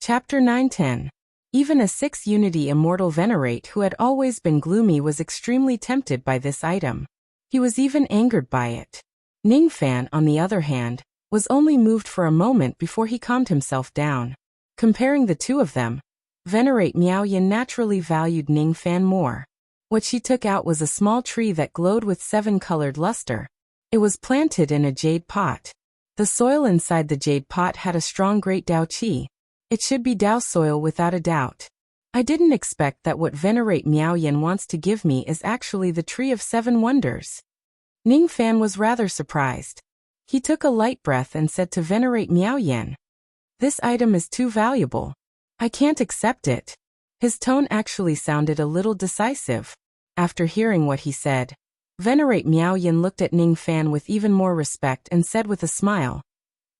Chapter 910. Even a 6-unity immortal venerate who had always been gloomy was extremely tempted by this item. He was even angered by it. Ningfan, on the other hand, was only moved for a moment before he calmed himself down. Comparing the two of them, Venerate Miaoyan naturally valued Ningfan more. What she took out was a small tree that glowed with 7-colored luster. It was planted in a jade pot. The soil inside the jade pot had a strong great Dao Qi. It should be Dao soil without a doubt. I didn't expect that what Venerate Miaoyan wants to give me is actually the Tree of 7 Wonders. Ningfan was rather surprised. He took a light breath and said to Venerate Miaoyan, "This item is too valuable. I can't accept it." His tone actually sounded a little decisive. After hearing what he said, Venerate Miaoyan looked at Ningfan with even more respect and said with a smile,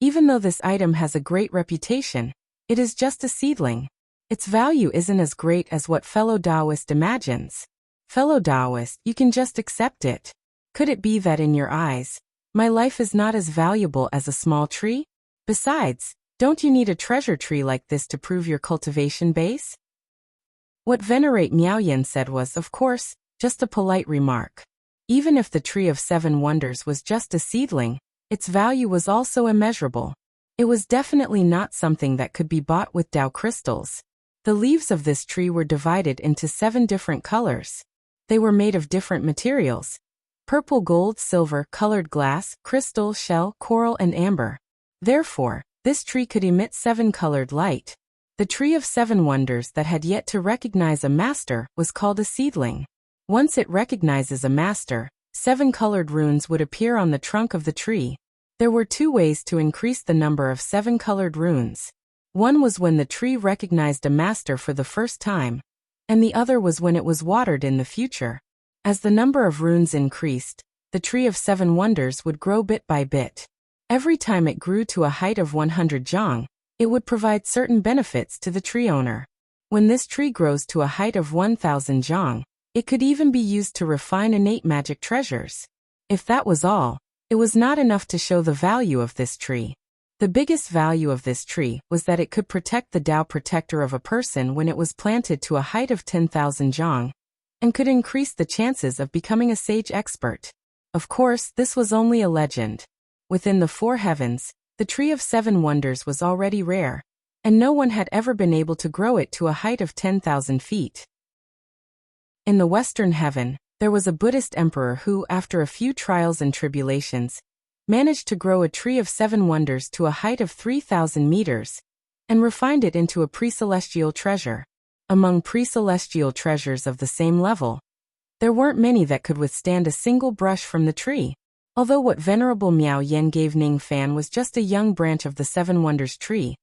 "Even though this item has a great reputation, it is just a seedling. Its value isn't as great as what fellow Taoist imagines. Fellow Taoist, you can just accept it. Could it be that in your eyes, my life is not as valuable as a small tree? Besides, don't you need a treasure tree like this to prove your cultivation base?" What Venerate Miaoyan said was, of course, just a polite remark. Even if the Tree of 7 Wonders was just a seedling, its value was also immeasurable. It was definitely not something that could be bought with Dao crystals. The leaves of this tree were divided into 7 different colors. They were made of different materials: purple, gold, silver, colored glass, crystal, shell, coral, and amber. Therefore, this tree could emit 7-colored light. The Tree of 7 Wonders that had yet to recognize a master was called a seedling. Once it recognizes a master, 7-colored runes would appear on the trunk of the tree. There were 2 ways to increase the number of 7-colored runes. One was when the tree recognized a master for the first time, and the other was when it was watered in the future. As the number of runes increased, the Tree of 7 Wonders would grow bit by bit. Every time it grew to a height of 100 zhang, it would provide certain benefits to the tree owner. When this tree grows to a height of 1,000 zhang, it could even be used to refine innate magic treasures. If that was all, it was not enough to show the value of this tree. The biggest value of this tree was that it could protect the Dao protector of a person when it was planted to a height of 10,000 zhang, and could increase the chances of becoming a sage expert. Of course, this was only a legend. Within the 4 heavens, the Tree of 7 Wonders was already rare, and no one had ever been able to grow it to a height of 10,000 feet. In the Western Heaven, there was a Buddhist emperor who, after a few trials and tribulations, managed to grow a Tree of 7 Wonders to a height of 3,000 meters, and refined it into a pre-celestial treasure. Among pre-celestial treasures of the same level, there weren't many that could withstand a single brush from the tree. Although what Venerable Miaoyan gave Ningfan was just a young branch of the 7 Wonders tree,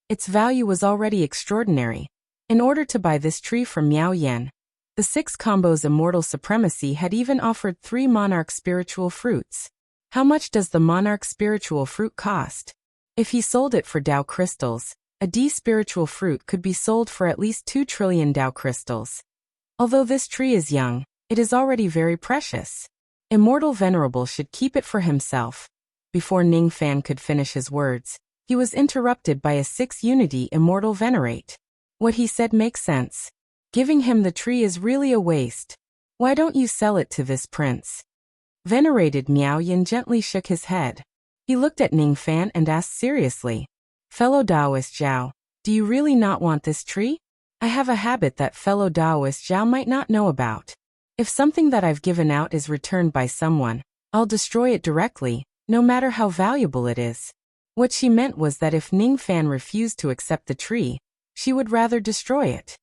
its value was already extraordinary. In order to buy this tree from Miaoyan, the 6 combos Immortal Supremacy had even offered 3 monarch spiritual fruits. How much does the monarch spiritual fruit cost? If he sold it for Dao crystals, a D spiritual fruit could be sold for at least 2 trillion Dao crystals. Although this tree is young, it is already very precious. Immortal Venerable should keep it for himself. Before Ningfan could finish his words, he was interrupted by a 6-unity Immortal Venerate. What he said makes sense. Giving him the tree is really a waste. Why don't you sell it to this prince? Venerated Miaoyan gently shook his head. He looked at Ningfan and asked seriously, "Fellow Taoist Zhao, do you really not want this tree? I have a habit that fellow Taoist Zhao might not know about. If something that I've given out is returned by someone, I'll destroy it directly, no matter how valuable it is." What she meant was that if Ningfan refused to accept the tree, she would rather destroy it.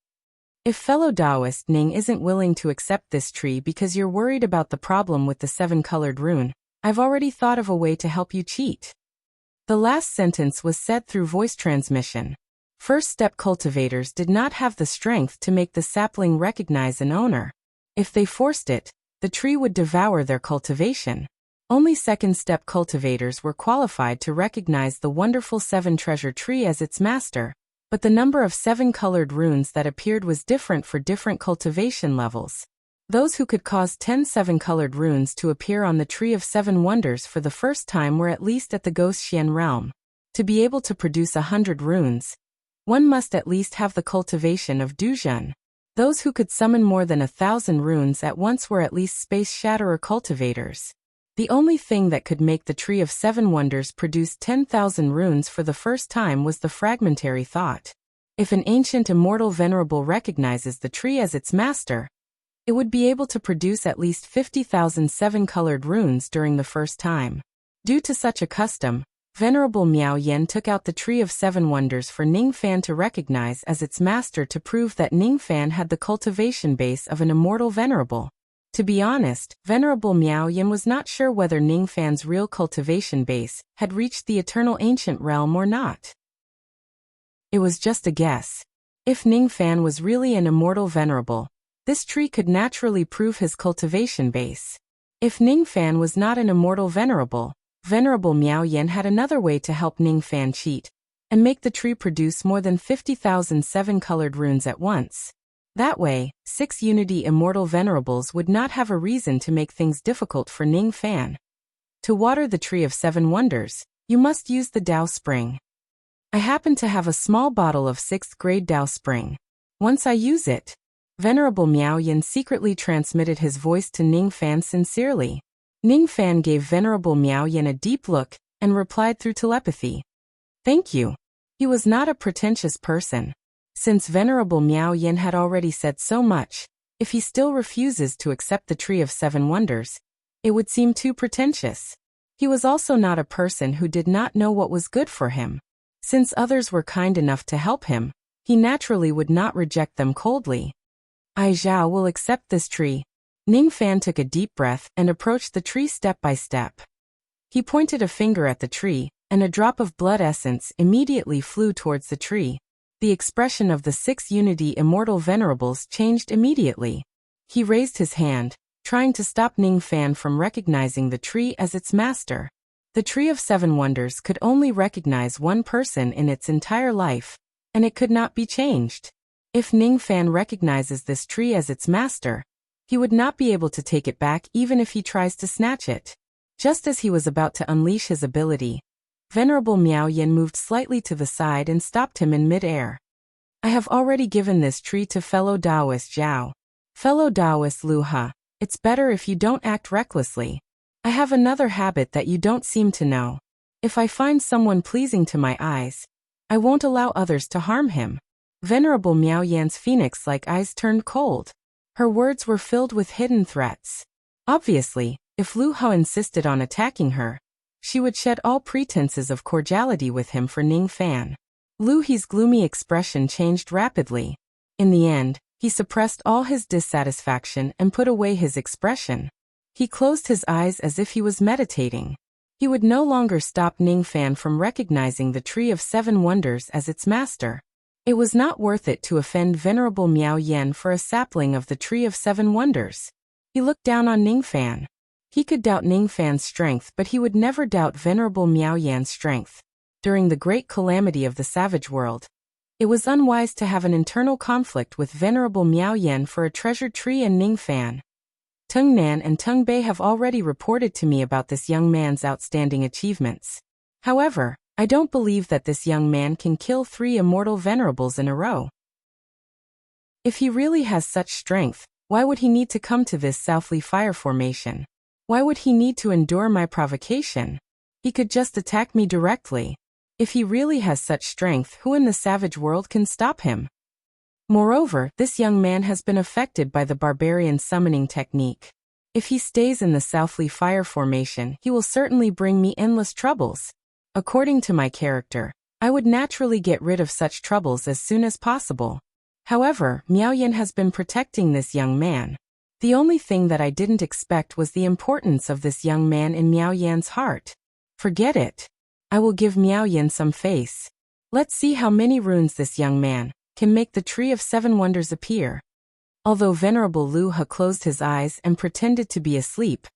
If fellow Taoist Ning isn't willing to accept this tree because you're worried about the problem with the 7-colored rune, I've already thought of a way to help you cheat. The last sentence was said through voice transmission. First-step cultivators did not have the strength to make the sapling recognize an owner. If they forced it, the tree would devour their cultivation. Only second-step cultivators were qualified to recognize the wonderful 7 treasure tree as its master. But the number of 7-colored runes that appeared was different for different cultivation levels. Those who could cause 10 7-colored runes to appear on the Tree of 7 Wonders for the first time were at least at the Ghost Xian realm. To be able to produce 100 runes, one must at least have the cultivation of Duzhen. Those who could summon more than 1,000 runes at once were at least space shatterer cultivators. The only thing that could make the Tree of Seven Wonders produce 10,000 runes for the first time was the fragmentary thought. If an ancient immortal venerable recognizes the tree as its master, it would be able to produce at least 50,000 seven-colored runes during the first time. Due to such a custom, Venerable Miao Yan took out the Tree of Seven Wonders for Ning Fan to recognize as its master to prove that Ning Fan had the cultivation base of an immortal venerable. To be honest, Venerable Miao Yan was not sure whether Ning Fan's real cultivation base had reached the eternal ancient realm or not. It was just a guess. If Ning Fan was really an immortal venerable, this tree could naturally prove his cultivation base. If Ning Fan was not an immortal venerable, Venerable Miao Yan had another way to help Ning Fan cheat and make the tree produce more than 50,000 seven-colored runes at once. That way, 6 Unity Immortal Venerables would not have a reason to make things difficult for Ning Fan. To water the Tree of Seven Wonders, you must use the Dao Spring. I happen to have a small bottle of 6th grade Dao Spring. Once I use it, Venerable Miao Yan secretly transmitted his voice to Ning Fan sincerely. Ning Fan gave Venerable Miao Yan a deep look and replied through telepathy. Thank you. He was not a pretentious person. Since Venerable Miao Yan had already said so much, if he still refuses to accept the Tree of Seven Wonders, it would seem too pretentious. He was also not a person who did not know what was good for him. Since others were kind enough to help him, he naturally would not reject them coldly. I Zhao will accept this tree. Ning Fan took a deep breath and approached the tree step by step. He pointed a finger at the tree, and a drop of blood essence immediately flew towards the tree. The expression of the 6 Unity Immortal Venerables changed immediately. He raised his hand, trying to stop Ning Fan from recognizing the tree as its master. The Tree of Seven Wonders could only recognize one person in its entire life, and it could not be changed. If Ning Fan recognizes this tree as its master, he would not be able to take it back even if he tries to snatch it. Just as he was about to unleash his ability, Venerable Miao Yan moved slightly to the side and stopped him in mid-air. I have already given this tree to fellow Taoist Zhao. Fellow Taoist Lu Ha, it's better if you don't act recklessly. I have another habit that you don't seem to know. If I find someone pleasing to my eyes, I won't allow others to harm him. Venerable Miao Yan's phoenix-like eyes turned cold. Her words were filled with hidden threats. Obviously, if Lu Hao insisted on attacking her, she would shed all pretenses of cordiality with him for Ning Fan. Lu He's gloomy expression changed rapidly. In the end, he suppressed all his dissatisfaction and put away his expression. He closed his eyes as if he was meditating. He would no longer stop Ning Fan from recognizing the Tree of Seven Wonders as its master. It was not worth it to offend Venerable Miao Yan for a sapling of the Tree of Seven Wonders. He looked down on Ning Fan. He could doubt Ning Fan's strength, but he would never doubt Venerable Miao Yan's strength. During the great calamity of the savage world, it was unwise to have an internal conflict with Venerable Miao Yan for a treasured tree and Ning Fan. Tung Nan and Tung Bei have already reported to me about this young man's outstanding achievements. However, I don't believe that this young man can kill 3 immortal venerables in a row. If he really has such strength, why would he need to come to this Southly Fire formation? Why would he need to endure my provocation? He could just attack me directly. If he really has such strength, who in the savage world can stop him? Moreover, this young man has been affected by the barbarian summoning technique. If he stays in the Southly Fire formation, he will certainly bring me endless troubles. According to my character, I would naturally get rid of such troubles as soon as possible. However, Miao Yan has been protecting this young man. The only thing that I didn't expect was the importance of this young man in Miao Yan's heart. Forget it. I will give Miao Yan some face. Let's see how many runes this young man can make the Tree of Seven Wonders appear. Although Venerable Lu Ha closed his eyes and pretended to be asleep,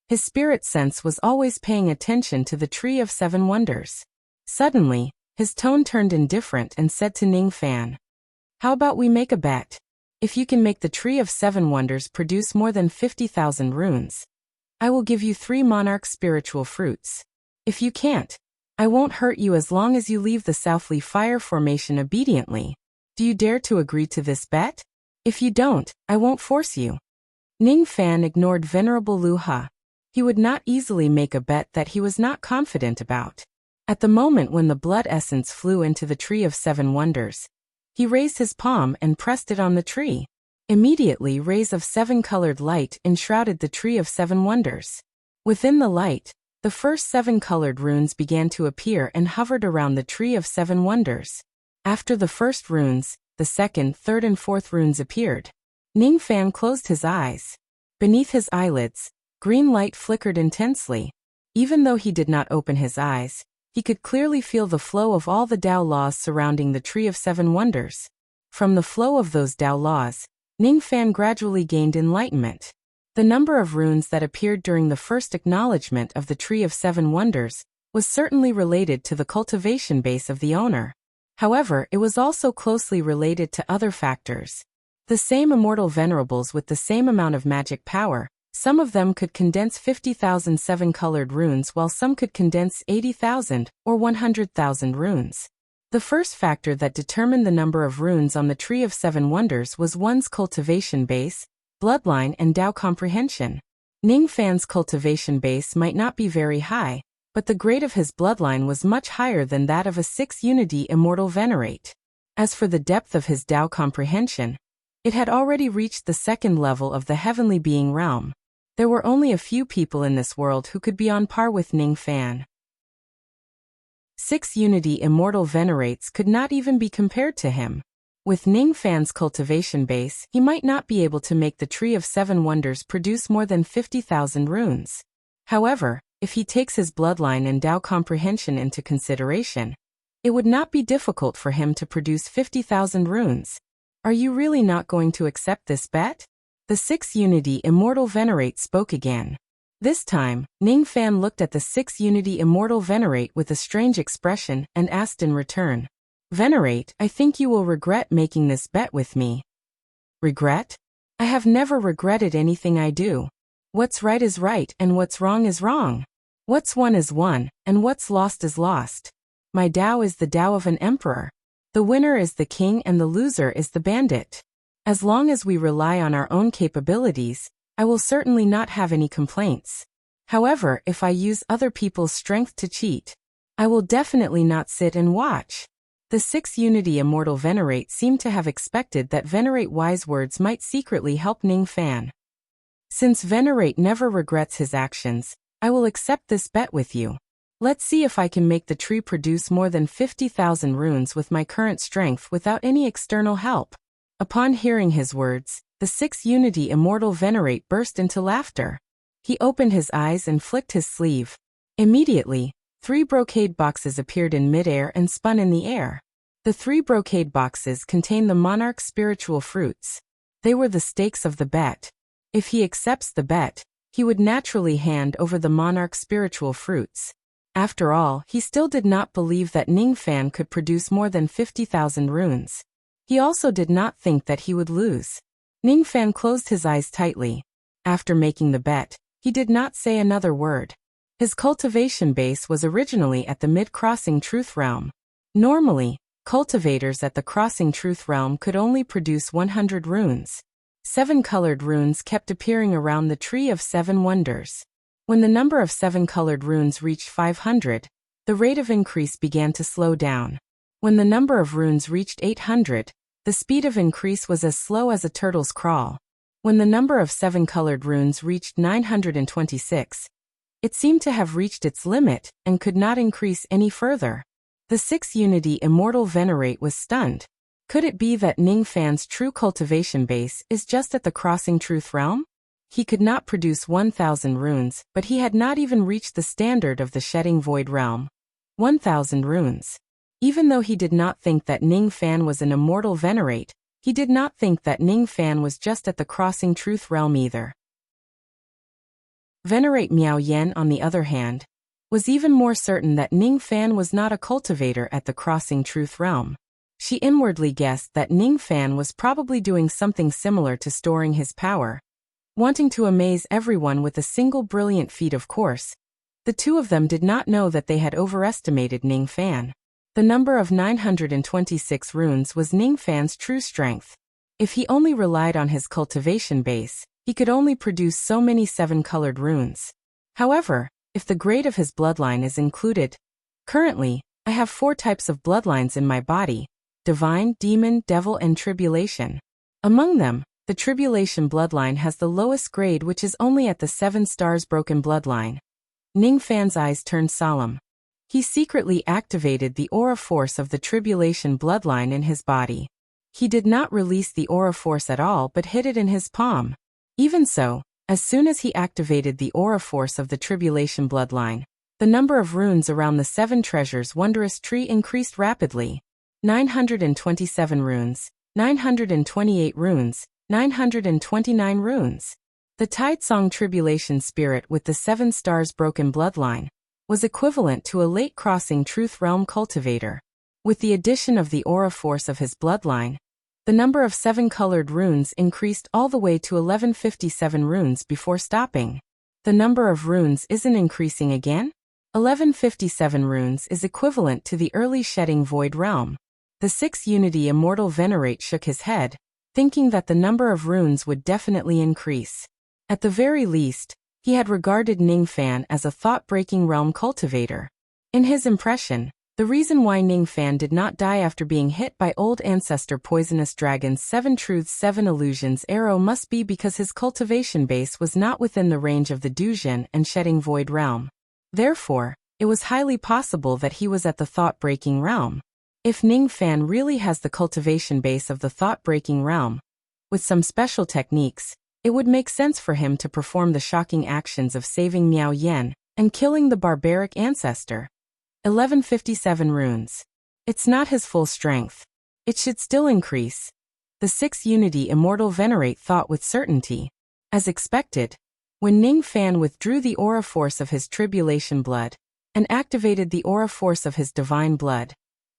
his spirit sense was always paying attention to the Tree of Seven Wonders. Suddenly, his tone turned indifferent and said to Ning Fan, "How about we make a bet? If you can make the Tree of Seven Wonders produce more than 50,000 runes, I will give you 3 monarch spiritual fruits. If you can't, I won't hurt you as long as you leave the Southly Fire Formation obediently. Do you dare to agree to this bet? If you don't, I won't force you. Ning Fan ignored Venerable Lu Ha. He would not easily make a bet that he was not confident about. At the moment when the blood essence flew into the Tree of Seven Wonders, he raised his palm and pressed it on the tree. Immediately, rays of seven-colored light enshrouded the Tree of Seven Wonders. Within the light, the first seven-colored runes began to appear and hovered around the Tree of Seven Wonders. After the first runes, the second, third and fourth runes appeared. Ning Fan closed his eyes. Beneath his eyelids, green light flickered intensely. Even though he did not open his eyes, he could clearly feel the flow of all the Tao laws surrounding the Tree of Seven Wonders. From the flow of those Tao laws, Ning Fan gradually gained enlightenment. The number of runes that appeared during the first acknowledgement of the Tree of Seven Wonders was certainly related to the cultivation base of the owner. However, it was also closely related to other factors. The same immortal venerables with the same amount of magic power, some of them could condense 50,000 seven-colored runes while some could condense 80,000 or 100,000 runes. The first factor that determined the number of runes on the Tree of Seven Wonders was one's cultivation base, bloodline and Tao comprehension. Ning Fan's cultivation base might not be very high, but the grade of his bloodline was much higher than that of a six-unity immortal venerate. As for the depth of his Tao comprehension, it had already reached the second level of the heavenly being realm. There were only a few people in this world who could be on par with Ning Fan. Six-unity immortal venerates could not even be compared to him. With Ning Fan's cultivation base, he might not be able to make the Tree of Seven Wonders produce more than 50,000 runes. However, if he takes his bloodline and Tao comprehension into consideration, it would not be difficult for him to produce 50,000 runes. Are you really not going to accept this bet? The six-unity immortal venerate spoke again. This time, Ning Fan looked at the six-unity immortal venerate with a strange expression and asked in return, "Venerate, I think you will regret making this bet with me." Regret? I have never regretted anything I do. What's right is right and what's wrong is wrong. What's won is won, and what's lost is lost. My Tao is the Tao of an emperor. The winner is the king and the loser is the bandit. As long as we rely on our own capabilities, I will certainly not have any complaints. However, if I use other people's strength to cheat, I will definitely not sit and watch. The six-unity immortal venerate seemed to have expected that venerate wise words might secretly help Ning Fan. Since venerate never regrets his actions, I will accept this bet with you. Let's see if I can make the tree produce more than 50,000 runes with my current strength without any external help. Upon hearing his words, the six-unity immortal venerate burst into laughter. He opened his eyes and flicked his sleeve. Immediately, 3 brocade boxes appeared in midair and spun in the air. The 3 brocade boxes contained the monarch's spiritual fruits. They were the stakes of the bet. If he accepts the bet, he would naturally hand over the monarch's spiritual fruits. After all, he still did not believe that Ning Fan could produce more than 50,000 runes. He also did not think that he would lose. Ning Fan closed his eyes tightly. After making the bet, he did not say another word. His cultivation base was originally at the mid-crossing truth realm. Normally, cultivators at the crossing truth realm could only produce 100 runes. 7-colored runes kept appearing around the Tree of Seven Wonders. When the number of 7-colored runes reached 500, the rate of increase began to slow down. When the number of runes reached 800, the speed of increase was as slow as a turtle's crawl. When the number of 7-colored runes reached 926, it seemed to have reached its limit and could not increase any further. The six-unity immortal venerate was stunned. Could it be that Ning Fan's true cultivation base is just at the crossing truth realm? He could not produce 1,000 runes, but he had not even reached the standard of the shedding void realm. 1,000 runes. Even though he did not think that Ning Fan was an immortal venerate, he did not think that Ning Fan was just at the crossing truth realm either. Venerate Miao Yen, on the other hand, was even more certain that Ning Fan was not a cultivator at the crossing truth realm. She inwardly guessed that Ning Fan was probably doing something similar to storing his power. Wanting to amaze everyone with a single brilliant feat, of course, The two of them did not know that they had overestimated Ning Fan. The number of 926 runes was Ning Fan's true strength. If he only relied on his cultivation base, he could only produce so many 7-colored runes. However, if the grade of his bloodline is included, currently, I have 4 types of bloodlines in my body: Divine, Demon, Devil, and Tribulation. Among them, the Tribulation bloodline has the lowest grade, which is only at the 7 stars broken bloodline. Ning Fan's eyes turned solemn. He secretly activated the aura force of the Tribulation bloodline in his body. He did not release the aura force at all but hid it in his palm. Even so, as soon as he activated the aura force of the Tribulation bloodline, the number of runes around the 7 treasures wondrous tree increased rapidly. 927 runes, 928 runes, 929 runes. The Tidesong Tribulation spirit with the 7 stars broken bloodline was equivalent to a late crossing Truth Realm cultivator. With the addition of the aura force of his bloodline, the number of 7-colored runes increased all the way to 1157 runes before stopping. The number of runes isn't increasing again? 1157 runes is equivalent to the early shedding Void Realm. The 6 Unity Immortal Venerate shook his head, thinking that the number of runes would definitely increase. At the very least, he had regarded Ning Fan as a thought-breaking realm cultivator. In his impression, the reason why Ning Fan did not die after being hit by Old Ancestor Poisonous Dragon's 7 Truths 7 Illusions arrow must be because his cultivation base was not within the range of the Dujin and Shedding Void Realm. Therefore, it was highly possible that he was at the thought-breaking realm. If Ning Fan really has the cultivation base of the thought-breaking realm, with some special techniques, it would make sense for him to perform the shocking actions of saving Miao Yen and killing the barbaric ancestor. 1157 runes. It's not his full strength. It should still increase. The 6 Unity Immortal Venerate thought with certainty. As expected, when Ning Fan withdrew the aura force of his Tribulation blood and activated the aura force of his Divine blood,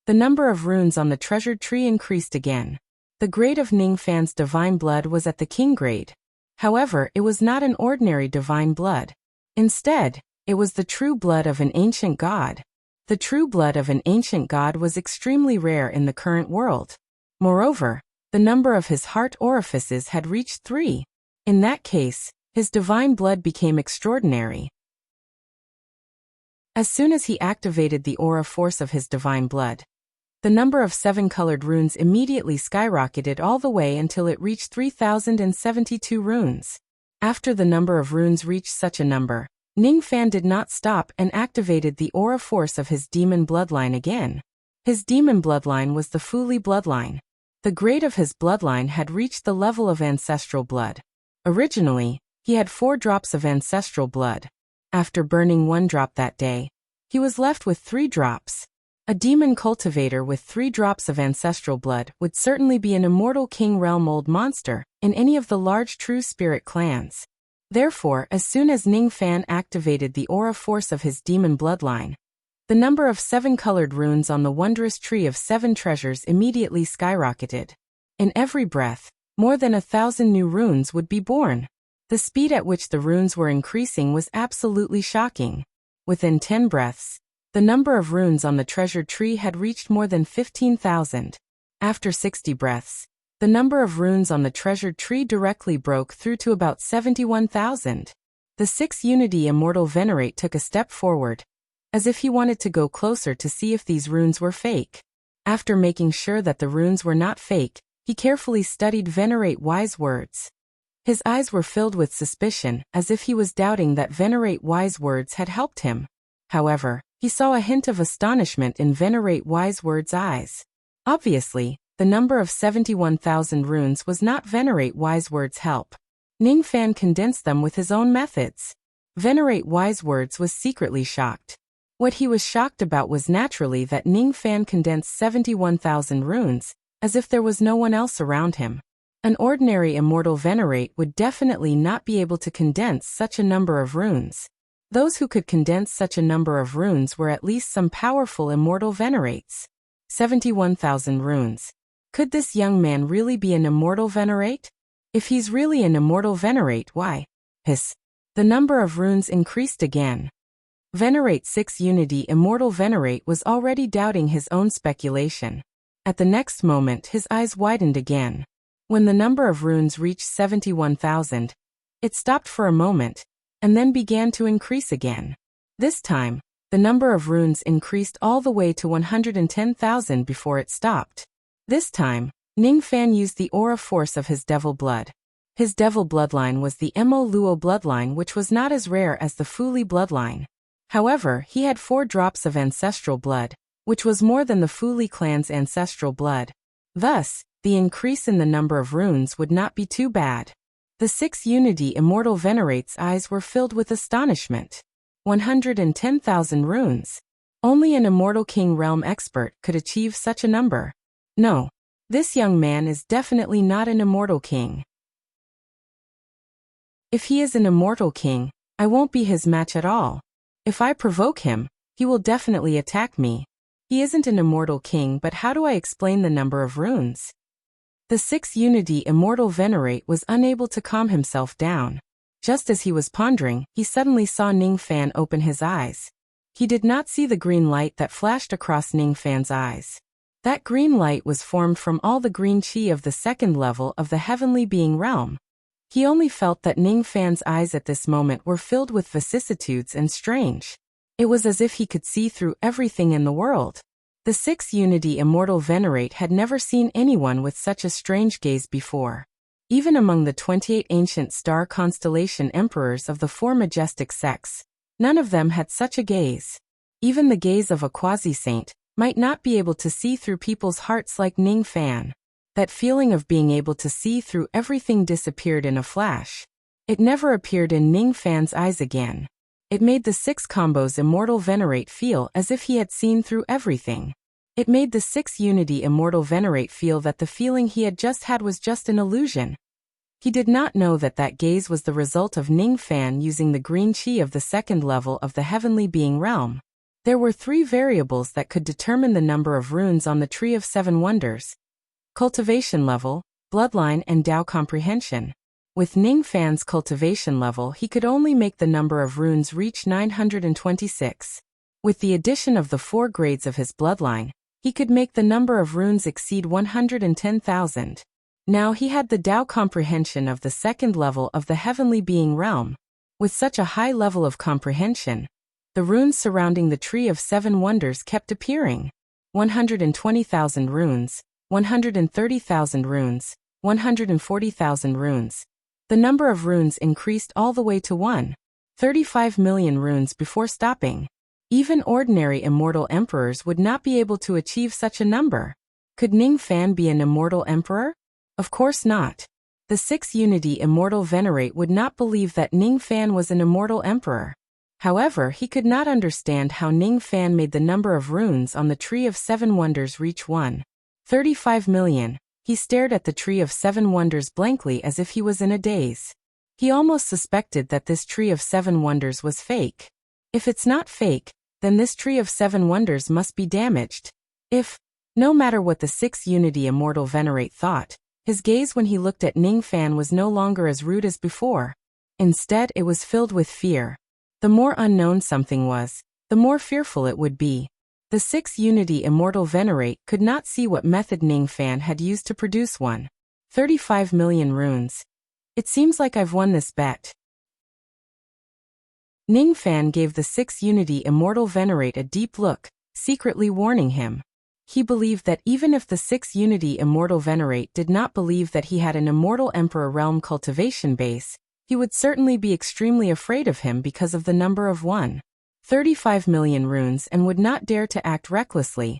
the number of runes on the treasured tree increased again. The grade of Ning Fan's Divine blood was at the King grade. However, it was not an ordinary Divine blood. Instead, it was the true blood of an ancient god. The true blood of an ancient god was extremely rare in the current world. Moreover, the number of his heart orifices had reached 3. In that case, his Divine blood became extraordinary. As soon as he activated the aura force of his Divine blood, the number of 7-colored runes immediately skyrocketed all the way until it reached 3072 runes. After the number of runes reached such a number, Ning Fan did not stop and activated the aura force of his demon bloodline again. His demon bloodline was the Fuli bloodline. The grade of his bloodline had reached the level of ancestral blood. Originally, he had 4 drops of ancestral blood. After burning 1 drop that day, he was left with 3 drops. A demon cultivator with 3 drops of ancestral blood would certainly be an immortal King Realm old monster in any of the large true spirit clans. Therefore, as soon as Ning Fan activated the aura force of his demon bloodline, the number of 7-colored runes on the wondrous tree of 7 treasures immediately skyrocketed. In every breath, more than 1,000 new runes would be born. The speed at which the runes were increasing was absolutely shocking. Within 10 breaths, the number of runes on the treasured tree had reached more than 15,000. After 60 breaths, the number of runes on the treasured tree directly broke through to about 71,000. The 6 Unity Immortal Venerate took a step forward, as if he wanted to go closer to see if these runes were fake. After making sure that the runes were not fake, he carefully studied Venerate Wise Words. His eyes were filled with suspicion, as if he was doubting that Venerate Wise Words had helped him. However, he saw a hint of astonishment in Venerate Wise Words' eyes. Obviously, the number of 71,000 runes was not Venerate Wise Words' help. Ning Fan condensed them with his own methods. Venerate Wise Words was secretly shocked. What he was shocked about was naturally that Ning Fan condensed 71,000 runes, as if there was no one else around him. An ordinary immortal venerate would definitely not be able to condense such a number of runes. Those who could condense such a number of runes were at least some powerful immortal venerates. 71,000 runes. Could this young man really be an immortal venerate? If he's really an immortal venerate, why? The number of runes increased again. Venerate 6 Unity Immortal Venerate was already doubting his own speculation. At the next moment his eyes widened again. When the number of runes reached 71,000, it stopped for a moment, and then began to increase again. This time, the number of runes increased all the way to 110,000 before it stopped. This time, Ningfan used the aura force of his devil blood. His devil bloodline was the Mo Luo bloodline, which was not as rare as the Fuli bloodline. However, he had 4 drops of ancestral blood, which was more than the Fuli clan's ancestral blood. Thus, the increase in the number of runes would not be too bad. The 6 Unity Immortal Venerate's eyes were filled with astonishment. 110,000 runes. Only an Immortal King realm expert could achieve such a number. No, this young man is definitely not an Immortal King. If he is an Immortal King, I won't be his match at all. If I provoke him, he will definitely attack me. He isn't an Immortal King, but how do I explain the number of runes? The 6 Unity Immortal Venerate was unable to calm himself down. Just as he was pondering, he suddenly saw Ningfan open his eyes. He did not see the green light that flashed across Ningfan's eyes. That green light was formed from all the green chi of the 2nd level of the Heavenly Being realm. He only felt that Ningfan's eyes at this moment were filled with vicissitudes and strange. It was as if he could see through everything in the world. The 6 Unity Immortal Venerate had never seen anyone with such a strange gaze before. Even among the 28 ancient star constellation emperors of the 4 majestic sects, none of them had such a gaze. Even the gaze of a quasi-saint might not be able to see through people's hearts like Ningfan. That feeling of being able to see through everything disappeared in a flash. It never appeared in Ningfan's eyes again. It made the 6 combos Immortal Venerate feel as if he had seen through everything. It made the 6 Unity Immortal Venerate feel that the feeling he had just had was just an illusion. He did not know that that gaze was the result of Ningfan using the green chi of the 2nd level of the Heavenly Being realm. There were 3 variables that could determine the number of runes on the Tree of 7 Wonders: cultivation level, bloodline, and Dao comprehension. With Ningfan's cultivation level, he could only make the number of runes reach 926. With the addition of the 4 grades of his bloodline, he could make the number of runes exceed 110,000. Now he had the Dao comprehension of the 2nd level of the Heavenly Being realm. With such a high level of comprehension, the runes surrounding the Tree of 7 Wonders kept appearing. 120,000 runes, 130,000 runes, 140,000 runes. The number of runes increased all the way to 1.35 million runes before stopping. Even ordinary immortal emperors would not be able to achieve such a number. Could Ningfan be an immortal emperor? Of course not. The 6 Unity Immortal Venerate would not believe that Ningfan was an immortal emperor. However, he could not understand how Ningfan made the number of runes on the Tree of 7 Wonders reach 1.35 million. He stared at the Tree of 7 Wonders blankly as if he was in a daze. He almost suspected that this Tree of 7 Wonders was fake. If it's not fake, then this Tree of 7 Wonders must be damaged. No matter what the 6 Unity Immortal Venerate thought, his gaze when he looked at Ningfan was no longer as rude as before. Instead, it was filled with fear. The more unknown something was, the more fearful it would be. The 6 Unity Immortal Venerate could not see what method Ningfan had used to produce 1.35 million runes. It seems like I've won this bet. Ningfan gave the 6 Unity Immortal Venerate a deep look, secretly warning him. He believed that even if the 6 Unity Immortal Venerate did not believe that he had an Immortal Emperor realm cultivation base, he would certainly be extremely afraid of him because of the number of 1.35 million runes and would not dare to act recklessly.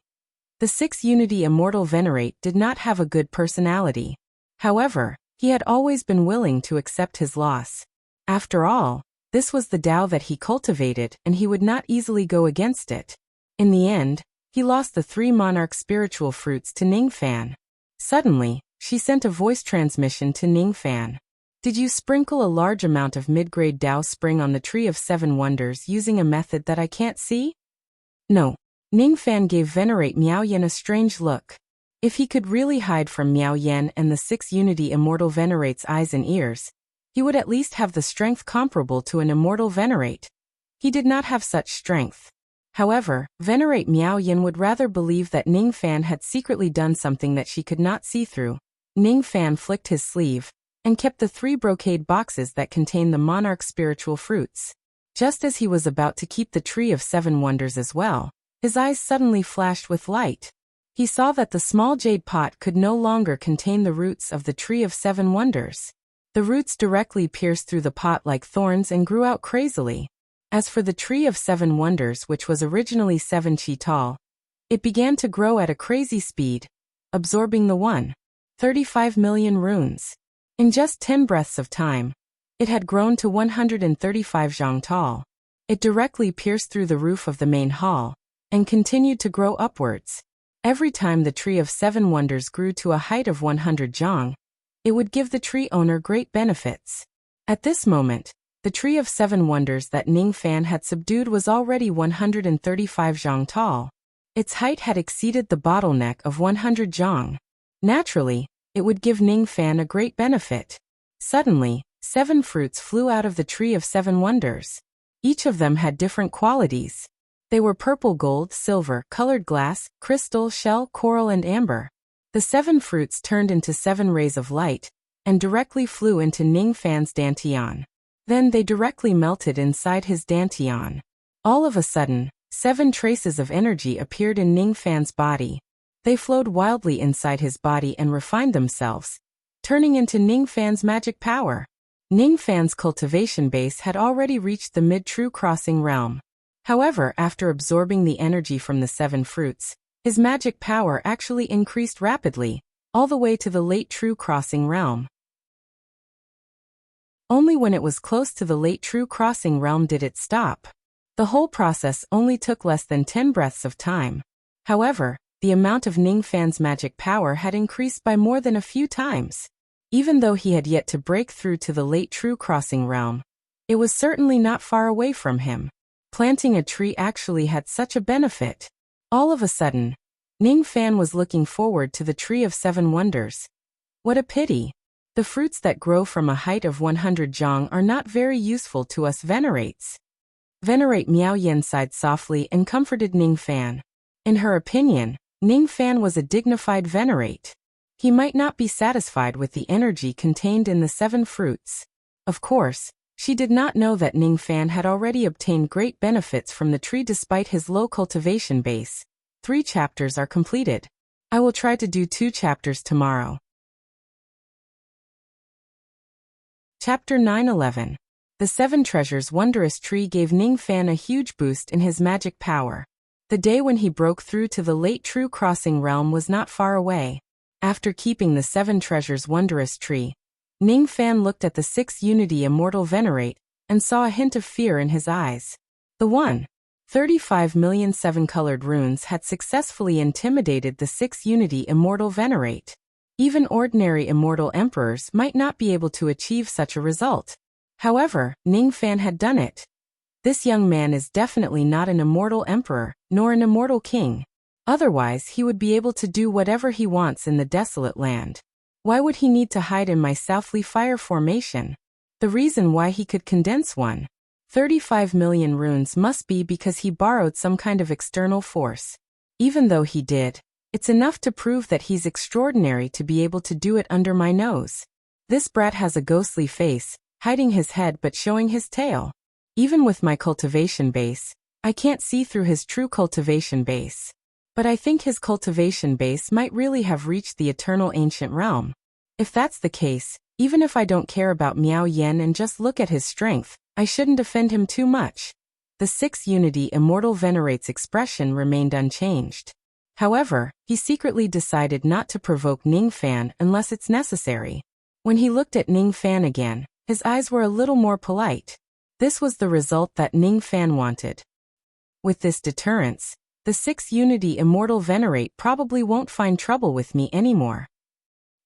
The 6 Unity Immortal Venerate did not have a good personality. However, he had always been willing to accept his loss. After all, this was the Tao that he cultivated, and he would not easily go against it. In the end, he lost the 3 monarch spiritual fruits to Ningfan. Suddenly, she sent a voice transmission to Ningfan. Did you sprinkle a large amount of mid-grade Tao spring on the Tree of 7 Wonders using a method that I can't see? No. Ningfan gave Venerate Miao Yen a strange look. If he could really hide from Miao Yen and the 6 Unity Immortal Venerate's eyes and ears, he would at least have the strength comparable to an Immortal Venerate. He did not have such strength. However, Venerate Miao Yin would rather believe that Ning Fan had secretly done something that she could not see through. Ning Fan flicked his sleeve and kept the 3 brocade boxes that contained the monarch's spiritual fruits. Just as he was about to keep the Tree of 7 Wonders as well, his eyes suddenly flashed with light. He saw that the small jade pot could no longer contain the roots of the Tree of 7 Wonders. The roots directly pierced through the pot like thorns and grew out crazily. As for the Tree of 7 Wonders, which was originally 7 chi tall, it began to grow at a crazy speed, absorbing the 1.35 million runes. In just 10 breaths of time, it had grown to 135 zhang tall. It directly pierced through the roof of the main hall and continued to grow upwards. Every time the Tree of 7 Wonders grew to a height of 100 zhang, it would give the tree owner great benefits. At this moment, the Tree of 7 Wonders that Ning Fan had subdued was already 135 zhang tall. Its height had exceeded the bottleneck of 100 zhang. Naturally, it would give Ning Fan a great benefit. Suddenly, 7 fruits flew out of the Tree of 7 Wonders. Each of them had different qualities. They were purple, gold, silver, colored glass, crystal, shell, coral, and amber. The 7 fruits turned into 7 rays of light and directly flew into Ning Fan's dantian. Then they directly melted inside his dantian. All of a sudden, 7 traces of energy appeared in Ning Fan's body. They flowed wildly inside his body and refined themselves, turning into Ning Fan's magic power. Ning Fan's cultivation base had already reached the mid-true crossing realm. However, after absorbing the energy from the 7 fruits, his magic power actually increased rapidly, all the way to the late true crossing realm. Only when it was close to the late true crossing realm did it stop. The whole process only took less than 10 breaths of time. However, the amount of Ning Fan's magic power had increased by more than a few times. Even though he had yet to break through to the late true crossing realm, it was certainly not far away from him. Planting a tree actually had such a benefit. All of a sudden, Ning Fan was looking forward to the Tree of 7 Wonders. What a pity! The fruits that grow from a height of 100 zhang are not very useful to us venerates. Venerate Miao Yin sighed softly and comforted Ning Fan. In her opinion, Ning Fan was a dignified venerate. He might not be satisfied with the energy contained in the 7 fruits. Of course, she did not know that Ning Fan had already obtained great benefits from the tree despite his low cultivation base. 3 chapters are completed. I will try to do 2 chapters tomorrow. Chapter 9-11. The 7 Treasures Wondrous Tree gave Ning Fan a huge boost in his magic power. The day when he broke through to the late true crossing realm was not far away. After keeping the 7 Treasures Wondrous Tree, Ning Fan looked at the 6 Unity Immortal Venerate and saw a hint of fear in his eyes. The 1.35 million 7-colored runes had successfully intimidated the 6 Unity Immortal Venerate. Even ordinary immortal emperors might not be able to achieve such a result. However, Ning Fan had done it. This young man is definitely not an immortal emperor, nor an immortal king. Otherwise, he would be able to do whatever he wants in the desolate land. Why would he need to hide in my Southly Fire formation? The reason why he could condense 1.35 million runes must be because he borrowed some kind of external force. Even though he did, it's enough to prove that he's extraordinary to be able to do it under my nose. This brat has a ghostly face, hiding his head but showing his tail. Even with my cultivation base, I can't see through his true cultivation base. But I think his cultivation base might really have reached the eternal ancient realm. If that's the case, even if I don't care about Miao Yin and just look at his strength, I shouldn't offend him too much. The 6 Unity Immortal Venerate's expression remained unchanged. However, he secretly decided not to provoke Ning Fan unless it's necessary. When he looked at Ning Fan again, his eyes were a little more polite. This was the result that Ning Fan wanted. With this deterrence, the 6 Unity Immortal Venerate probably won't find trouble with me anymore.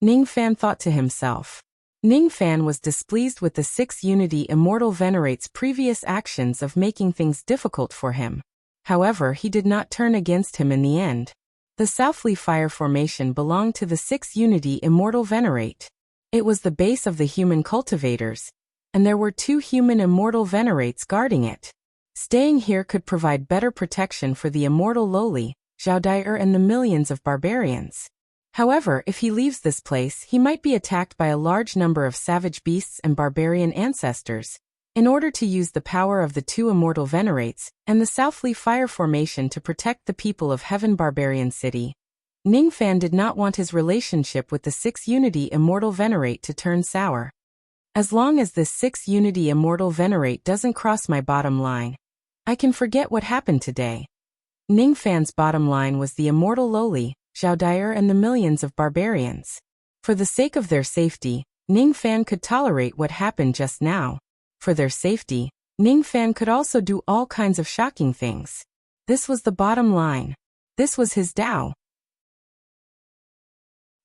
Ning Fan thought to himself. Ning Fan was displeased with the 6 Unity Immortal Venerate's previous actions of making things difficult for him. However, he did not turn against him in the end. The Southly Fire formation belonged to the 6 Unity Immortal Venerate. It was the base of the human cultivators, and there were 2 human Immortal Venerates guarding it. Staying here could provide better protection for the immortal lowly, Zhao Dai'er and the millions of barbarians. However, if he leaves this place, he might be attacked by a large number of savage beasts and barbarian ancestors. In order to use the power of the two immortal venerates and the Southly Fire Formation to protect the people of Heaven Barbarian City, Ningfan did not want his relationship with the 6 Unity Immortal Venerate to turn sour. As long as this 6 Unity Immortal Venerate doesn't cross my bottom line, I can forget what happened today. Ningfan's bottom line was the immortal lowly, Zhao Dai'er and the millions of barbarians. For the sake of their safety, Ningfan could tolerate what happened just now. For their safety, Ningfan could also do all kinds of shocking things. This was the bottom line. This was his Tao.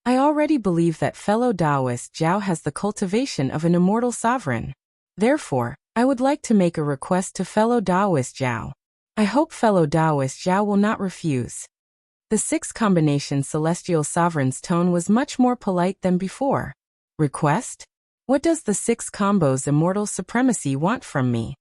I already believe that fellow Taoist Zhao has the cultivation of an immortal sovereign. Therefore, I would like to make a request to fellow Taoist Zhao. I hope fellow Taoist Zhao will not refuse. The 6 combination celestial sovereign's tone was much more polite than before. Request? What does the 6 combos immortal supremacy want from me?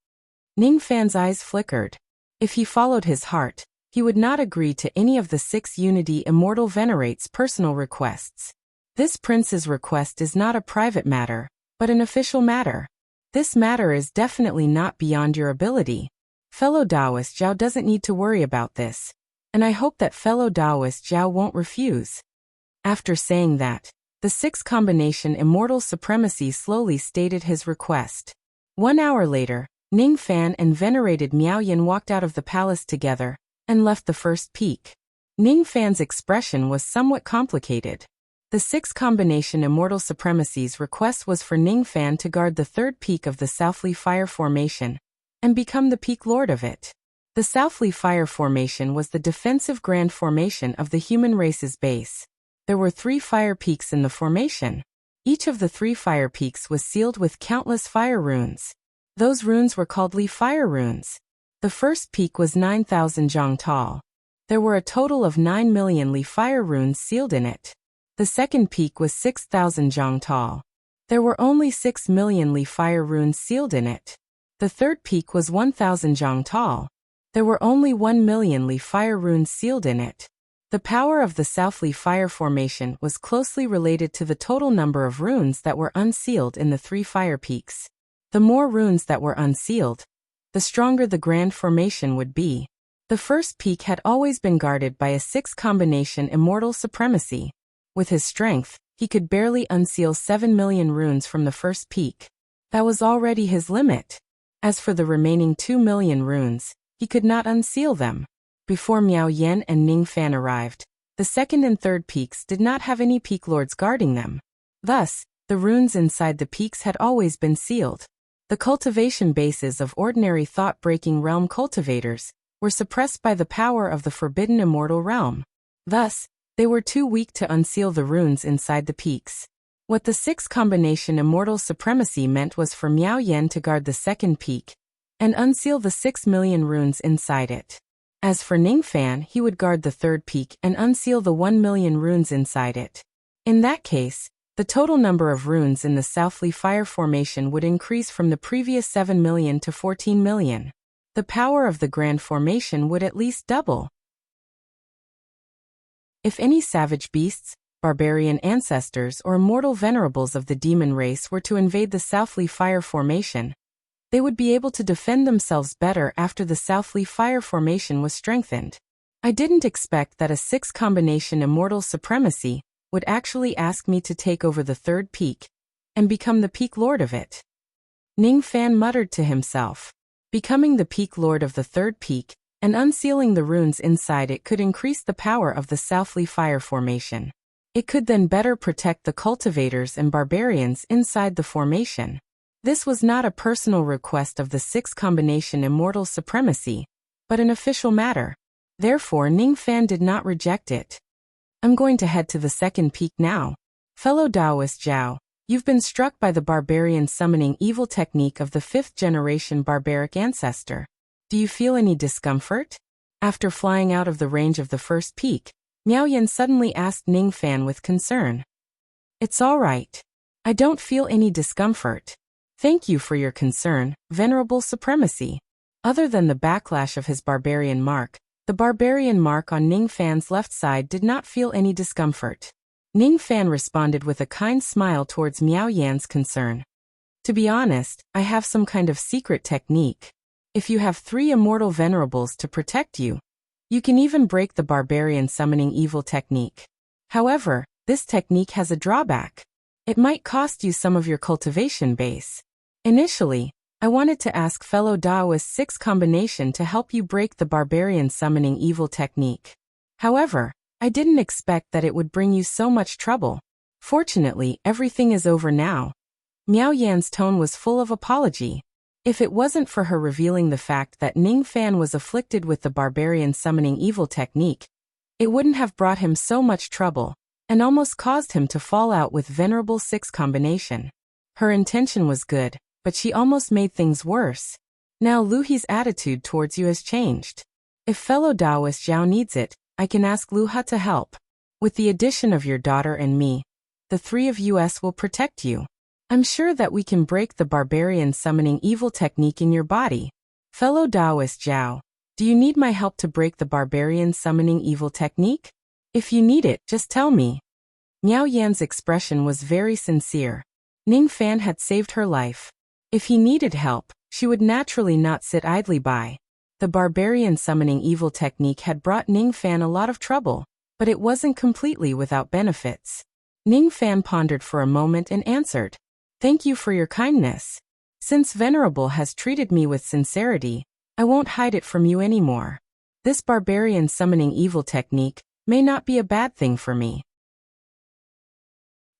Ningfan's eyes flickered. If he followed his heart, he would not agree to any of the 6 Unity Immortal Venerate's personal requests. This prince's request is not a private matter, but an official matter. This matter is definitely not beyond your ability. Fellow Taoist Zhao doesn't need to worry about this, and I hope that fellow Taoist Zhao won't refuse. After saying that, the 6 combination Immortal Supremacy slowly stated his request. 1 hour later, Ningfan and venerated Miaoyan walked out of the palace together and left the first peak. Ningfan's expression was somewhat complicated. The 6 combination Immortal Supremacy's request was for Ningfan to guard the 3rd peak of the Southly Fire Formation and become the peak lord of it. The Southly Fire Formation was the defensive grand formation of the human race's base. There were 3 fire peaks in the formation. Each of the 3 fire peaks was sealed with countless fire runes. Those runes were called Li Fire Runes. The first peak was 9,000 zhang tall. There were a total of 9 million Li Fire Runes sealed in it. The second peak was 6,000 zhang tall. There were only 6 million Li Fire Runes sealed in it. The third peak was 1,000 zhang tall. There were only 1 million Li Fire Runes sealed in it. The power of the Southly Fire Formation was closely related to the total number of runes that were unsealed in the 3 fire peaks. The more runes that were unsealed, the stronger the grand formation would be. The first peak had always been guarded by a 6 combination Immortal Supremacy. With his strength, he could barely unseal 7 million runes from the first peak. That was already his limit. As for the remaining 2 million runes, he could not unseal them. Before Miao Yan and Ningfan arrived, the second and third peaks did not have any peak lords guarding them. Thus, the runes inside the peaks had always been sealed. The cultivation bases of ordinary thought-breaking realm cultivators were suppressed by the power of the forbidden immortal realm. Thus, they were too weak to unseal the runes inside the peaks. What the 6 combination Immortal Supremacy meant was for Miao Yan to guard the second peak and unseal the 6 million runes inside it. As for Ningfan, he would guard the third peak and unseal the 1 million runes inside it. In that case, the total number of runes in the Southly Fire Formation would increase from the previous 7 million to 14 million. The power of the Grand Formation would at least double. If any savage beasts, barbarian ancestors or mortal venerables of the demon race were to invade the Southly Fire Formation, they would be able to defend themselves better after the Southly Fire Formation was strengthened. I didn't expect that a 6 combination Immortal Supremacy would actually ask me to take over the third peak and become the peak lord of it. Ningfan muttered to himself. Becoming the peak lord of the third peak and unsealing the runes inside it could increase the power of the Southly Fire Formation. It could then better protect the cultivators and barbarians inside the formation. This was not a personal request of the 6 combination Immortal Supremacy, but an official matter. Therefore, Ningfan did not reject it. I'm going to head to the second peak now. Fellow Taoist Zhao, you've been struck by the barbarian summoning evil technique of the 5th generation barbaric ancestor. Do you feel any discomfort? After flying out of the range of the first peak, Miaoyan suddenly asked Ningfan with concern. It's all right. I don't feel any discomfort. Thank you for your concern, Venerable Supremacy. Other than the backlash of his barbarian mark, the barbarian mark on Ningfan's left side did not feel any discomfort. Ningfan responded with a kind smile towards Miao Yan's concern. To be honest, I have some kind of secret technique. If you have 3 immortal venerables to protect you, you can even break the barbarian summoning evil technique. However, this technique has a drawback. It might cost you some of your cultivation base. Initially, I wanted to ask fellow Daoist 6 combination to help you break the barbarian summoning evil technique. However, I didn't expect that it would bring you so much trouble. Fortunately, everything is over now. Miao Yan's tone was full of apology. If it wasn't for her revealing the fact that Ningfan was afflicted with the barbarian summoning evil technique, it wouldn't have brought him so much trouble, and almost caused him to fall out with Venerable 6 combination. Her intention was good, but she almost made things worse. Now Luhi's attitude towards you has changed. If fellow Daoist Zhao needs it, I can ask Luha to help. With the addition of your daughter and me, the 3 of us will protect you. I'm sure that we can break the barbarian summoning evil technique in your body. Fellow Daoist Zhao, do you need my help to break the barbarian summoning evil technique? If you need it, just tell me. Miao Yan's expression was very sincere. Ningfan had saved her life. If he needed help, she would naturally not sit idly by. The barbarian summoning evil technique had brought Ningfan a lot of trouble, but it wasn't completely without benefits. Ningfan pondered for a moment and answered, "Thank you for your kindness. Since Venerable has treated me with sincerity, I won't hide it from you anymore. This barbarian summoning evil technique may not be a bad thing for me.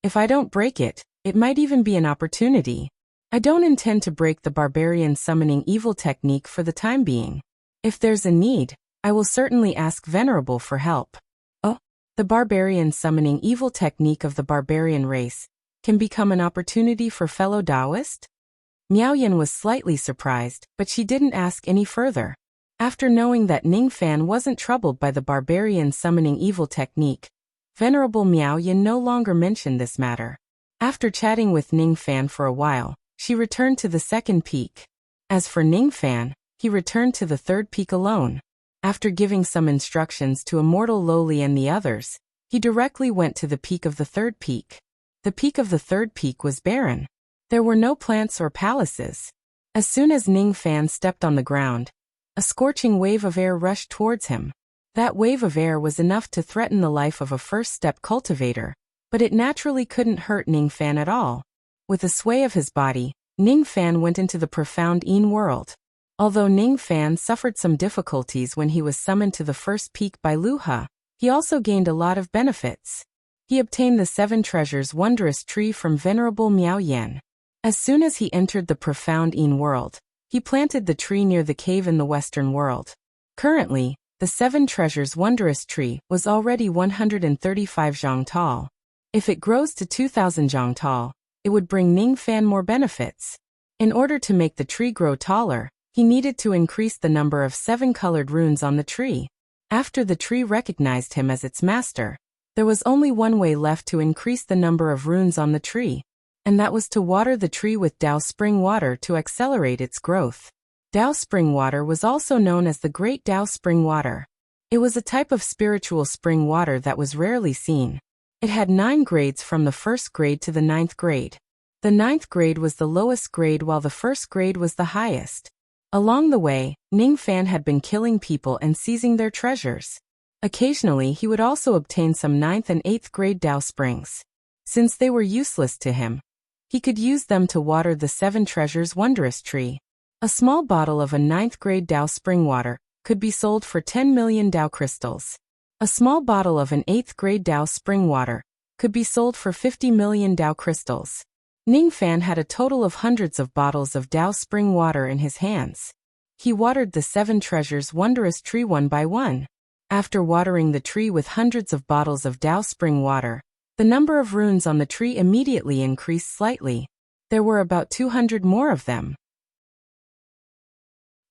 If I don't break it, it might even be an opportunity. I don't intend to break the barbarian summoning evil technique for the time being. If there's a need, I will certainly ask Venerable for help." Oh, the barbarian summoning evil technique of the barbarian race can become an opportunity for fellow Daoist? Miao Yan was slightly surprised, but she didn't ask any further. After knowing that Ningfan wasn't troubled by the barbarian summoning evil technique, Venerable Miao Yan no longer mentioned this matter. After chatting with Ningfan for a while, she returned to the second peak. As for Ningfan, he returned to the third peak alone. After giving some instructions to Immortal Lowly and the others, he directly went to the peak of the third peak. The peak of the third peak was barren. There were no plants or palaces. As soon as Ningfan stepped on the ground, a scorching wave of air rushed towards him. That wave of air was enough to threaten the life of a first-step cultivator, but it naturally couldn't hurt Ningfan at all. With a sway of his body, Ningfan went into the profound Yin world. Although Ningfan suffered some difficulties when he was summoned to the first peak by Luha, he also gained a lot of benefits. He obtained the 7 treasures wondrous tree from Venerable Miao Yan. As soon as he entered the profound Yin world, he planted the tree near the cave in the western world. Currently, the 7 treasures wondrous tree was already 135 zhang tall. If it grows to 2,000 zhang tall, it would bring Ningfan more benefits. In order to make the tree grow taller, he needed to increase the number of 7 colored runes on the tree. After the tree recognized him as its master, there was only one way left to increase the number of runes on the tree, and that was to water the tree with Dao spring water to accelerate its growth. Dao spring water was also known as the Great Dao spring water. It was a type of spiritual spring water that was rarely seen. It had 9 grades from the 1st grade to the 9th grade. The 9th grade was the lowest grade while the 1st grade was the highest. Along the way, Ningfan had been killing people and seizing their treasures. Occasionally he would also obtain some 9th and 8th grade Dao springs. Since they were useless to him, he could use them to water the 7 treasures wondrous tree. A small bottle of a 9th grade Dao spring water could be sold for 10 million Dao crystals. A small bottle of an 8th grade Dao spring water could be sold for 50 million Dao crystals. Ningfan had a total of hundreds of bottles of Dao spring water in his hands. He watered the 7 treasures wondrous tree one by one. After watering the tree with hundreds of bottles of Dao spring water, the number of runes on the tree immediately increased slightly. There were about 200 more of them.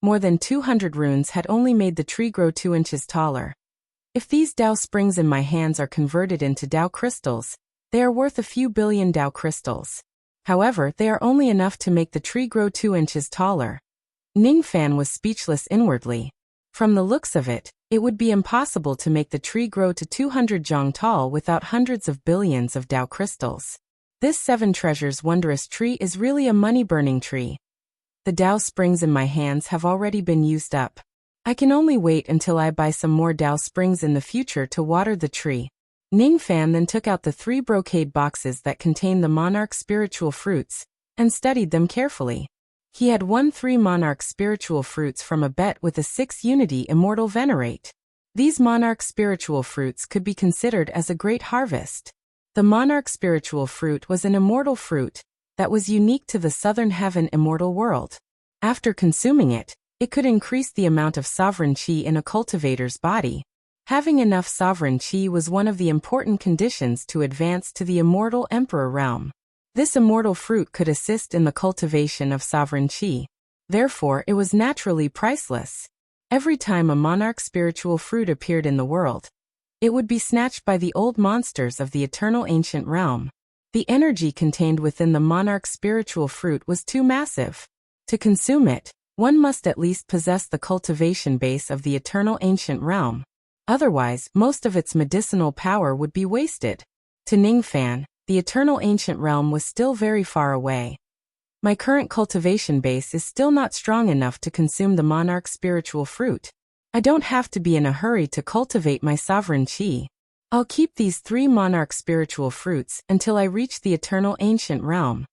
More than 200 runes had only made the tree grow 2 inches taller. If these Dao springs in my hands are converted into Dao crystals, they are worth a few billion Dao crystals. However, they are only enough to make the tree grow 2 inches taller. Ning Fan was speechless inwardly. From the looks of it, it would be impossible to make the tree grow to 200 zhang tall without hundreds of billions of Dao crystals. This 7 treasures wondrous tree is really a money-burning tree. The Dao springs in my hands have already been used up. I can only wait until I buy some more Dao springs in the future to water the tree. Ning Fan then took out the 3 brocade boxes that contain the monarch spiritual fruits, and studied them carefully. He had won 3 monarch spiritual fruits from a bet with a 6 unity immortal venerate. These monarch spiritual fruits could be considered as a great harvest. The monarch spiritual fruit was an immortal fruit that was unique to the southern heaven immortal world. After consuming it, it could increase the amount of sovereign qi in a cultivator's body. Having enough sovereign qi was one of the important conditions to advance to the immortal emperor realm. This immortal fruit could assist in the cultivation of sovereign qi. Therefore, it was naturally priceless. Every time a monarch spiritual fruit appeared in the world, it would be snatched by the old monsters of the eternal ancient realm. The energy contained within the monarch spiritual fruit was too massive. To consume it, one must at least possess the cultivation base of the eternal ancient realm. Otherwise, most of its medicinal power would be wasted. To Ning Fan, the eternal ancient realm was still very far away. My current cultivation base is still not strong enough to consume the monarch spiritual fruit. I don't have to be in a hurry to cultivate my sovereign qi. I'll keep these 3 monarch spiritual fruits until I reach the eternal ancient realm.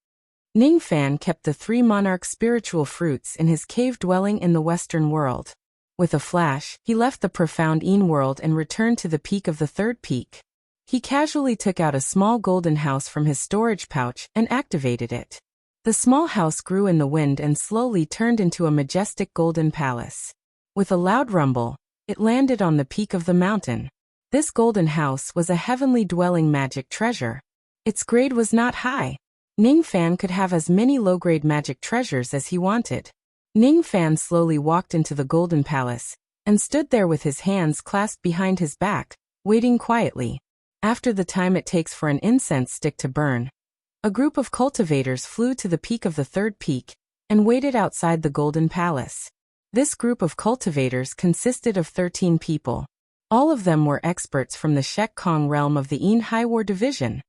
Ning Fan kept the 3 monarch spiritual fruits in his cave dwelling in the western world. With a flash, he left the profound Yin world and returned to the peak of the 3rd peak. He casually took out a small golden house from his storage pouch and activated it. The small house grew in the wind and slowly turned into a majestic golden palace. With a loud rumble, it landed on the peak of the mountain. This golden house was a heavenly dwelling magic treasure. Its grade was not high. Ning Fan could have as many low-grade magic treasures as he wanted. Ning Fan slowly walked into the golden palace, and stood there with his hands clasped behind his back, waiting quietly. After the time it takes for an incense stick to burn, a group of cultivators flew to the peak of the 3rd peak, and waited outside the golden palace. This group of cultivators consisted of 13 people. All of them were experts from the Shek Kong realm of the Yin High War Division.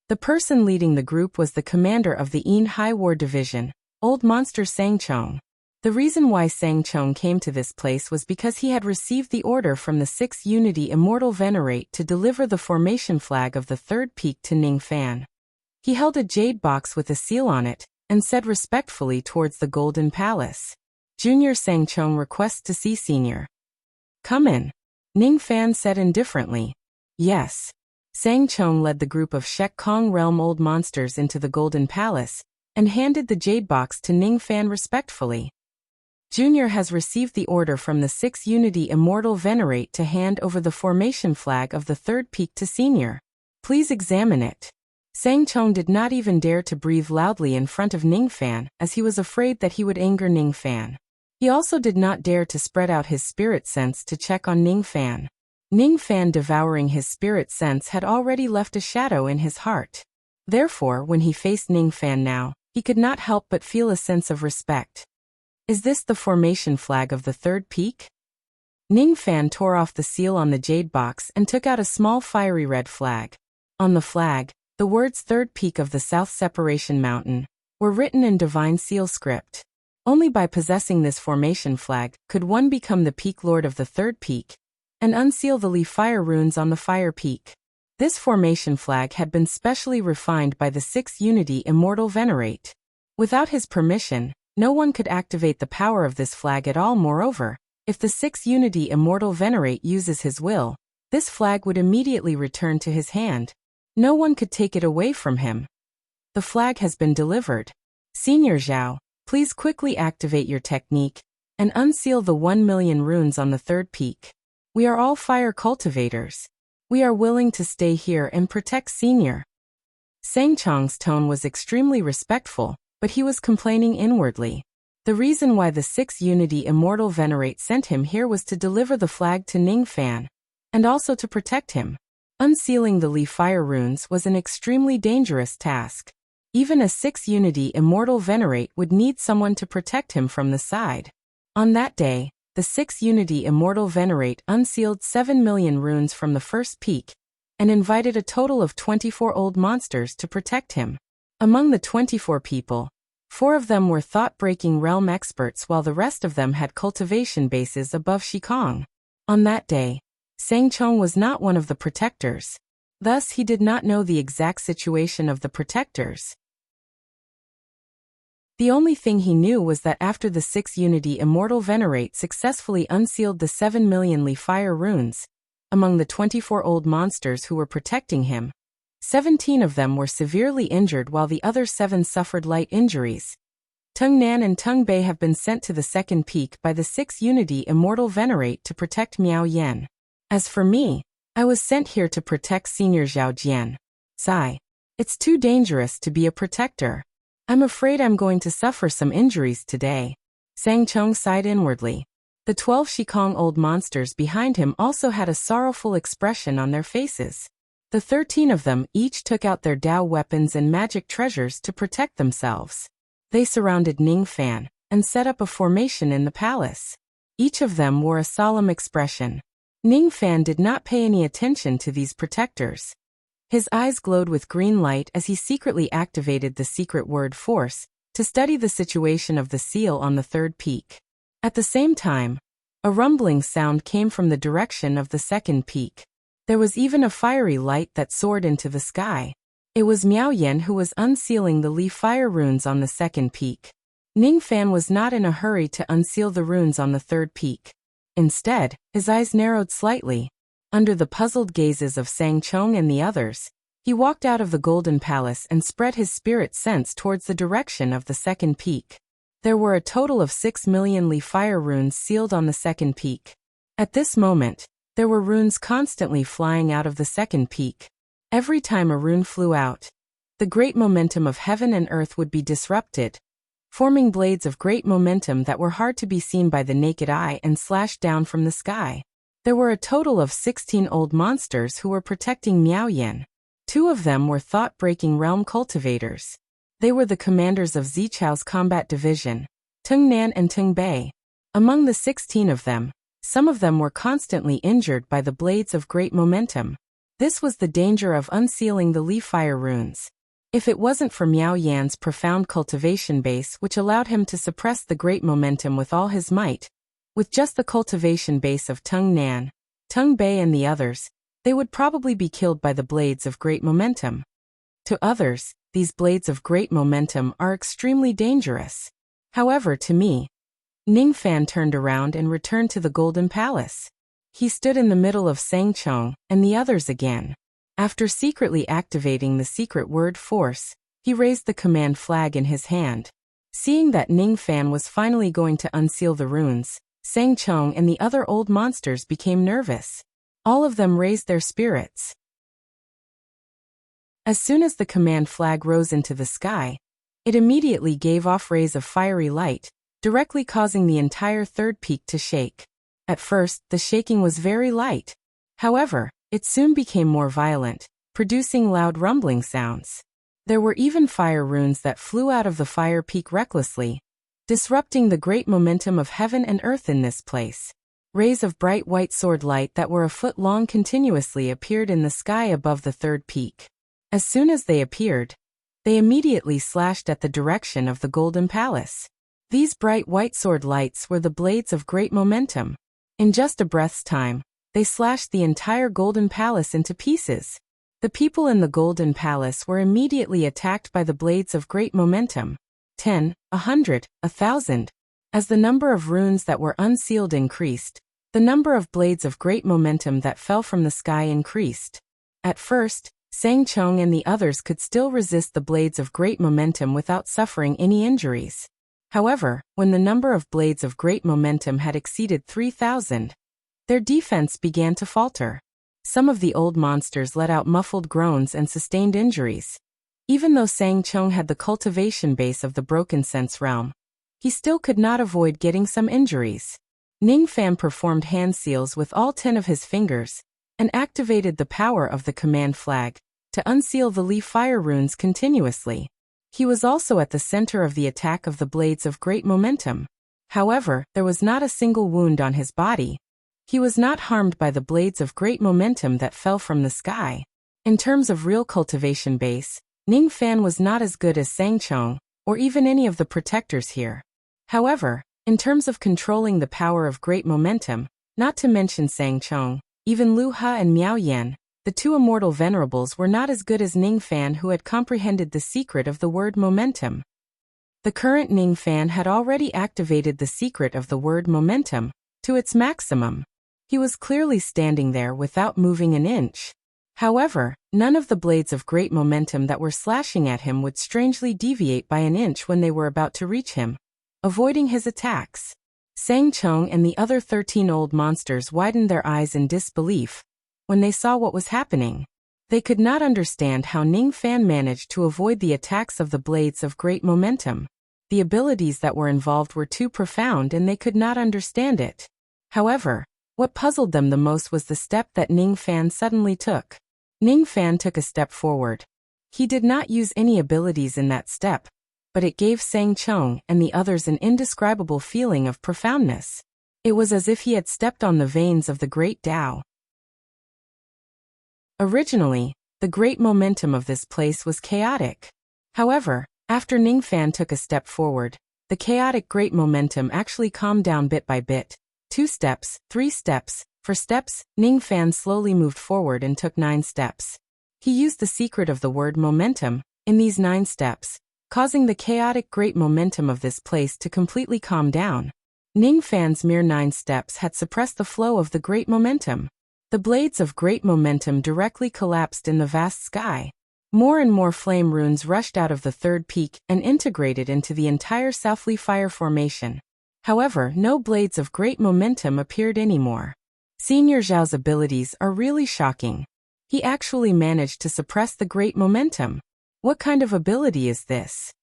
The person leading the group was the commander of the Yin High War Division, Old Monster Sang Chong. The reason why Sang Chong came to this place was because he had received the order from the 6th Unity Immortal Venerate to deliver the formation flag of the 3rd peak to Ning Fan. He held a jade box with a seal on it, and said respectfully towards the Golden Palace, "Junior Sang Chong requests to see Senior." "Come in." Ning Fan said indifferently. "Yes." Sang Chong led the group of Shek Kong realm old monsters into the Golden Palace, and handed the jade box to Ning Fan respectfully. "Junior has received the order from the 6th Unity Immortal Venerate to hand over the formation flag of the 3rd peak to Senior. Please examine it." Sang Chong did not even dare to breathe loudly in front of Ning Fan, as he was afraid that he would anger Ning Fan. He also did not dare to spread out his spirit sense to check on Ning Fan. Ning Fan devouring his spirit sense had already left a shadow in his heart. Therefore, when he faced Ning Fan now, he could not help but feel a sense of respect. "Is this the formation flag of the 3rd peak?" Ning Fan tore off the seal on the jade box and took out a small fiery red flag. On the flag, the words 3rd peak of the South Separation Mountain were written in divine seal script. Only by possessing this formation flag could one become the peak lord of the 3rd peak and unseal the Li fire runes on the fire peak. This formation flag had been specially refined by the 6th Unity Immortal Venerate. Without his permission, no one could activate the power of this flag at all. Moreover, if the 6th Unity Immortal Venerate uses his will, this flag would immediately return to his hand. No one could take it away from him. "The flag has been delivered. Senior Zhao, please quickly activate your technique and unseal the 1,000,000 runes on the 3rd peak. We are all fire cultivators. We are willing to stay here and protect Senior." Sang Chong's tone was extremely respectful, but he was complaining inwardly. The reason why the 6th Unity Immortal Venerate sent him here was to deliver the flag to Ning Fan, and also to protect him. Unsealing the Li fire runes was an extremely dangerous task. Even a 6-unity immortal venerate would need someone to protect him from the side. On that day, the 6-unity immortal venerate unsealed 7 million runes from the first peak, and invited a total of 24 old monsters to protect him. Among the 24 people, 4 of them were thought-breaking realm experts while the rest of them had cultivation bases above Shikong. On that day, Sang Chong was not one of the protectors. Thus he did not know the exact situation of the protectors. The only thing he knew was that after the 6-unity immortal venerate successfully unsealed the 7 million Li fire runes, among the 24 old monsters who were protecting him, 17 of them were severely injured while the other 7 suffered light injuries. Tung Nan and Tung Bei have been sent to the second peak by the 6-unity immortal venerate to protect Miao Yan. As for me, I was sent here to protect Senior Zhao Jian. Sigh. It's too dangerous to be a protector. I'm afraid I'm going to suffer some injuries today. Sang Chong sighed inwardly. The 12 Shikong old monsters behind him also had a sorrowful expression on their faces. The 13 of them each took out their Dao weapons and magic treasures to protect themselves. They surrounded Ning Fan and set up a formation in the palace. Each of them wore a solemn expression. Ning Fan did not pay any attention to these protectors. His eyes glowed with green light as he secretly activated the secret word force to study the situation of the seal on the third peak. At the same time, a rumbling sound came from the direction of the second peak. There was even a fiery light that soared into the sky. It was Miao Yan who was unsealing the Li fire runes on the second peak. Ning Fan was not in a hurry to unseal the runes on the third peak. Instead, his eyes narrowed slightly. Under the puzzled gazes of Sang Chong and the others, he walked out of the Golden Palace and spread his spirit sense towards the direction of the second peak. There were a total of 6 million Li fire runes sealed on the second peak. At this moment, there were runes constantly flying out of the second peak. Every time a rune flew out, the great momentum of heaven and earth would be disrupted, forming blades of great momentum that were hard to be seen by the naked eye and slashed down from the sky. There were a total of 16 old monsters who were protecting Miao Yan. 2 of them were thought-breaking realm cultivators. They were the commanders of Zichao's combat division, Tung Nan and Tung Bei. Among the 16 of them, some of them were constantly injured by the blades of great momentum. This was the danger of unsealing the Li fire runes. If it wasn't for Miao Yan's profound cultivation base which allowed him to suppress the great momentum with all his might, with just the cultivation base of Tung Nan, Tung Bei and the others, they would probably be killed by the blades of great momentum. To others, these blades of great momentum are extremely dangerous. However, to me, Ning Fan turned around and returned to the Golden Palace. He stood in the middle of Sang Chong and the others again. After secretly activating the secret word force, he raised the command flag in his hand. Seeing that Ning Fan was finally going to unseal the runes, Sang Chong and the other old monsters became nervous. All of them raised their spirits. As soon as the command flag rose into the sky, it immediately gave off rays of fiery light, directly causing the entire third peak to shake. At first, the shaking was very light. However, it soon became more violent, producing loud rumbling sounds. There were even fire runes that flew out of the fire peak recklessly, disrupting the great momentum of heaven and earth in this place. Rays of bright white sword light that were a foot long continuously appeared in the sky above the third peak. As soon as they appeared, they immediately slashed at the direction of the Golden Palace. These bright white sword lights were the blades of great momentum. In just a breath's time, they slashed the entire Golden Palace into pieces. The people in the Golden Palace were immediately attacked by the blades of great momentum. 10, 100, 1,000. As the number of runes that were unsealed increased, the number of blades of great momentum that fell from the sky increased. At first, Sang Chong and the others could still resist the blades of great momentum without suffering any injuries. However, when the number of blades of great momentum had exceeded 3,000, their defense began to falter. Some of the old monsters let out muffled groans and sustained injuries. Even though Sang Chong had the cultivation base of the Broken Sense realm, he still could not avoid getting some injuries. Ning Fan performed hand seals with all 10 of his fingers, and activated the power of the command flag to unseal the Li fire runes continuously. He was also at the center of the attack of the blades of great momentum. However, there was not a single wound on his body. He was not harmed by the blades of great momentum that fell from the sky. In terms of real cultivation base, Ning Fan was not as good as Sang Chong, or even any of the protectors here. However, in terms of controlling the power of great momentum, not to mention Sang Chong, even Lu Ha and Miao Yan, the two immortal venerables were not as good as Ning Fan, who had comprehended the secret of the word momentum. The current Ning Fan had already activated the secret of the word momentum to its maximum. He was clearly standing there without moving an inch. However, none of the blades of great momentum that were slashing at him would strangely deviate by an inch when they were about to reach him, avoiding his attacks. Sang Chong and the other 13 old monsters widened their eyes in disbelief when they saw what was happening. They could not understand how Ning Fan managed to avoid the attacks of the blades of great momentum. The abilities that were involved were too profound and they could not understand it. However, what puzzled them the most was the step that Ning Fan suddenly took. Ning Fan took a step forward. He did not use any abilities in that step, but it gave Sang Chong and the others an indescribable feeling of profoundness. It was as if he had stepped on the veins of the great Tao. Originally, the great momentum of this place was chaotic. However, after Ning Fan took a step forward, the chaotic great momentum actually calmed down bit by bit. 2 steps, 3 steps. For steps, Ning Fan slowly moved forward and took 9 steps. He used the secret of the word momentum in these 9 steps, causing the chaotic great momentum of this place to completely calm down. Ning Fan's mere 9 steps had suppressed the flow of the great momentum. The blades of great momentum directly collapsed in the vast sky. More and more flame runes rushed out of the third peak and integrated into the entire Southly Fire formation. However, no blades of great momentum appeared anymore. Senior Zhao's abilities are really shocking. He actually managed to suppress the great momentum. What kind of ability is this?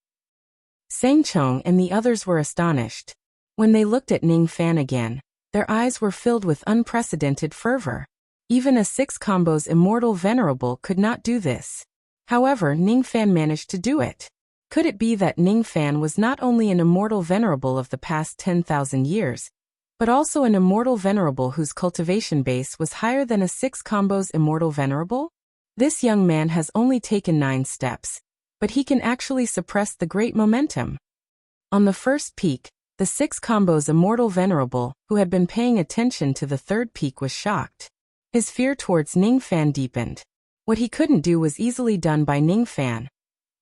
Sang Chong and the others were astonished. When they looked at Ning Fan again, their eyes were filled with unprecedented fervor. Even a 6 combos immortal venerable could not do this. However, Ning Fan managed to do it. Could it be that Ning Fan was not only an immortal venerable of the past 10,000 years, but also an immortal venerable whose cultivation base was higher than a 6 combos immortal venerable? This young man has only taken 9 steps, but he can actually suppress the great momentum. On the first peak, the 6 combos immortal venerable, who had been paying attention to the third peak, was shocked. His fear towards Ning Fan deepened. What he couldn't do was easily done by Ning Fan.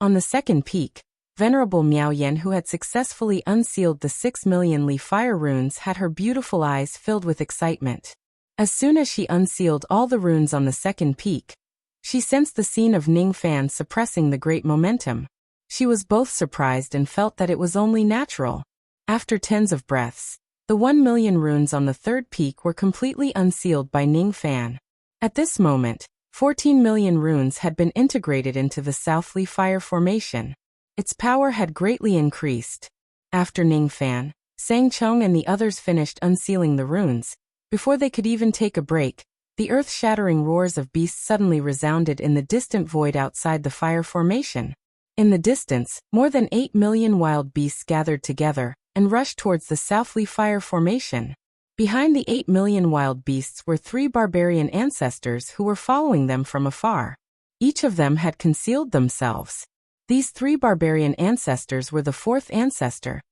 On the second peak, Venerable Miao Yan, who had successfully unsealed the 6 million Li fire runes, had her beautiful eyes filled with excitement. As soon as she unsealed all the runes on the second peak, she sensed the scene of Ning Fan suppressing the great momentum. She was both surprised and felt that it was only natural. After tens of breaths, the 1 million runes on the third peak were completely unsealed by Ning Fan. At this moment, 14 million runes had been integrated into the Southly Fire formation. Its power had greatly increased. After Ning Fan, Sang Chong and the others finished unsealing the runes, before they could even take a break, the earth-shattering roars of beasts suddenly resounded in the distant void outside the fire formation. In the distance, more than 8 million wild beasts gathered together and rushed towards the Southly Fire formation. Behind the 8 million wild beasts were 3 barbarian ancestors who were following them from afar. Each of them had concealed themselves. These 3 barbarian ancestors were the 4th ancestor,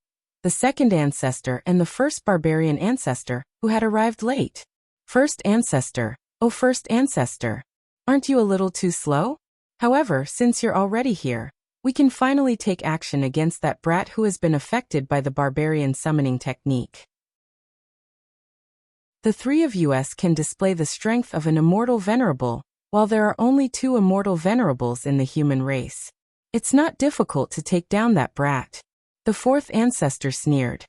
the 2nd ancestor, and the 1st barbarian ancestor, who had arrived late. First ancestor, oh first ancestor, aren't you a little too slow? However, since you're already here, we can finally take action against that brat who has been affected by the barbarian summoning technique. The 3 of us can display the strength of an immortal venerable, while there are only 2 immortal venerables in the human race. It's not difficult to take down that brat. The 4th ancestor sneered.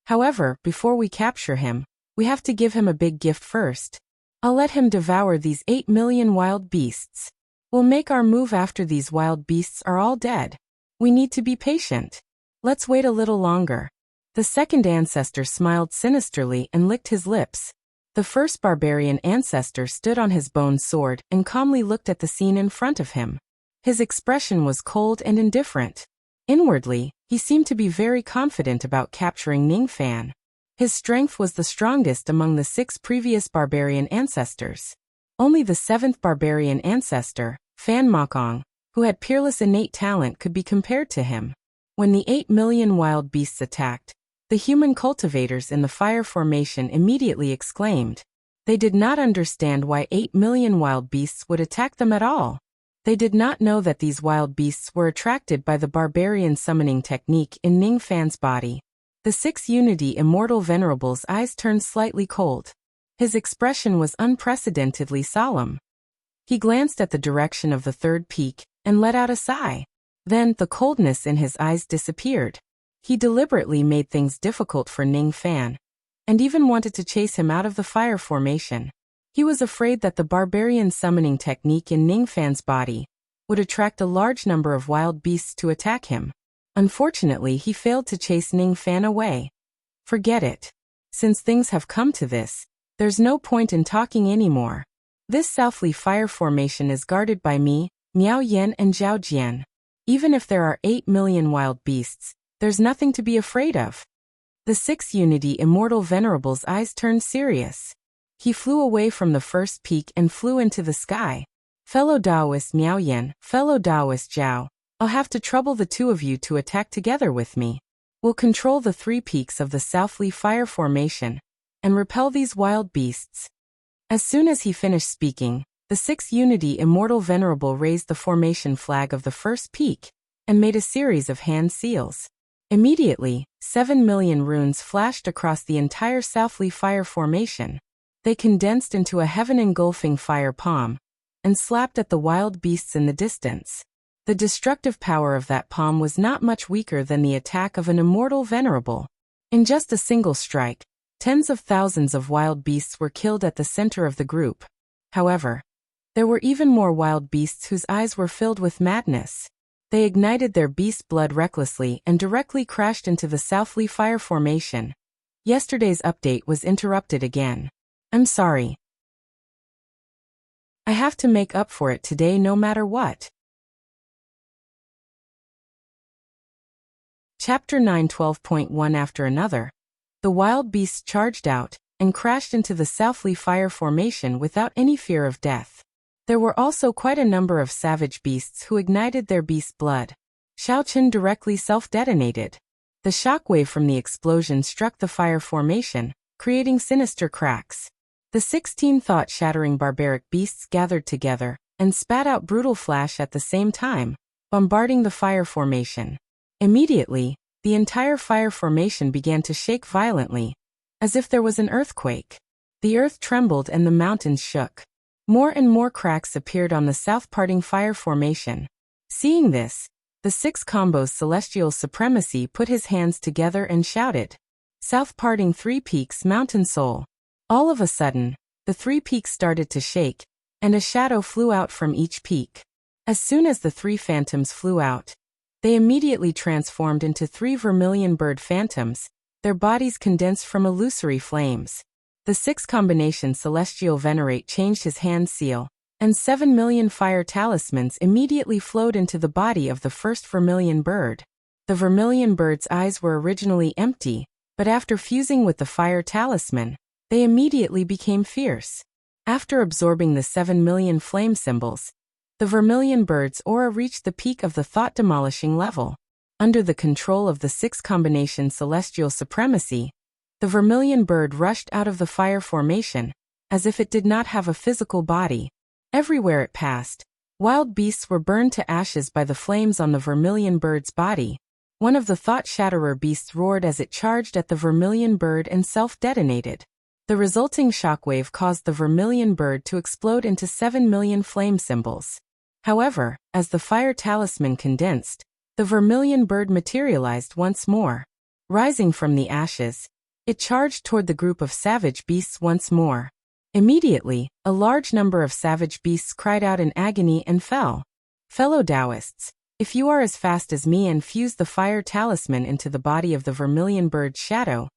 However, before we capture him, we have to give him a big gift first. I'll let him devour these 8 million wild beasts. We'll make our move after these wild beasts are all dead. We need to be patient. Let's wait a little longer. The 2nd ancestor smiled sinisterly and licked his lips. The 1st barbarian ancestor stood on his bone sword and calmly looked at the scene in front of him. His expression was cold and indifferent. Inwardly, he seemed to be very confident about capturing Ningfan. His strength was the strongest among the 6 previous barbarian ancestors. Only the 7th barbarian ancestor, Fan Mokong, who had peerless innate talent, could be compared to him. When the 8 million wild beasts attacked, the human cultivators in the fire formation immediately exclaimed. They did not understand why 8 million wild beasts would attack them at all. They did not know that these wild beasts were attracted by the barbarian summoning technique in Ningfan's body. The 6 Unity Immortal Venerable's eyes turned slightly cold. His expression was unprecedentedly solemn. He glanced at the direction of the 3rd peak and let out a sigh. Then, the coldness in his eyes disappeared. He deliberately made things difficult for Ningfan, and even wanted to chase him out of the fire formation. He was afraid that the barbarian summoning technique in Ningfan's body would attract a large number of wild beasts to attack him. Unfortunately, he failed to chase Ningfan away. Forget it. Since things have come to this, there's no point in talking anymore. This Southly fire formation is guarded by me, Miao Yan and Zhao Jian. Even if there are 8 million wild beasts, there's nothing to be afraid of. The 6 Unity Immortal Venerable's eyes turned serious. He flew away from the 1st peak and flew into the sky. Fellow Taoist Miao Yan, fellow Taoist Zhao, I'll have to trouble the 2 of you to attack together with me. We'll control the 3 peaks of the Southly fire formation and repel these wild beasts. As soon as he finished speaking, the 6 Unity Immortal Venerable raised the formation flag of the 1st peak and made a series of hand seals. Immediately, 7 million runes flashed across the entire Southly fire formation. They condensed into a heaven-engulfing fire palm and slapped at the wild beasts in the distance. The destructive power of that palm was not much weaker than the attack of an immortal venerable. In just a single strike, tens of thousands of wild beasts were killed at the center of the group. However, there were even more wild beasts whose eyes were filled with madness. They ignited their beast blood recklessly and directly crashed into the Southly fire formation. Yesterday's update was interrupted again. I'm sorry. I have to make up for it today no matter what. Chapter 9 12.1 After another, the wild beasts charged out and crashed into the Southly fire formation without any fear of death. There were also quite a number of savage beasts who ignited their beast blood. Xiaoqin directly self-detonated. The shockwave from the explosion struck the fire formation, creating sinister cracks. The 16 thought-shattering barbaric beasts gathered together and spat out brutal flash at the same time, bombarding the fire formation. Immediately, the entire fire formation began to shake violently, as if there was an earthquake. The earth trembled and the mountains shook. More and more cracks appeared on the south-parting fire formation. Seeing this, the 6 Combos Celestial Supremacy put his hands together and shouted, "South-parting 3 peaks Mountain Soul." All of a sudden, the 3 peaks started to shake, and a shadow flew out from each peak. As soon as the 3 phantoms flew out, they immediately transformed into 3 vermilion bird phantoms, their bodies condensed from illusory flames. The 6 Combination Celestial Venerate changed his hand seal, and 7 million fire talismans immediately flowed into the body of the first vermilion bird. The vermilion bird's eyes were originally empty, but after fusing with the fire talisman, they immediately became fierce. After absorbing the 7 million flame symbols, the vermilion bird's aura reached the peak of the thought-demolishing level. Under the control of the 6 Combination Celestial Supremacy, the vermilion bird rushed out of the fire formation, as if it did not have a physical body. Everywhere it passed, wild beasts were burned to ashes by the flames on the vermilion bird's body. One of the thought-shatterer beasts roared as it charged at the vermilion bird and self-detonated. The resulting shockwave caused the vermilion bird to explode into 7 million flame symbols. However, as the fire talisman condensed, the vermilion bird materialized once more. Rising from the ashes, it charged toward the group of savage beasts once more. Immediately, a large number of savage beasts cried out in agony and fell. Fellow Taoists, if you are as fast as me and fuse the fire talisman into the body of the vermilion bird's shadow,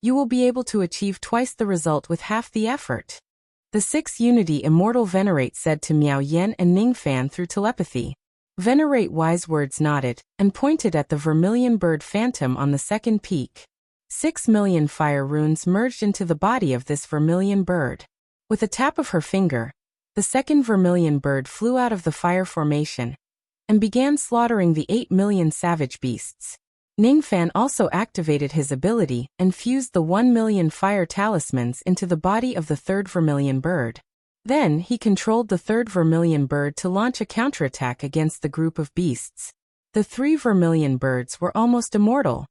you will be able to achieve twice the result with half the effort. The 6 Unity Immortal Venerate said to Miao Yan and Ningfan through telepathy. Venerate wise words nodded, and pointed at the vermilion bird phantom on the second peak. 6,000,000 fire runes merged into the body of this vermilion bird. With a tap of her finger, the second vermilion bird flew out of the fire formation and began slaughtering the 8,000,000 savage beasts. Ningfan also activated his ability and fused the 1,000,000 fire talismans into the body of the third vermilion bird. Then he controlled the third vermilion bird to launch a counterattack against the group of beasts. The 3 vermilion birds were almost immortal.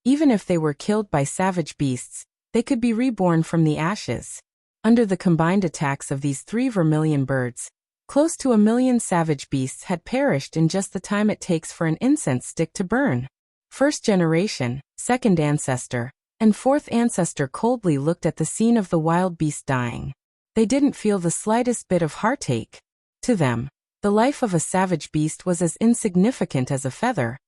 Even if they were killed by savage beasts, they could be reborn from the ashes. Under the combined attacks of these 3 vermilion birds, close to 1,000,000 savage beasts had perished in just the time it takes for an incense stick to burn. First generation, second ancestor, and fourth ancestor coldly looked at the scene of the wild beast dying. They didn't feel the slightest bit of heartache. To them, the life of a savage beast was as insignificant as a feather,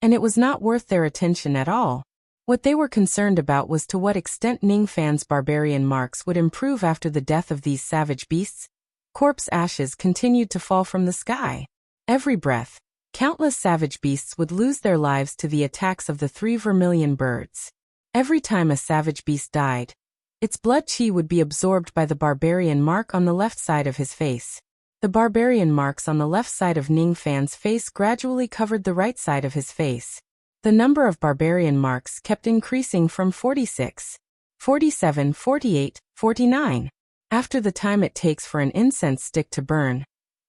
and it was not worth their attention at all. What they were concerned about was to what extent Ningfan's barbarian marks would improve after the death of these savage beasts. Corpse ashes continued to fall from the sky. Every breath, countless savage beasts would lose their lives to the attacks of the 3 vermilion birds. Every time a savage beast died, its blood chi would be absorbed by the barbarian mark on the left side of his face. The barbarian marks on the left side of Ningfan's face gradually covered the right side of his face. The number of barbarian marks kept increasing from 46, 47, 48, 49. After the time it takes for an incense stick to burn,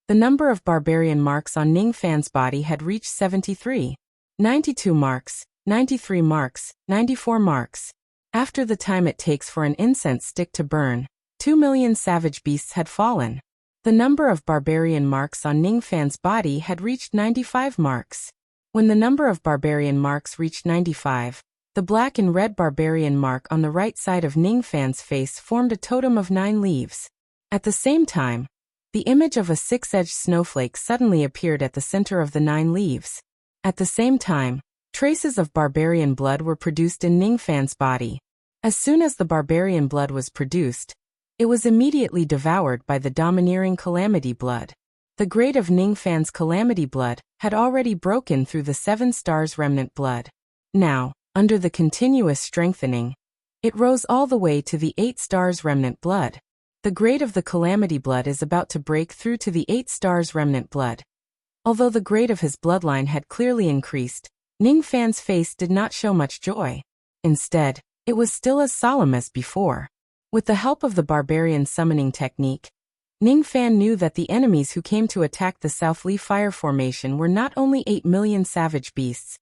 the number of barbarian marks on Ningfan's body had reached 73. 92 marks, 93 marks, 94 marks. After the time it takes for an incense stick to burn, 2,000,000 savage beasts had fallen. The number of barbarian marks on Ningfan's body had reached 95 marks. When the number of barbarian marks reached 95, the black and red barbarian mark on the right side of Ningfan's face formed a totem of 9 leaves. At the same time, the image of a 6-edged snowflake suddenly appeared at the center of the 9 leaves. At the same time, traces of barbarian blood were produced in Ningfan's body. As soon as the barbarian blood was produced, it was immediately devoured by the domineering calamity blood. The grade of Ningfan's calamity blood had already broken through the 7 stars remnant blood. Now, under the continuous strengthening, it rose all the way to the 8 stars remnant blood. The grade of the calamity blood is about to break through to the 8 stars remnant blood. Although the grade of his bloodline had clearly increased, Ningfan's face did not show much joy. Instead, it was still as solemn as before. With the help of the barbarian summoning technique, Ningfan knew that the enemies who came to attack the Southly Fire Formation were not only 8,000,000 savage beasts,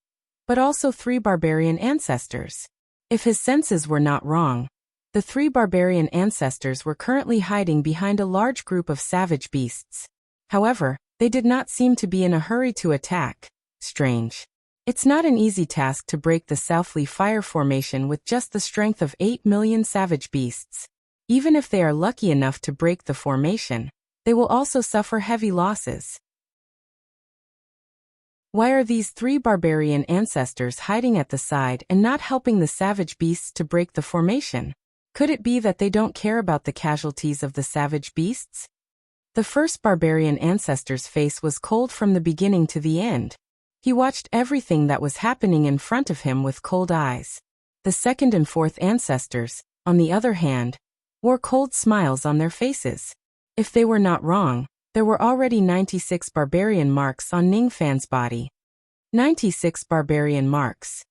but also 3 barbarian ancestors. If his senses were not wrong, the 3 barbarian ancestors were currently hiding behind a large group of savage beasts. However, they did not seem to be in a hurry to attack. Strange. It's not an easy task to break the Southly Fire Formation with just the strength of 8,000,000 savage beasts. Even if they are lucky enough to break the formation, they will also suffer heavy losses. Why are these 3 barbarian ancestors hiding at the side and not helping the savage beasts to break the formation? Could it be that they don't care about the casualties of the savage beasts? The first barbarian ancestor's face was cold from the beginning to the end. He watched everything that was happening in front of him with cold eyes. The second and fourth ancestors, on the other hand, wore cold smiles on their faces. If they were not wrong, there were already 96 barbarian marks on Ningfan's body. 96 barbarian marks.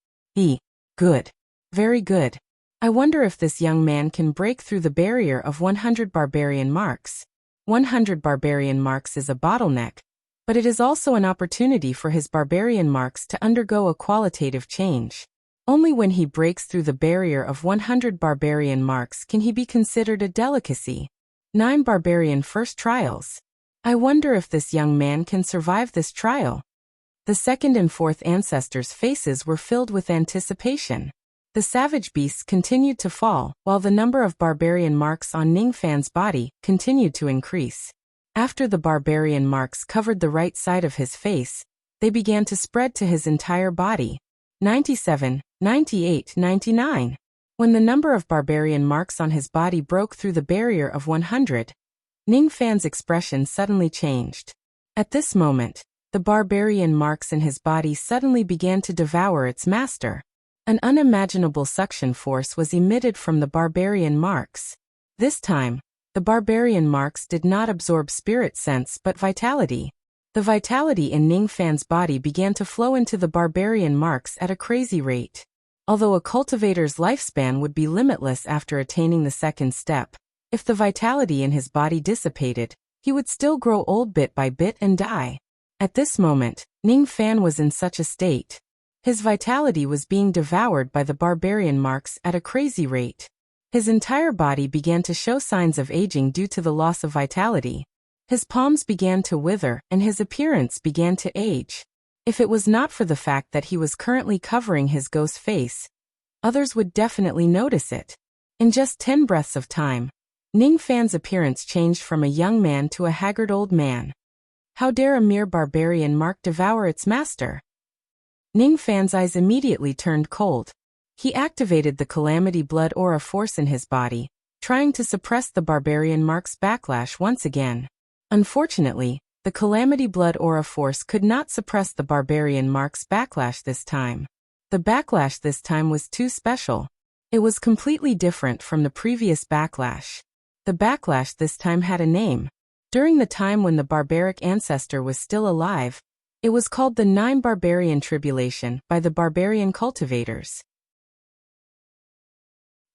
Good. Very good. I wonder if this young man can break through the barrier of 100 barbarian marks. 100 barbarian marks is a bottleneck, but it is also an opportunity for his barbarian marks to undergo a qualitative change. Only when he breaks through the barrier of 100 barbarian marks can he be considered a delicacy. 9 barbarian first trials. I wonder if this young man can survive this trial. The second and fourth ancestors' faces were filled with anticipation. The savage beasts continued to fall, while the number of barbarian marks on Ningfan's body continued to increase. After the barbarian marks covered the right side of his face, they began to spread to his entire body. 97, 98, 99. When the number of barbarian marks on his body broke through the barrier of 100, Ningfan's expression suddenly changed. At this moment, the barbarian marks in his body suddenly began to devour its master. An unimaginable suction force was emitted from the barbarian marks. This time, the barbarian marks did not absorb spirit sense but vitality. The vitality in Ningfan's body began to flow into the barbarian marks at a crazy rate. Although a cultivator's lifespan would be limitless after attaining the second step, if the vitality in his body dissipated, he would still grow old bit by bit and die. At this moment, Ningfan was in such a state. His vitality was being devoured by the barbarian marks at a crazy rate. His entire body began to show signs of aging due to the loss of vitality. His palms began to wither and his appearance began to age. If it was not for the fact that he was currently covering his ghost face, others would definitely notice it. In just 10 breaths of time, Ningfan's appearance changed from a young man to a haggard old man. How dare a mere barbarian mark devour its master? Ningfan's eyes immediately turned cold. He activated the Calamity Blood Aura force in his body, trying to suppress the barbarian mark's backlash once again. Unfortunately, the Calamity Blood Aura force could not suppress the barbarian mark's backlash this time. The backlash this time was too special. It was completely different from the previous backlash. The backlash this time had a name. During the time when the barbaric ancestor was still alive, it was called the Nine Barbarian Tribulation by the barbarian cultivators.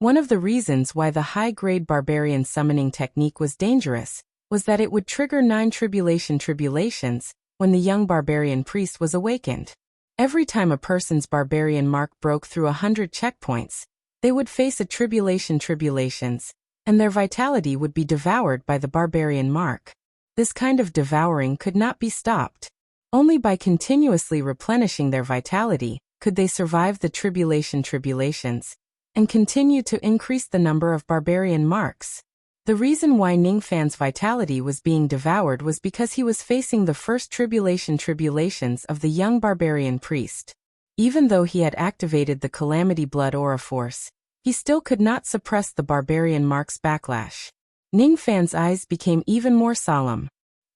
One of the reasons why the high-grade barbarian summoning technique was dangerous was that it would trigger 9 tribulations when the young barbarian priest was awakened. Every time a person's barbarian mark broke through 100 checkpoints, they would face a tribulations, and their vitality would be devoured by the barbarian mark. This kind of devouring could not be stopped. Only by continuously replenishing their vitality could they survive the tribulations, and continue to increase the number of barbarian marks. The reason why Ningfan's vitality was being devoured was because he was facing the first tribulations of the young barbarian priest. Even though he had activated the Calamity Blood Aura force, he still could not suppress the barbarian mark's backlash. Ningfan's eyes became even more solemn.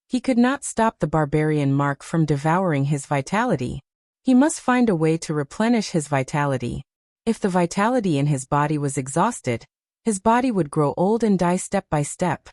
He could not stop the barbarian mark from devouring his vitality. He must find a way to replenish his vitality. If the vitality in his body was exhausted, his body would grow old and die step by step.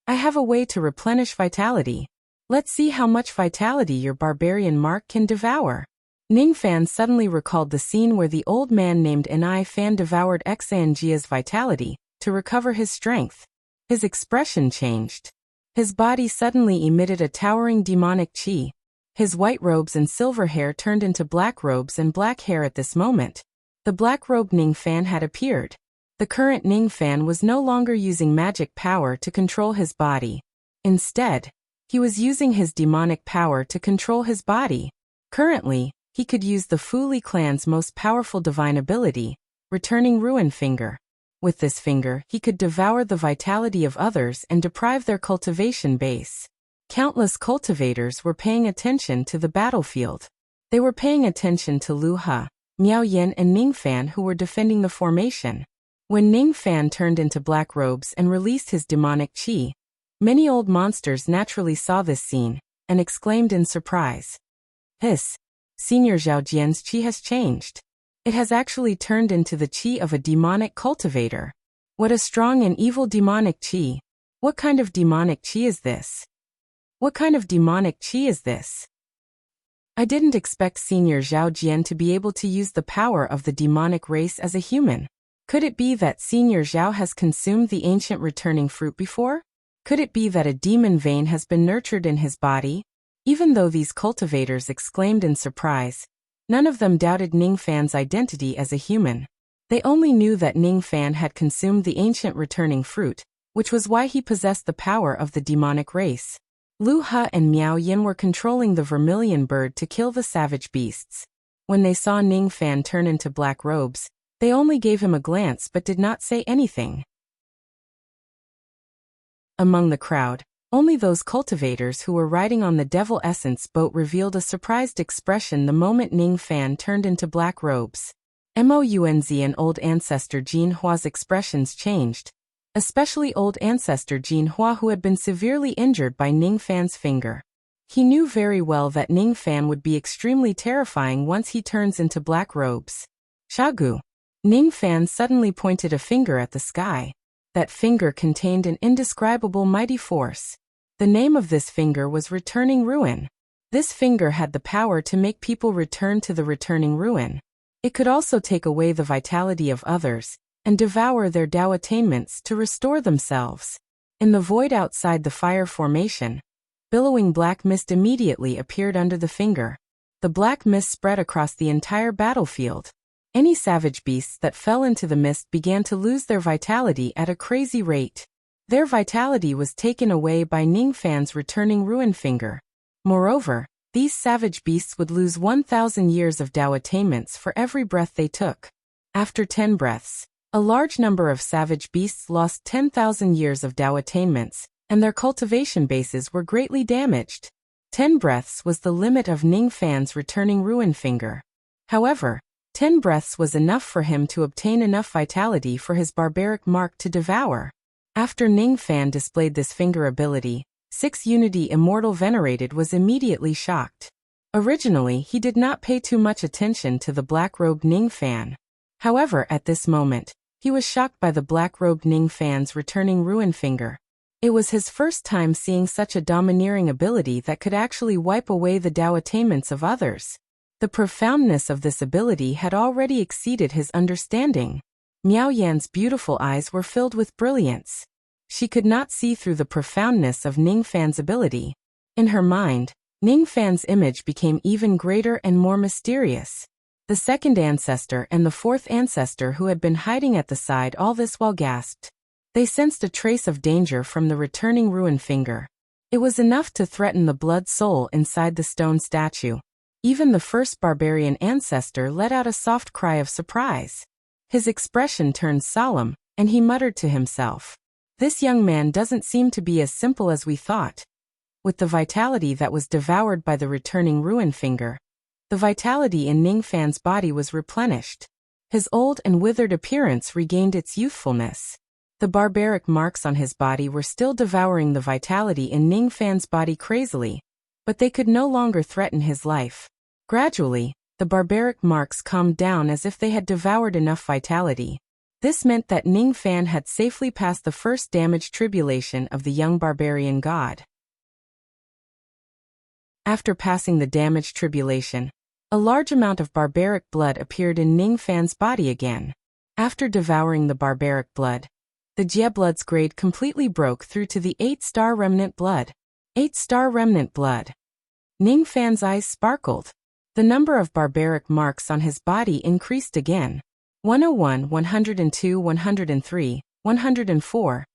I have a way to replenish vitality. Let's see how much vitality your barbarian mark can devour. Ningfan suddenly recalled the scene where the old man named Enai Fan devoured Xanjia's vitality to recover his strength. His expression changed. His body suddenly emitted a towering demonic qi. His white robes and silver hair turned into black robes and black hair at this moment. The black-robed Ningfan had appeared. The current Ningfan was no longer using magic power to control his body. Instead, he was using his demonic power to control his body. Currently, he could use the Fuli clan's most powerful divine ability, Returning Ruin Finger. With this finger, he could devour the vitality of others and deprive their cultivation base. Countless cultivators were paying attention to the battlefield. They were paying attention to Lu He, Miao Yin and Ningfan who were defending the formation. When Ningfan turned into black robes and released his demonic qi, many old monsters naturally saw this scene and exclaimed in surprise. Hiss! Senior Zhao Jian's qi has changed. It has actually turned into the qi of a demonic cultivator. What a strong and evil demonic qi! What kind of demonic qi is this? What kind of demonic qi is this? I didn't expect Senior Zhao Jian to be able to use the power of the demonic race as a human. Could it be that Senior Zhao has consumed the ancient returning fruit before? Could it be that a demon vein has been nurtured in his body? Even though these cultivators exclaimed in surprise, none of them doubted Ningfan's identity as a human. They only knew that Ningfan had consumed the ancient returning fruit, which was why he possessed the power of the demonic race. Lu He and Miao Yin were controlling the vermilion bird to kill the savage beasts. When they saw Ningfan turn into black robes, they only gave him a glance but did not say anything. Among the crowd, only those cultivators who were riding on the Devil Essence boat revealed a surprised expression the moment Ningfan turned into black robes. Mounz and Old Ancestor Jin Hua's expressions changed, especially Old Ancestor Jin Hua who had been severely injured by Ningfan's finger. He knew very well that Ning Fan would be extremely terrifying once he turns into black robes. Shagu. Ning Fan suddenly pointed a finger at the sky. That finger contained an indescribable mighty force. The name of this finger was Returning Ruin. This finger had the power to make people return to the returning ruin. It could also take away the vitality of others and devour their Tao attainments to restore themselves. In the void outside the fire formation, billowing black mist immediately appeared under the finger. The black mist spread across the entire battlefield. Any savage beasts that fell into the mist began to lose their vitality at a crazy rate. Their vitality was taken away by Ning Fan's returning ruin finger. Moreover, these savage beasts would lose 1,000 years of Tao attainments for every breath they took. After 10 breaths, a large number of savage beasts lost 10,000 years of Tao attainments, and their cultivation bases were greatly damaged. 10 breaths was the limit of Ning Fan's returning ruin finger. However, 10 breaths was enough for him to obtain enough vitality for his barbaric mark to devour. After Ning Fan displayed this finger ability, 6 Unity Immortal Venerated was immediately shocked. Originally, he did not pay too much attention to the black-robed Ning Fan. However, at this moment, he was shocked by the black-robed Ning Fan's returning ruin finger. It was his first time seeing such a domineering ability that could actually wipe away the Tao attainments of others. The profoundness of this ability had already exceeded his understanding. Miao Yan's beautiful eyes were filled with brilliance. She could not see through the profoundness of Ning Fan's ability. In her mind, Ning Fan's image became even greater and more mysterious. The second ancestor and the fourth ancestor who had been hiding at the side all this while gasped. They sensed a trace of danger from the returning ruin finger. It was enough to threaten the blood soul inside the stone statue. Even the first barbarian ancestor let out a soft cry of surprise. His expression turned solemn, and he muttered to himself, "This young man doesn't seem to be as simple as we thought." With the vitality that was devoured by the returning ruin finger, the vitality in Ning Fan's body was replenished. His old and withered appearance regained its youthfulness. The barbaric marks on his body were still devouring the vitality in Ning Fan's body crazily, but they could no longer threaten his life. Gradually, the barbaric marks calmed down as if they had devoured enough vitality. This meant that Ning Fan had safely passed the first damage tribulation of the young barbarian god. After passing the damage tribulation, a large amount of barbaric blood appeared in Ning Fan's body again. After devouring the barbaric blood, the Jie blood's grade completely broke through to the 8-star remnant blood. 8-star remnant blood. Ning Fan's eyes sparkled. The number of barbaric marks on his body increased again. 101, 102, 103, 104.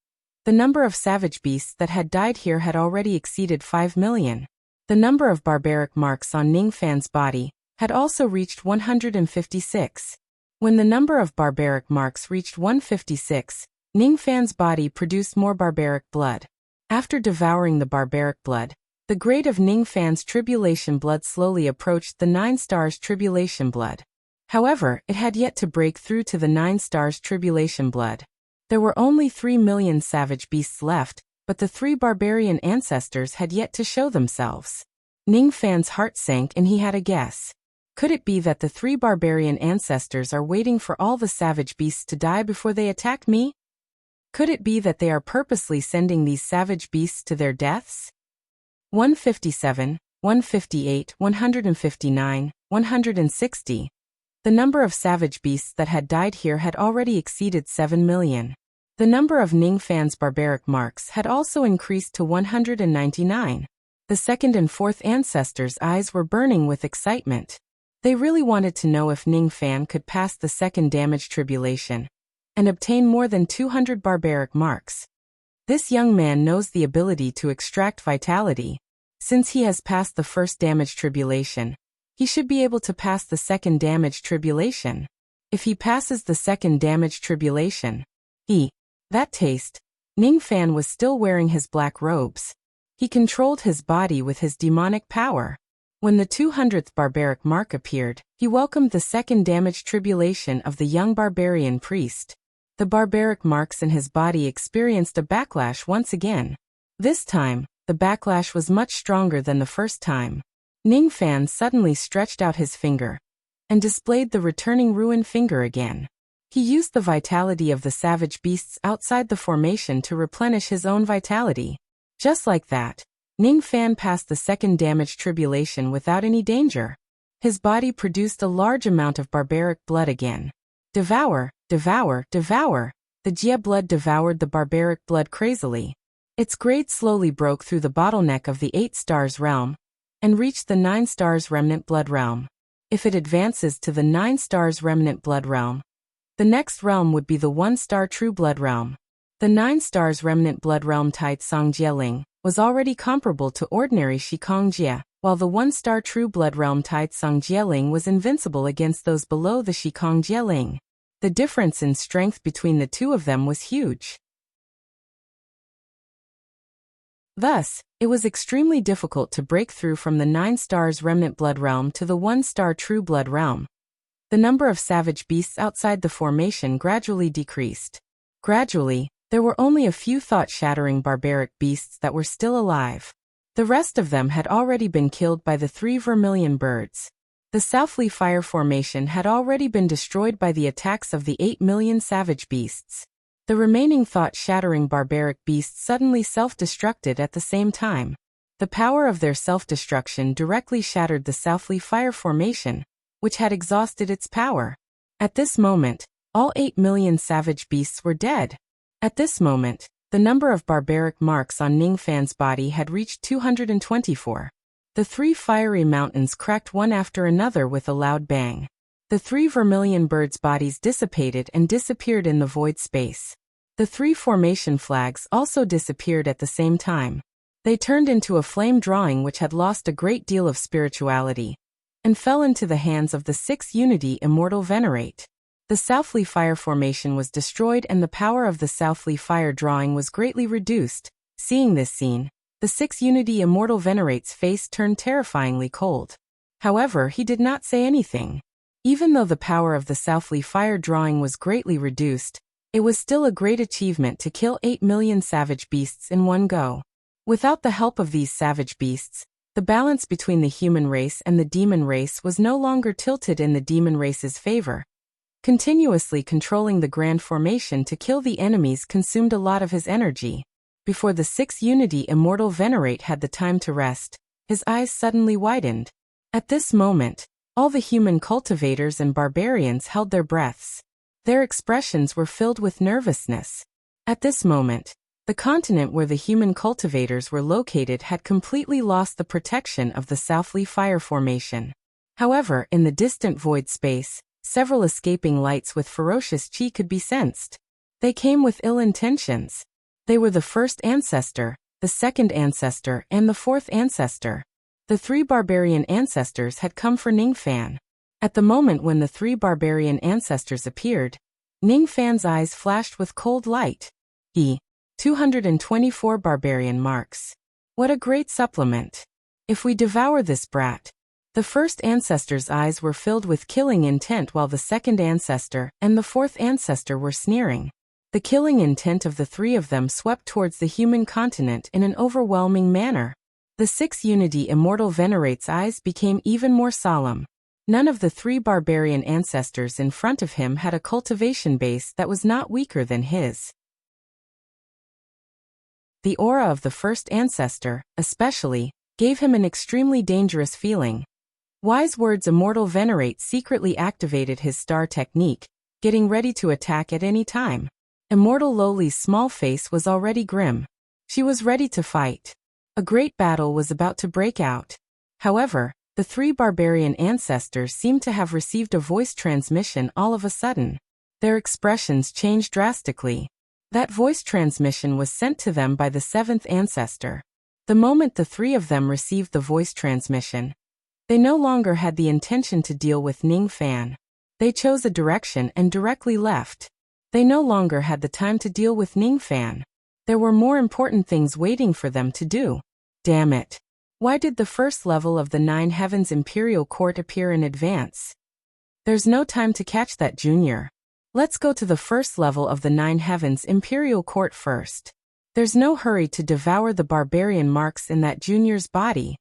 The number of savage beasts that had died here had already exceeded 5 million. The number of barbaric marks on Ning Fan's body had also reached 156. When the number of barbaric marks reached 156, Ning Fan's body produced more barbaric blood. After devouring the barbaric blood, the grade of Ning Fan's tribulation blood slowly approached the 9 stars tribulation blood. However, it had yet to break through to the 9 stars tribulation blood. There were only 3 million savage beasts left, but the 3 barbarian ancestors had yet to show themselves. Ning Fan's heart sank and he had a guess. Could it be that the 3 barbarian ancestors are waiting for all the savage beasts to die before they attack me? Could it be that they are purposely sending these savage beasts to their deaths? 157, 158, 159, 160. The number of savage beasts that had died here had already exceeded 7 million. The number of Ning Fan's barbaric marks had also increased to 199. The second and fourth ancestors' eyes were burning with excitement. They really wanted to know if Ning Fan could pass the second damage tribulation and obtain more than 200 barbaric marks. This young man knows the ability to extract vitality. Since he has passed the first damage tribulation, he should be able to pass the second damage tribulation. If he passes the second damage tribulation, that taste. Ning Fan was still wearing his black robes. He controlled his body with his demonic power. When the 200th barbaric mark appeared, he welcomed the second damage tribulation of the young barbarian priest. The barbaric marks in his body experienced a backlash once again. This time, the backlash was much stronger than the first time. Ning Fan suddenly stretched out his finger and displayed the returning ruin finger again. He used the vitality of the savage beasts outside the formation to replenish his own vitality. Just like that, Ning Fan passed the second damage tribulation without any danger. His body produced a large amount of barbaric blood again. Devour, devour, devour. The Jia blood devoured the barbaric blood crazily. Its grade slowly broke through the bottleneck of the 8 stars realm and reached the 9 stars remnant blood realm. If it advances to the 9 stars remnant blood realm, the next realm would be the 1 star true blood realm. The 9 stars remnant blood realm Tai Tsang Jieling was already comparable to ordinary Shikong Jia, while the 1 star true blood realm Tai Tsang Jieling was invincible against those below the Shikong Jieling. The difference in strength between the two of them was huge. Thus, it was extremely difficult to break through from the 9 stars remnant blood realm to the 1 star true blood realm. The number of savage beasts outside the formation gradually decreased. Gradually, there were only a few thought-shattering barbaric beasts that were still alive. The rest of them had already been killed by the 3 vermilion birds. The Southly Fire Formation had already been destroyed by the attacks of the 8 million savage beasts. The remaining thought-shattering barbaric beasts suddenly self-destructed at the same time. The power of their self-destruction directly shattered the Southly Fire Formation, which had exhausted its power. At this moment, all 8 million savage beasts were dead. At this moment, the number of barbaric marks on Ning Fan's body had reached 224. The 3 fiery mountains cracked one after another with a loud bang. The 3 vermilion birds' bodies dissipated and disappeared in the void space. The 3 formation flags also disappeared at the same time. They turned into a flame drawing which had lost a great deal of spirituality and fell into the hands of the 6 Unity Immortal Venerate. The Southly Fire Formation was destroyed and the power of the Southly Fire drawing was greatly reduced. Seeing this scene, the 6 Unity Immortal Venerate's face turned terrifyingly cold. However, he did not say anything. Even though the power of the Southly Fire drawing was greatly reduced, it was still a great achievement to kill 8 million savage beasts in one go. Without the help of these savage beasts, the balance between the human race and the demon race was no longer tilted in the demon race's favor. Continuously controlling the Grand Formation to kill the enemies consumed a lot of his energy. Before the 6 Unity Immortal Venerate had the time to rest, his eyes suddenly widened. At this moment, all the human cultivators and barbarians held their breaths. Their expressions were filled with nervousness. At this moment, the continent where the human cultivators were located had completely lost the protection of the Southly Fire Formation. However, in the distant void space, several escaping lights with ferocious chi could be sensed. They came with ill intentions. They were the first ancestor, the second ancestor, and the fourth ancestor. The 3 barbarian ancestors had come for Ning Fan. At the moment when the 3 barbarian ancestors appeared, Ning Fan's eyes flashed with cold light. 224 barbarian marks. What a great supplement. If we devour this brat. The first ancestor's eyes were filled with killing intent while the second ancestor and the fourth ancestor were sneering. The killing intent of the 3 of them swept towards the human continent in an overwhelming manner. The 6 Unity Immortal Venerate's eyes became even more solemn. None of the 3 barbarian ancestors in front of him had a cultivation base that was not weaker than his. The aura of the first ancestor, especially, gave him an extremely dangerous feeling. Wise Words Immortal Venerate secretly activated his star technique, getting ready to attack at any time. Immortal Lowly's small face was already grim. She was ready to fight. A great battle was about to break out. However, the 3 barbarian ancestors seemed to have received a voice transmission all of a sudden. Their expressions changed drastically. That voice transmission was sent to them by the 7th ancestor. The moment the 3 of them received the voice transmission, they no longer had the intention to deal with Ning Fan. They chose a direction and directly left. They no longer had the time to deal with Ning Fan. There were more important things waiting for them to do. Damn it. Why did the first level of the 9 Heavens Imperial Court appear in advance? There's no time to catch that, Junior. Let's go to the first level of the 9 Heavens Imperial Court first. There's no hurry to devour the barbarian marks in that junior's body.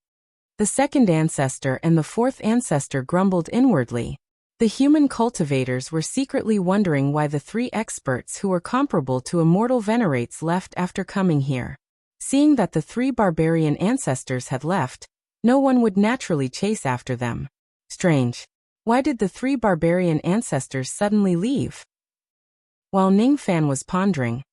The second ancestor and the fourth ancestor grumbled inwardly. The human cultivators were secretly wondering why the three experts who were comparable to immortal venerates left after coming here. Seeing that the three barbarian ancestors had left, no one would naturally chase after them. Strange. Why did the three barbarian ancestors suddenly leave? While Ningfan was pondering,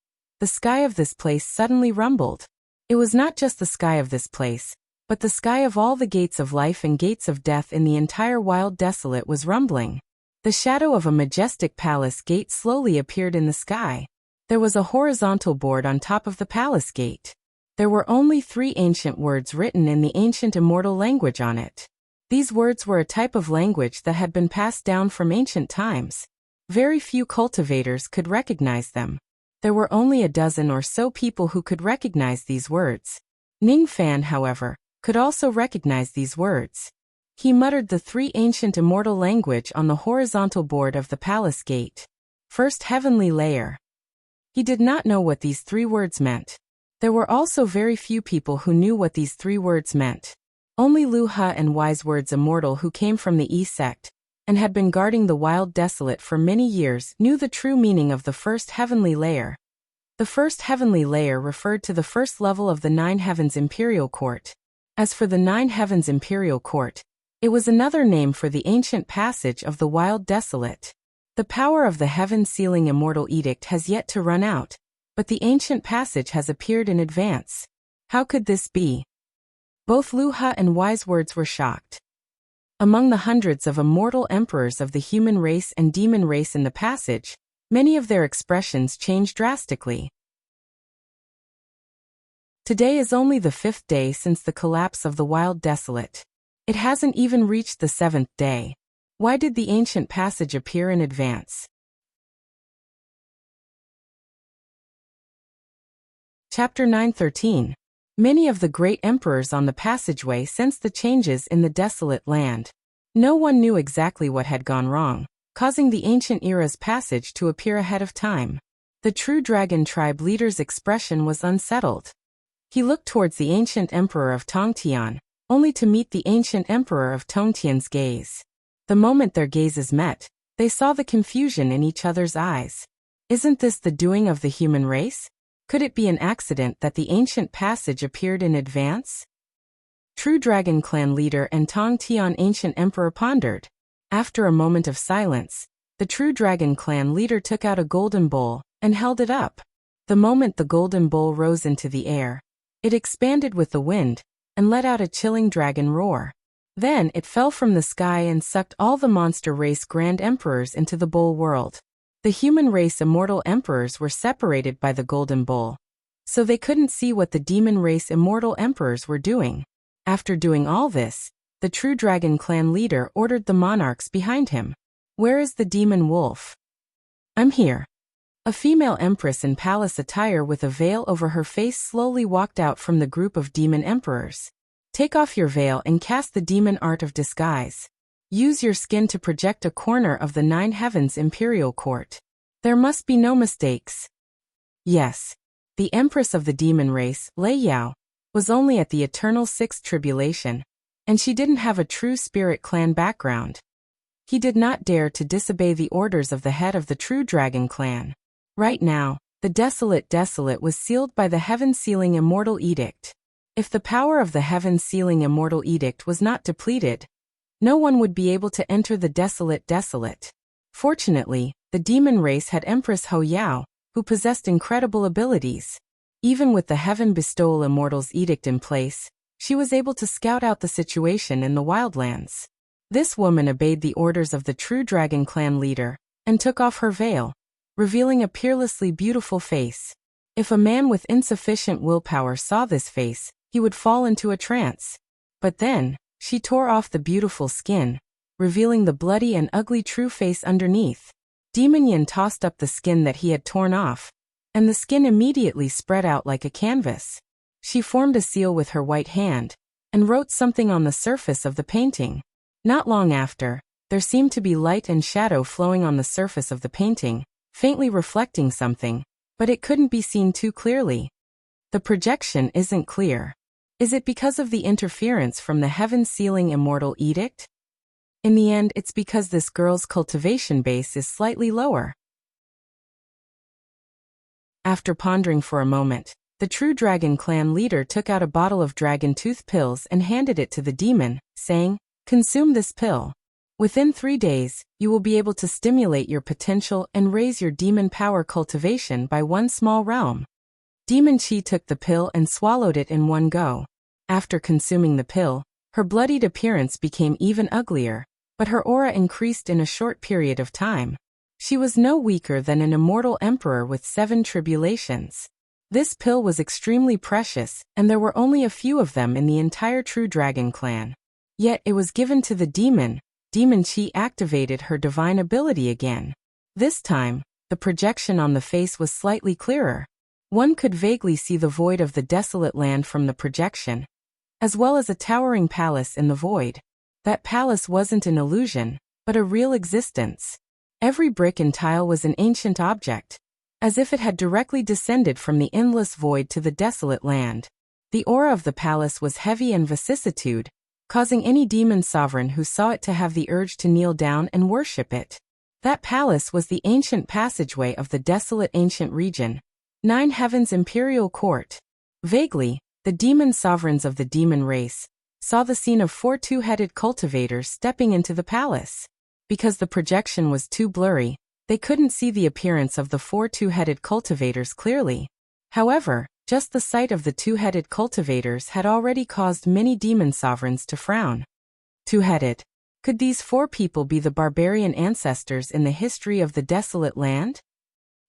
the sky of this place suddenly rumbled. It was not just the sky of this place, but the sky of all the gates of life and gates of death in the entire wild desolate was rumbling. The shadow of a majestic palace gate slowly appeared in the sky. There was a horizontal board on top of the palace gate. There were only 3 ancient words written in the ancient immortal language on it. These words were a type of language that had been passed down from ancient times. Very few cultivators could recognize them. There were only a dozen or so people who could recognize these words. Ningfan, however, could also recognize these words. He muttered the 3 ancient immortal language on the horizontal board of the palace gate. First heavenly layer. He did not know what these 3 words meant. There were also very few people who knew what these 3 words meant. Only Luha and Wise Words Immortal, who came from the E sect and had been guarding the wild desolate for many years, knew the true meaning of the first heavenly layer. The first heavenly layer referred to the first level of the 9 Heavens Imperial Court. As for the 9 Heavens Imperial Court, it was another name for the ancient passage of the wild desolate. The power of the Heaven Sealing Immortal Edict has yet to run out, but the ancient passage has appeared in advance. How could this be? Both Luha and Wise Words were shocked. Among the hundreds of immortal emperors of the human race and demon race in the passage, many of their expressions changed drastically. Today is only the 5th day since the collapse of the wild desolate. It hasn't even reached the 7th day. Why did the ancient passage appear in advance? Chapter 9:13. Many of the great emperors on the passageway sensed the changes in the desolate land. No one knew exactly what had gone wrong, causing the ancient era's passage to appear ahead of time. The true dragon tribe leader's expression was unsettled. He looked towards the ancient emperor of Tongtian, only to meet the ancient emperor of Tongtian's gaze. The moment their gazes met, they saw the confusion in each other's eyes. Isn't this the doing of the human race? Could it be an accident that the ancient passage appeared in advance? True Dragon Clan leader and Tongtian ancient emperor pondered. After a moment of silence, the True Dragon Clan leader took out a golden bowl and held it up. The moment the golden bowl rose into the air, it expanded with the wind and let out a chilling dragon roar. Then it fell from the sky and sucked all the monster race grand emperors into the bowl world. The human race immortal emperors were separated by the golden bowl, so they couldn't see what the demon race immortal emperors were doing. After doing all this, the True Dragon Clan leader ordered the monarchs behind him. Where is the demon wolf? I'm here. A female empress in palace attire with a veil over her face slowly walked out from the group of demon emperors. Take off your veil and cast the demon art of disguise. Use your skin to project a corner of the 9 Heavens Imperial Court. There must be no mistakes. Yes. The empress of the demon race, Lei Yao, was only at the eternal 6th tribulation, and she didn't have a true spirit clan background. He did not dare to disobey the orders of the head of the True Dragon Clan. Right now, the desolate was sealed by the Heaven Sealing Immortal Edict. If the power of the Heaven Sealing Immortal Edict was not depleted, no one would be able to enter the desolate. Fortunately, the demon race had Empress Ho Yao, who possessed incredible abilities. Even with the Heaven Bestowal Immortal's edict in place, she was able to scout out the situation in the wildlands. This woman obeyed the orders of the True Dragon Clan leader and took off her veil, revealing a peerlessly beautiful face. If a man with insufficient willpower saw this face, he would fall into a trance. But then, she tore off the beautiful skin, revealing the bloody and ugly true face underneath. Demon Yin tossed up the skin that he had torn off, and the skin immediately spread out like a canvas. She formed a seal with her white hand, and wrote something on the surface of the painting. Not long after, there seemed to be light and shadow flowing on the surface of the painting, faintly reflecting something, but it couldn't be seen too clearly. The projection isn't clear. Is it because of the interference from the heaven-sealing immortal edict? In the end, it's because this girl's cultivation base is slightly lower. After pondering for a moment, the True Dragon clan leader took out a bottle of dragon tooth pills and handed it to the demon, saying, "Consume this pill. Within 3 days, you will be able to stimulate your potential and raise your demon power cultivation by one small realm." Demon Chi took the pill and swallowed it in one go. After consuming the pill, her bloodied appearance became even uglier, but her aura increased in a short period of time. She was no weaker than an immortal emperor with 7 tribulations. This pill was extremely precious, and there were only a few of them in the entire True Dragon clan. Yet it was given to the demon. Demon Chi activated her divine ability again. This time, the projection on the face was slightly clearer. One could vaguely see the void of the desolate land from the projection, as well as a towering palace in the void. That palace wasn't an illusion, but a real existence. Every brick and tile was an ancient object, as if it had directly descended from the endless void to the desolate land. The aura of the palace was heavy and vicissitude, causing any demon sovereign who saw it to have the urge to kneel down and worship it. That palace was the ancient passageway of the desolate ancient region, 9 Heavens Imperial Court. Vaguely, the demon sovereigns of the demon race saw the scene of 4 two-headed cultivators stepping into the palace. Because the projection was too blurry, they couldn't see the appearance of the 4 two-headed cultivators clearly. However, just the sight of the two-headed cultivators had already caused many demon sovereigns to frown. Two-headed. Could these 4 people be the barbarian ancestors in the history of the desolate land?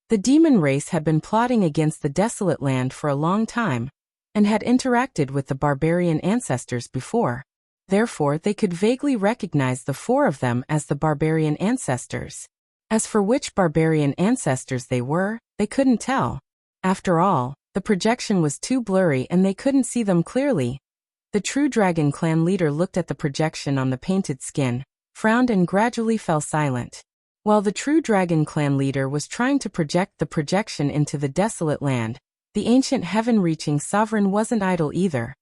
The demon race had been plotting against the desolate land for a long time, and had interacted with the barbarian ancestors before. Therefore, they could vaguely recognize the 4 of them as the barbarian ancestors. As for which barbarian ancestors they were, they couldn't tell. After all, the projection was too blurry and they couldn't see them clearly. The True Dragon clan leader looked at the projection on the painted skin, frowned and gradually fell silent. While the True Dragon clan leader was trying to project the projection into the desolate land, the ancient heaven-reaching sovereign wasn't idle either.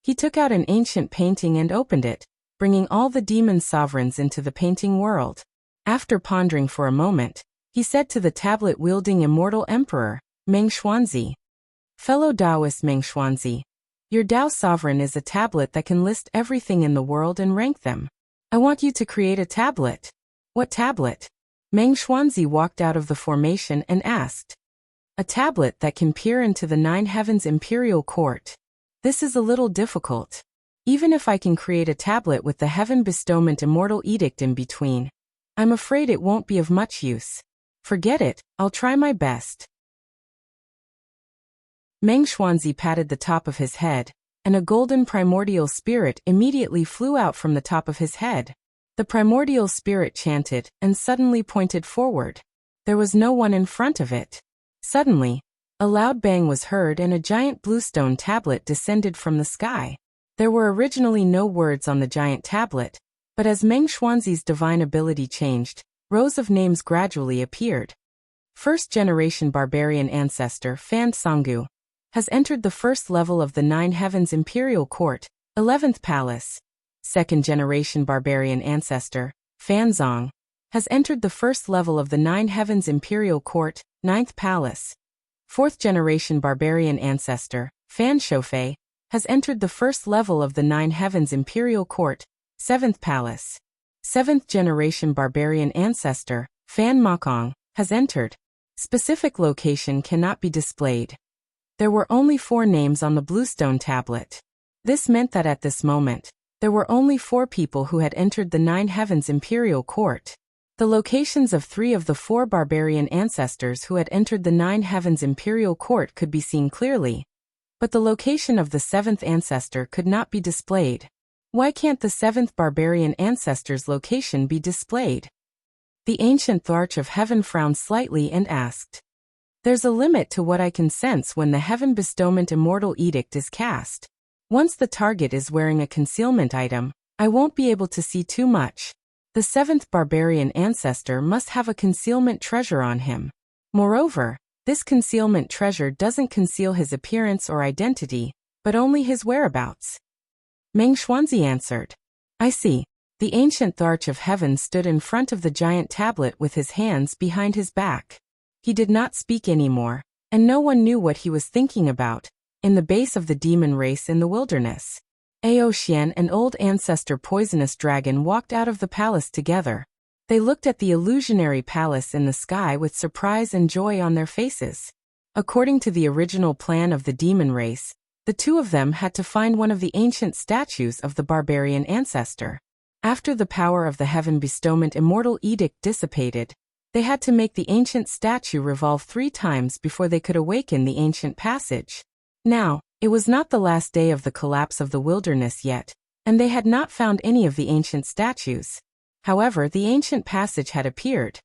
He took out an ancient painting and opened it, bringing all the demon sovereigns into the painting world. After pondering for a moment, he said to the tablet-wielding immortal emperor, Meng Xuanzi, "Fellow Taoist Meng Xuanzi, your Tao sovereign is a tablet that can list everything in the world and rank them. I want you to create a tablet." "What tablet?" Meng Xuanzi walked out of the formation and asked. "A tablet that can peer into the 9 Heavens Imperial Court. This is a little difficult. Even if I can create a tablet with the Heaven Bestowment Immortal Edict in between, I'm afraid it won't be of much use. Forget it, I'll try my best." Meng Xuanzi patted the top of his head, and a golden primordial spirit immediately flew out from the top of his head. The primordial spirit chanted and suddenly pointed forward. There was no one in front of it. Suddenly, a loud bang was heard and a giant bluestone tablet descended from the sky. There were originally no words on the giant tablet, but as Meng Xuanzi's divine ability changed, rows of names gradually appeared. First-generation barbarian ancestor Fan Sanggu has entered the first level of the 9 Heavens Imperial Court, 11th Palace. Second-generation barbarian ancestor Fan Zong has entered the first level of the 9 Heavens Imperial Court, 9th Palace. Fourth-generation barbarian ancestor Fan Shoufei has entered the first level of the 9 Heavens Imperial Court, 7th Palace. Seventh-generation barbarian ancestor Fan Makong has entered. Specific location cannot be displayed. There were only 4 names on the bluestone tablet. This meant that at this moment, there were only 4 people who had entered the 9 Heavens Imperial Court. The locations of 3 of the 4 barbarian ancestors who had entered the 9 Heavens Imperial Court could be seen clearly, but the location of the 7th ancestor could not be displayed. Why can't the 7th barbarian ancestor's location be displayed? The ancient Tharch of Heaven frowned slightly and asked. There's a limit to what I can sense when the Heaven Bestowment Immortal Edict is cast. Once the target is wearing a concealment item, I won't be able to see too much. The 7th barbarian ancestor must have a concealment treasure on him. Moreover, This concealment treasure doesn't conceal his appearance or identity, but only his whereabouts. Meng Xuanzi answered. I see. The ancient Arch of Heaven stood in front of the giant tablet with his hands behind his back. He did not speak anymore, and no one knew what he was thinking about, in the base of the demon race in the wilderness. Ao Xian and old ancestor Poisonous Dragon walked out of the palace together. They looked at the illusionary palace in the sky with surprise and joy on their faces. According to the original plan of the demon race, the two of them had to find one of the ancient statues of the barbarian ancestor. After the power of the Heaven Bestowment Immortal Edict dissipated, they had to make the ancient statue revolve 3 times before they could awaken the ancient passage. Now, it was not the last day of the collapse of the wilderness yet, and they had not found any of the ancient statues. However, the ancient passage had appeared.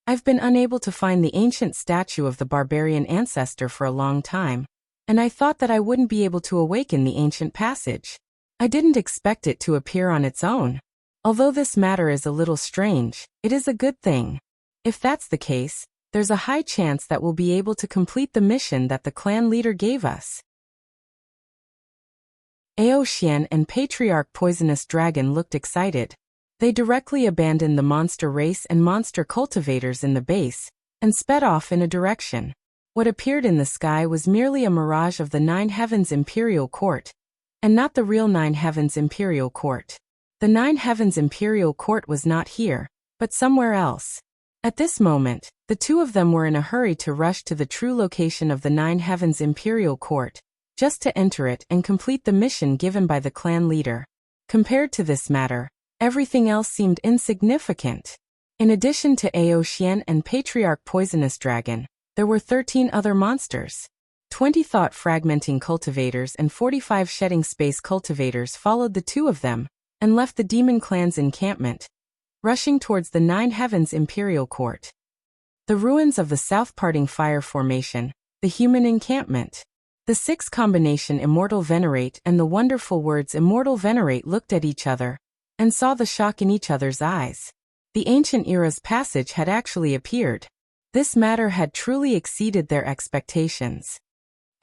I've been unable to find the ancient statue of the barbarian ancestor for a long time, and I thought that I wouldn't be able to awaken the ancient passage. I didn't expect it to appear on its own. Although this matter is a little strange, it is a good thing. If that's the case, there's a high chance that we'll be able to complete the mission that the clan leader gave us. Ao Xian and Patriarch Poisonous Dragon looked excited. They directly abandoned the monster race and monster cultivators in the base, and sped off in a direction. What appeared in the sky was merely a mirage of the 9 Heavens Imperial Court, and not the real 9 Heavens Imperial Court. The 9 Heavens Imperial Court was not here, but somewhere else. At this moment, the two of them were in a hurry to rush to the true location of the 9 Heavens Imperial Court, just to enter it and complete the mission given by the clan leader. Compared to this matter, everything else seemed insignificant. In addition to Ao Xian and Patriarch Poisonous Dragon, there were 13 other monsters. 20 thought-fragmenting cultivators and 45 shedding space cultivators followed the two of them, and left the demon clan's encampment, rushing towards the 9 Heavens Imperial Court. The ruins of the South-Parting Fire Formation, the human encampment. The 6 combination Immortal Venerate and the wonderful words Immortal Venerate looked at each other, and saw the shock in each other's eyes. The ancient era's passage had actually appeared. This matter had truly exceeded their expectations.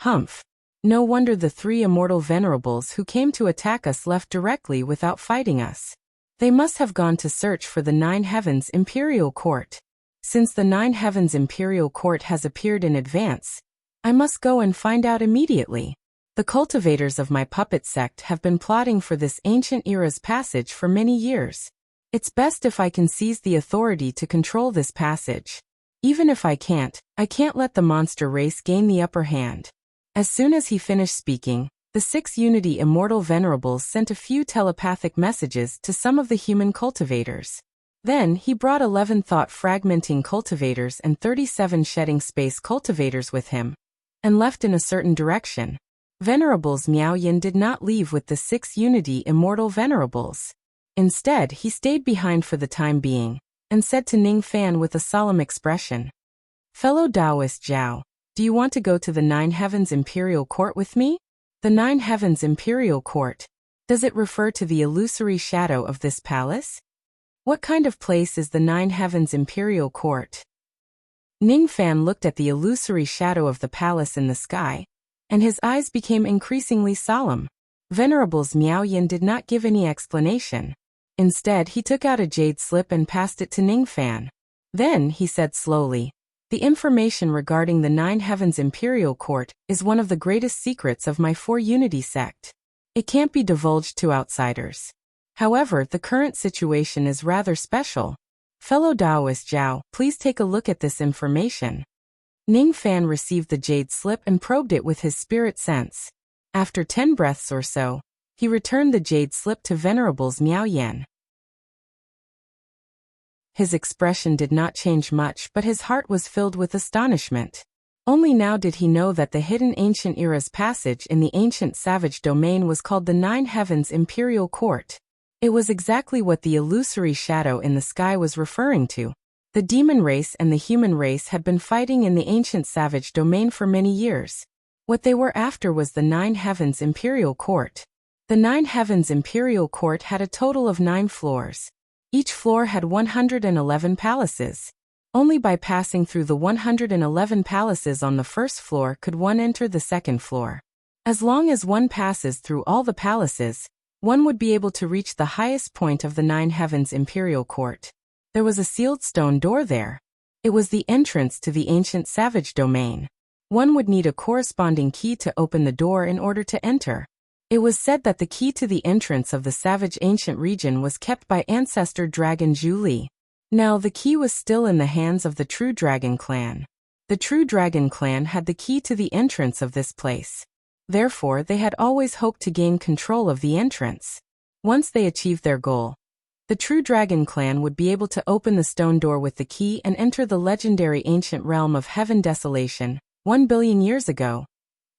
Humph. No wonder the 3 immortal venerables who came to attack us left directly without fighting us. They must have gone to search for the 9 Heavens Imperial Court. Since the 9 Heavens Imperial Court has appeared in advance, I must go and find out immediately. The cultivators of my puppet sect have been plotting for this ancient era's passage for many years. It's best if I can seize the authority to control this passage. Even if I can't let the monster race gain the upper hand. As soon as he finished speaking, the 6 Unity Immortal Venerables sent a few telepathic messages to some of the human cultivators. Then he brought 11 thought-fragmenting cultivators and 37 shedding space cultivators with him, and left in a certain direction. Venerables Miao Yin did not leave with the 6 Unity Immortal Venerables. Instead, he stayed behind for the time being, and said to Ning Fan with a solemn expression, "Fellow Taoist Zhao, do you want to go to the 9 Heavens Imperial Court with me?" The 9 Heavens Imperial Court. Does it refer to the illusory shadow of this palace? What kind of place is the 9 Heavens Imperial Court? Ning Fan looked at the illusory shadow of the palace in the sky, and his eyes became increasingly solemn. Venerables Miao Yin did not give any explanation. Instead, he took out a jade slip and passed it to Ning Fan. Then, he said slowly, "The information regarding the 9 Heavens Imperial Court is one of the greatest secrets of my 4 Unity sect. It can't be divulged to outsiders. However, the current situation is rather special. Fellow Taoist Zhao, please take a look at this information." Ning Fan received the jade slip and probed it with his spirit sense. After 10 breaths or so, he returned the jade slip to Venerables Miao Yin. His expression did not change much, but his heart was filled with astonishment. Only now did he know that the hidden ancient era's passage in the ancient savage domain was called the 9 Heavens Imperial Court. It was exactly what the illusory shadow in the sky was referring to. The demon race and the human race had been fighting in the ancient savage domain for many years. What they were after was the 9 Heavens Imperial Court. The 9 Heavens Imperial Court had a total of 9 floors. Each floor had 111 palaces. Only by passing through the 111 palaces on the first floor could one enter the second floor. As long as one passes through all the palaces, one would be able to reach the highest point of the 9 heavens imperial court. There was a sealed stone door there. It was the entrance to the ancient savage domain. One would need a corresponding key to open the door in order to enter. It was said that the key to the entrance of the savage ancient region was kept by ancestor dragon Zhu Li. Now the key was still in the hands of the True Dragon clan. The True Dragon clan had the key to the entrance of this place. Therefore, they had always hoped to gain control of the entrance. Once they achieved their goal, the True Dragon clan would be able to open the stone door with the key and enter the legendary ancient realm of Heaven Desolation. 1 billion years ago,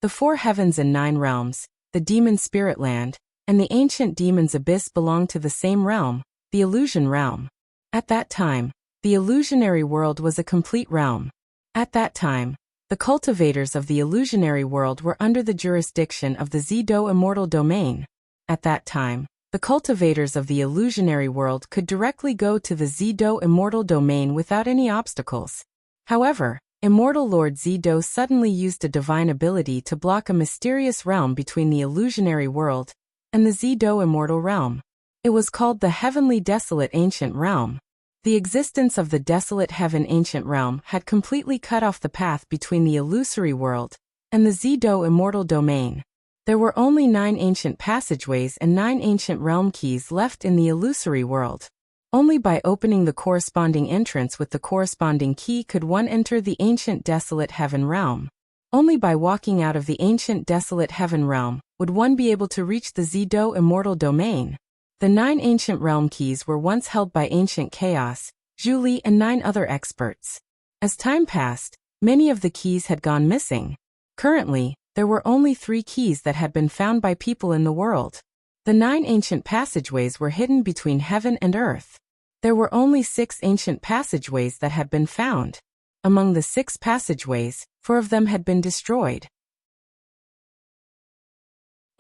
the 4 heavens and 9 realms, the demon spirit land, and the ancient demon's abyss belonged to the same realm, the illusion realm. At that time, the illusionary world was a complete realm. At that time, the cultivators of the illusionary world were under the jurisdiction of the Zido immortal domain. At that time, the cultivators of the illusionary world could directly go to the Zido immortal domain without any obstacles. However, Immortal Lord Zido suddenly used a divine ability to block a mysterious realm between the illusionary world and the Zido immortal realm. It was called the Heavenly Desolate Ancient Realm. The existence of the Desolate Heaven Ancient Realm had completely cut off the path between the illusory world and the Zido immortal domain. There were only 9 ancient passageways and 9 ancient realm keys left in the illusory world. Only by opening the corresponding entrance with the corresponding key could one enter the ancient desolate heaven realm. Only by walking out of the ancient desolate heaven realm would one be able to reach the Zido immortal domain. The 9 ancient realm keys were once held by ancient chaos, Zhu Li and 9 other experts. As time passed, many of the keys had gone missing. Currently, there were only 3 keys that had been found by people in the world. The 9 ancient passageways were hidden between heaven and earth. There were only 6 ancient passageways that had been found. Among the 6 passageways, 4 of them had been destroyed.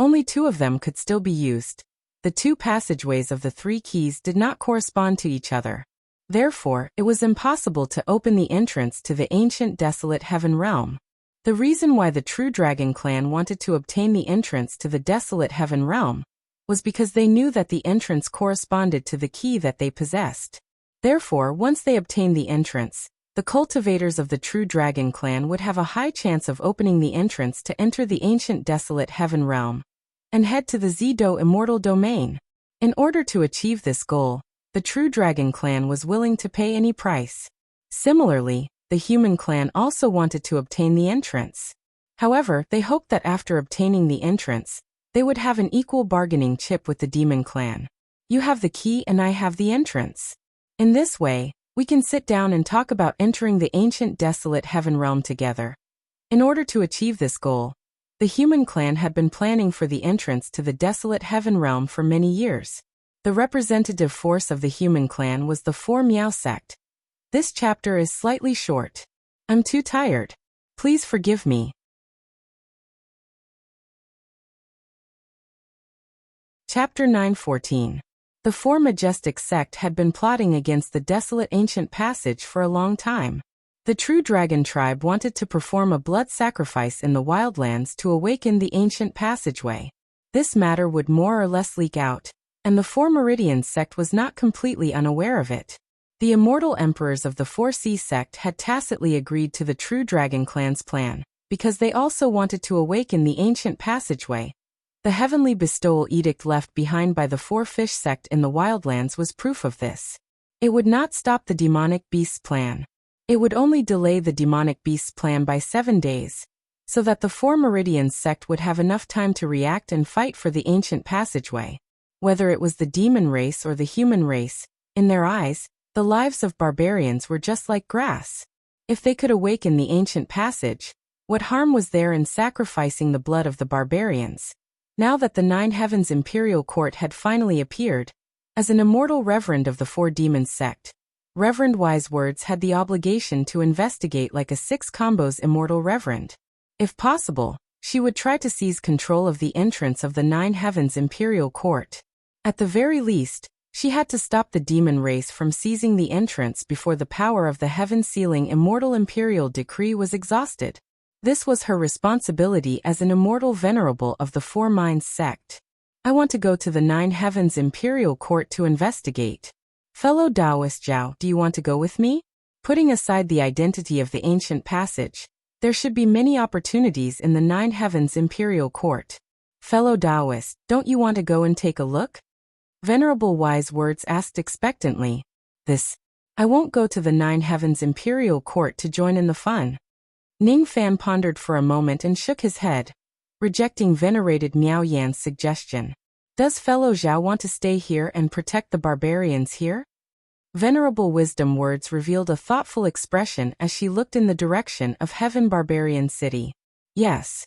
Only 2 of them could still be used. The 2 passageways of the 3 keys did not correspond to each other. Therefore, it was impossible to open the entrance to the ancient desolate heaven realm. The reason why the True Dragon clan wanted to obtain the entrance to the desolate heaven realm was because they knew that the entrance corresponded to the key that they possessed. Therefore, once they obtained the entrance, the cultivators of the True Dragon clan would have a high chance of opening the entrance to enter the ancient desolate heaven realm and head to the Zido immortal domain. In order to achieve this goal, the True Dragon clan was willing to pay any price. Similarly, the human clan also wanted to obtain the entrance. However, they hoped that after obtaining the entrance, they would have an equal bargaining chip with the demon clan. You have the key and I have the entrance. In this way, we can sit down and talk about entering the ancient desolate heaven realm together. In order to achieve this goal, the human clan had been planning for the entrance to the desolate heaven realm for many years. The representative force of the human clan was the 4 Miao sect. This chapter is slightly short. I'm too tired. Please forgive me. Chapter 9:14. The 4 Majestic sect had been plotting against the desolate ancient passage for a long time. The True Dragon tribe wanted to perform a blood sacrifice in the wildlands to awaken the ancient passageway. This matter would more or less leak out, and the 4 Meridian sect was not completely unaware of it. The immortal emperors of the 4C sect had tacitly agreed to the True Dragon clan's plan, because they also wanted to awaken the ancient passageway. The heavenly bestowal edict left behind by the 4 Fish sect in the wildlands was proof of this. It would not stop the demonic beast's plan. It would only delay the demonic beast's plan by 7 days, so that the 4 Meridians sect would have enough time to react and fight for the ancient passageway. Whether it was the demon race or the human race, in their eyes, the lives of barbarians were just like grass. If they could awaken the ancient passage, what harm was there in sacrificing the blood of the barbarians? Now that the 9 Heavens Imperial Court had finally appeared, as an immortal reverend of the 4 Demons sect, Reverend Wise Words had the obligation to investigate like a 6 combos immortal reverend. If possible, she would try to seize control of the entrance of the 9 Heavens Imperial Court. At the very least, She had to stop the demon race from seizing the entrance before the power of the heaven-sealing immortal imperial decree was exhausted. This was her responsibility as an immortal venerable of the Four Minds sect. I want to go to the Nine Heavens Imperial Court to investigate. Fellow Taoist Zhao, do you want to go with me? Putting aside the identity of the ancient passage, there should be many opportunities in the Nine Heavens Imperial Court. Fellow Taoist, don't you want to go and take a look? Venerable Wise Words asked expectantly. I won't go to the Nine Heavens Imperial Court to join in the fun. Ning Fan pondered for a moment and shook his head, rejecting venerated Miao Yan's suggestion. Does fellow Zhao want to stay here and protect the barbarians here? Venerable Wisdom Words revealed a thoughtful expression as she looked in the direction of Heaven Barbarian City. Yes.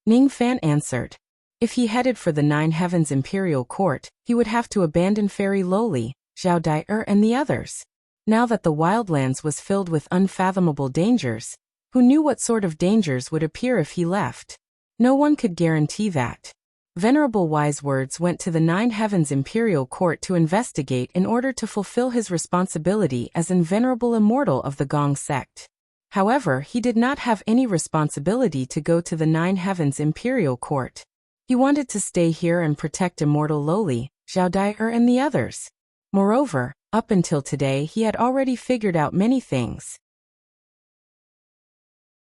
Ning Fan answered. If he headed for the Nine Heavens Imperial Court, he would have to abandon Fairy Loli, Zhao Dai and the others. Now that the wildlands was filled with unfathomable dangers, who knew what sort of dangers would appear if he left? No one could guarantee that. Venerable Wise Words went to the Nine Heavens Imperial Court to investigate in order to fulfill his responsibility as an venerable immortal of the Gong sect. However, he did not have any responsibility to go to the Nine Heavens Imperial Court. He wanted to stay here and protect immortal Loli, Zhao Dai and the others. Moreover, up until today he had already figured out many things.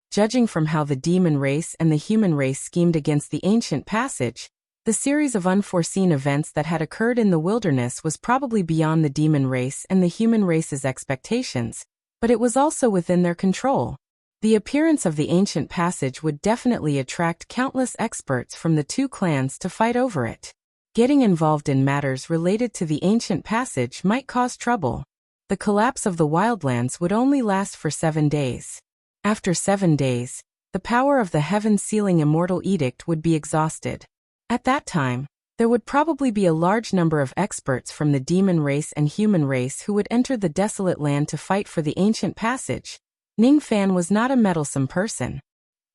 Judging from how the demon race and the human race schemed against the ancient passage, the series of unforeseen events that had occurred in the wilderness was probably beyond the demon race and the human race's expectations, but it was also within their control. The appearance of the ancient passage would definitely attract countless experts from the two clans to fight over it. Getting involved in matters related to the ancient passage might cause trouble. The collapse of the wildlands would only last for 7 days. After 7 days, the power of the heaven-sealing immortal edict would be exhausted. At that time, there would probably be a large number of experts from the demon race and human race who would enter the desolate land to fight for the ancient passage. Ning Fan was not a meddlesome person.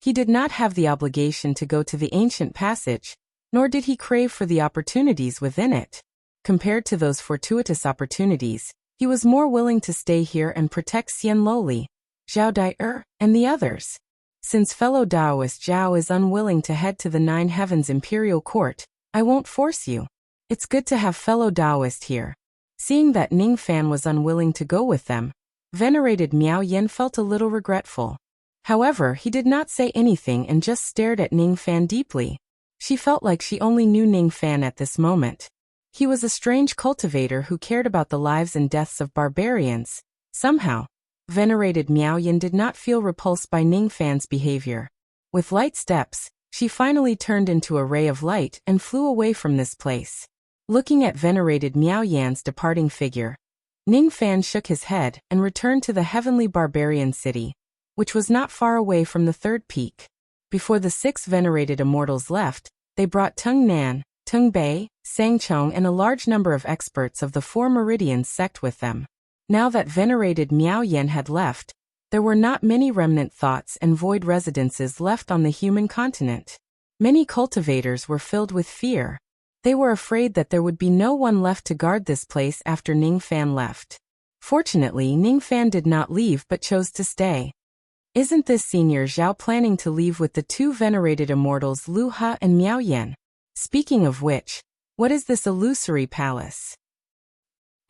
He did not have the obligation to go to the ancient passage, nor did he crave for the opportunities within it. Compared to those fortuitous opportunities, he was more willing to stay here and protect Xian Loli, Zhao Dai and the others. Since fellow Taoist Zhao is unwilling to head to the Nine Heavens Imperial Court, I won't force you. It's good to have fellow Taoist here. Seeing that Ning Fan was unwilling to go with them, venerated Miao Yan felt a little regretful. However, he did not say anything and just stared at Ning Fan deeply. She felt like she only knew Ning Fan at this moment. He was a strange cultivator who cared about the lives and deaths of barbarians. Somehow, venerated Miao Yan did not feel repulsed by Ning Fan's behavior. With light steps, she finally turned into a ray of light and flew away from this place. Looking at venerated Miao Yan's departing figure, Ning Fan shook his head and returned to the heavenly barbarian city, which was not far away from the third peak. Before the 6 venerated immortals left, they brought Tung Nan, Tung Bei, Sang Chong and a large number of experts of the Four Meridians sect with them. Now that venerated Miao Yan had left, there were not many remnant thoughts and void residences left on the human continent. Many cultivators were filled with fear. They were afraid that there would be no one left to guard this place after Ning Fan left. Fortunately, Ning Fan did not leave but chose to stay. Isn't this Senior Zhao planning to leave with the 2 venerated immortals Lu He and Miao Yan? Speaking of which, what is this illusory palace?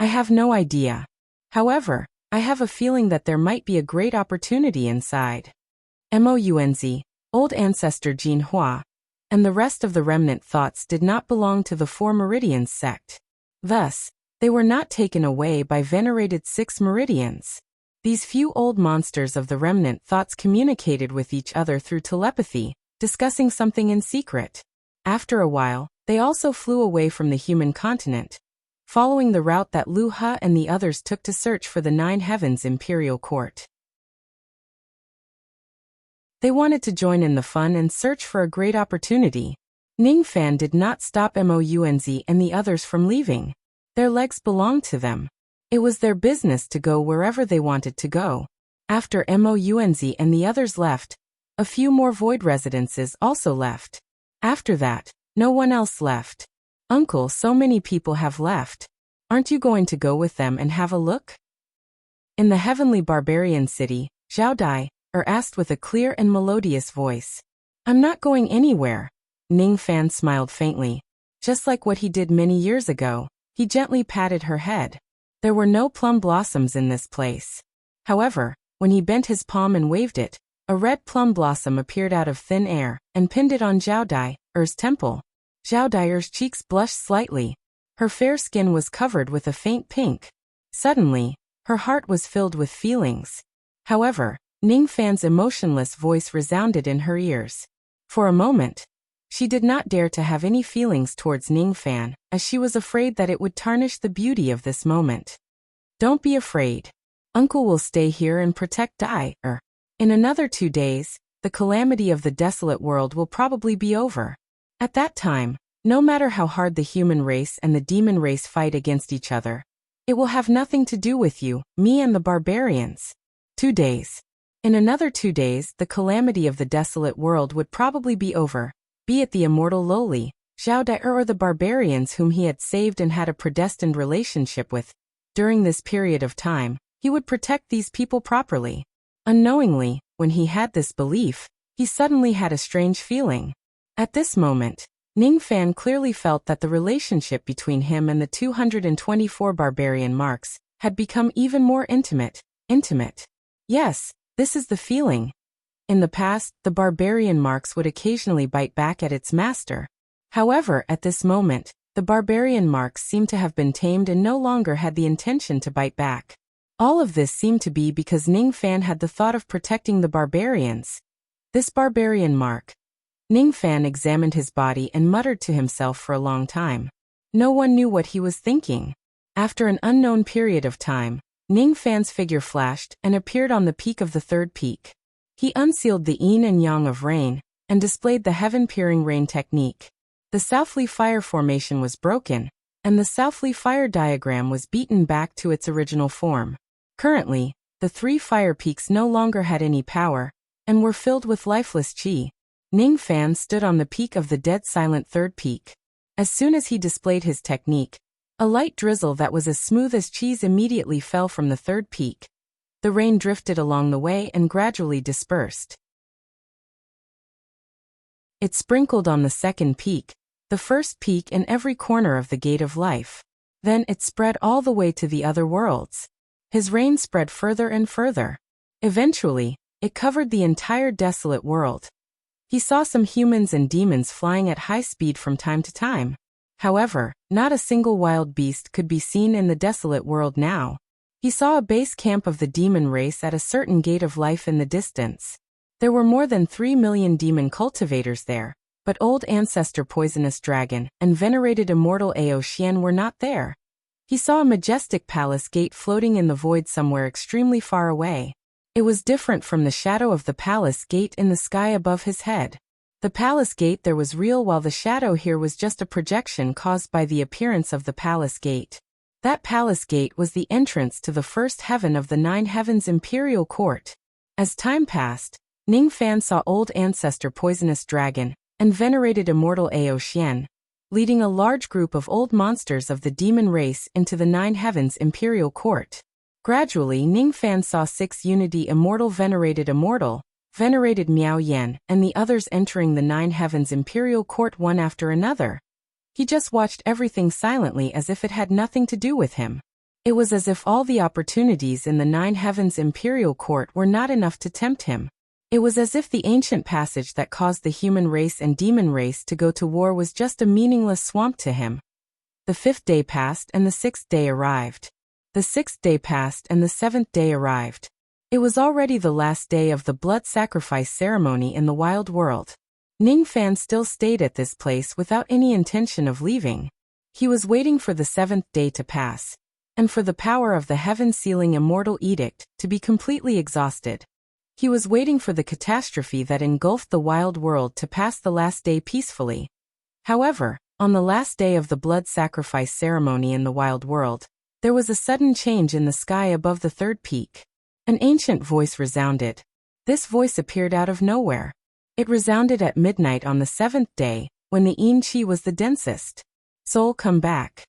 I have no idea. However, I have a feeling that there might be a great opportunity inside. Mounz, old ancestor Jin Hua, and the rest of the remnant thoughts did not belong to the Four Meridians sect. Thus, they were not taken away by venerated 6 meridians. These few old monsters of the remnant thoughts communicated with each other through telepathy, discussing something in secret. After a while, they also flew away from the human continent, following the route that Lu He and the others took to search for the Nine Heavens Imperial Court. They wanted to join in the fun and search for a great opportunity. Ning Fan did not stop Mounz and the others from leaving. Their legs belonged to them. It was their business to go wherever they wanted to go. After Mounz and the others left, a few more void residences also left. After that, no one else left. Uncle, so many people have left. Aren't you going to go with them and have a look? In the heavenly barbarian city, Zhao Dai asked with a clear and melodious voice. I'm not going anywhere. Ning Fan smiled faintly. Just like what he did many years ago, he gently patted her head. There were no plum blossoms in this place. However, when he bent his palm and waved it, a red plum blossom appeared out of thin air and pinned it on Zhao Dai's temple. Zhao Dai's cheeks blushed slightly. Her fair skin was covered with a faint pink. Suddenly, her heart was filled with feelings. However, Ning Fan's emotionless voice resounded in her ears. For a moment, she did not dare to have any feelings towards Ning Fan, as she was afraid that it would tarnish the beauty of this moment. Don't be afraid. Uncle will stay here and protect Dai. In another 2 days, the calamity of the desolate world will probably be over. At that time, no matter how hard the human race and the demon race fight against each other, it will have nothing to do with you, me and the barbarians. 2 days. In another 2 days, the calamity of the desolate world would probably be over, be it the immortal lowly, Zhao Dai or the barbarians whom he had saved and had a predestined relationship with. During this period of time, he would protect these people properly. Unknowingly, when he had this belief, he suddenly had a strange feeling. At this moment, Ning Fan clearly felt that the relationship between him and the 224 barbarian marks had become even more intimate. Yes, this is the feeling. In the past, the barbarian marks would occasionally bite back at its master. However, at this moment, the barbarian marks seemed to have been tamed and no longer had the intention to bite back. All of this seemed to be because Ning Fan had the thought of protecting the barbarians. This barbarian mark. Ning Fan examined his body and muttered to himself for a long time. No one knew what he was thinking. After an unknown period of time, Ning Fan's figure flashed and appeared on the peak of the 3rd peak. He unsealed the yin and yang of rain, and displayed the heaven-peering rain technique. The Southly Fire formation was broken, and the Southly Fire diagram was beaten back to its original form. Currently, the 3 fire peaks no longer had any power, and were filled with lifeless qi. Ning Fan stood on the peak of the dead silent 3rd peak. As soon as he displayed his technique, a light drizzle that was as smooth as cheese immediately fell from the 3rd peak. The rain drifted along the way and gradually dispersed. It sprinkled on the 2nd peak, the 1st peak and every corner of the Gate of Life. Then it spread all the way to the other worlds. His rain spread further and further. Eventually, it covered the entire desolate world. He saw some humans and demons flying at high speed from time to time. However, not a single wild beast could be seen in the desolate world now. He saw a base camp of the demon race at a certain Gate of Life in the distance. There were more than 3 million demon cultivators there, but old ancestor Poisonous Dragon and venerated immortal Ao Xian were not there. He saw a majestic palace gate floating in the void somewhere extremely far away. It was different from the shadow of the palace gate in the sky above his head. The palace gate there was real while the shadow here was just a projection caused by the appearance of the palace gate. That palace gate was the entrance to the 1st heaven of the 9 heavens imperial court. As time passed, Ning Fan saw old ancestor Poisonous Dragon and venerated immortal Ao Xian, leading a large group of old monsters of the demon race into the 9 heavens imperial court. Gradually, Ning Fan saw 6 Unity Immortal venerated Miao Yan, and the others entering the 9 heavens imperial court one after another. He just watched everything silently as if it had nothing to do with him. It was as if all the opportunities in the 9 heavens imperial court were not enough to tempt him. It was as if the ancient passage that caused the human race and demon race to go to war was just a meaningless swamp to him. The 5th day passed and the 6th day arrived. The 6th day passed and the 7th day arrived. It was already the last day of the blood sacrifice ceremony in the wild world. Ning Fan still stayed at this place without any intention of leaving. He was waiting for the 7th day to pass, and for the power of the heaven-sealing immortal edict to be completely exhausted. He was waiting for the catastrophe that engulfed the wild world to pass the last day peacefully. However, on the last day of the blood sacrifice ceremony in the wild world, there was a sudden change in the sky above the 3rd peak. An ancient voice resounded. This voice appeared out of nowhere. It resounded at midnight on the 7th day, when the Yin Qi was the densest. Soul, come back.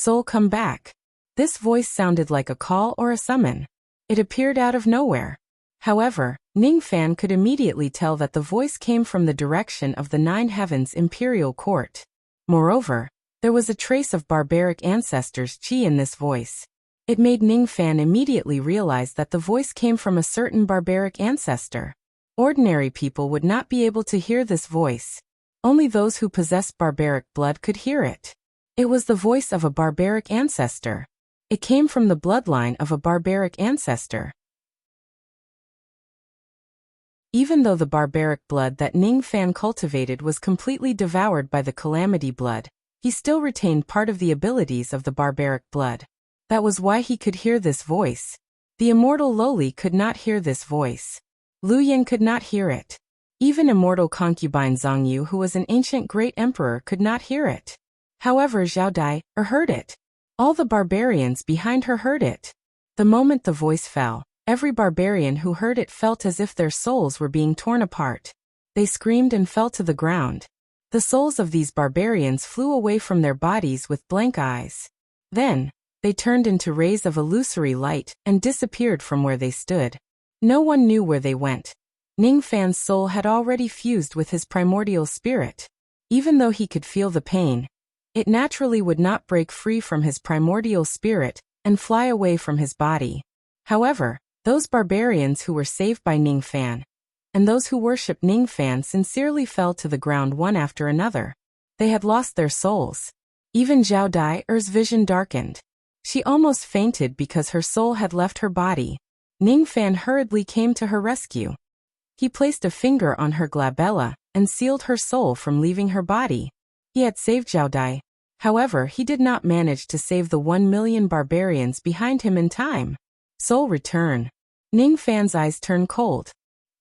Soul, come back. This voice sounded like a call or a summon. It appeared out of nowhere. However, Ningfan could immediately tell that the voice came from the direction of the Nine Heavens Imperial Court. Moreover, there was a trace of barbaric ancestors' chi in this voice. It made Ningfan immediately realize that the voice came from a certain barbaric ancestor. Ordinary people would not be able to hear this voice. Only those who possessed barbaric blood could hear it. It was the voice of a barbaric ancestor. It came from the bloodline of a barbaric ancestor. Even though the barbaric blood that Ningfan cultivated was completely devoured by the calamity blood, he still retained part of the abilities of the barbaric blood. That was why he could hear this voice. The immortal Loli could not hear this voice. Luyan could not hear it. Even immortal concubine Zhongyu, who was an ancient great emperor, could not hear it. However, Zhao Dai heard it. All the barbarians behind her heard it. The moment the voice fell, every barbarian who heard it felt as if their souls were being torn apart. They screamed and fell to the ground. The souls of these barbarians flew away from their bodies with blank eyes. Then, they turned into rays of illusory light and disappeared from where they stood. No one knew where they went. Ningfan's soul had already fused with his primordial spirit. Even though he could feel the pain, it naturally would not break free from his primordial spirit and fly away from his body. However, those barbarians who were saved by Ningfan, and those who worshipped Ningfan sincerely fell to the ground one after another. They had lost their souls. Even Zhao Dai's vision darkened. She almost fainted because her soul had left her body. Ningfan hurriedly came to her rescue. He placed a finger on her glabella and sealed her soul from leaving her body. He had saved Zhao Dai. However, he did not manage to save the 1 million barbarians behind him in time. Soul return. Ningfan's eyes turned cold.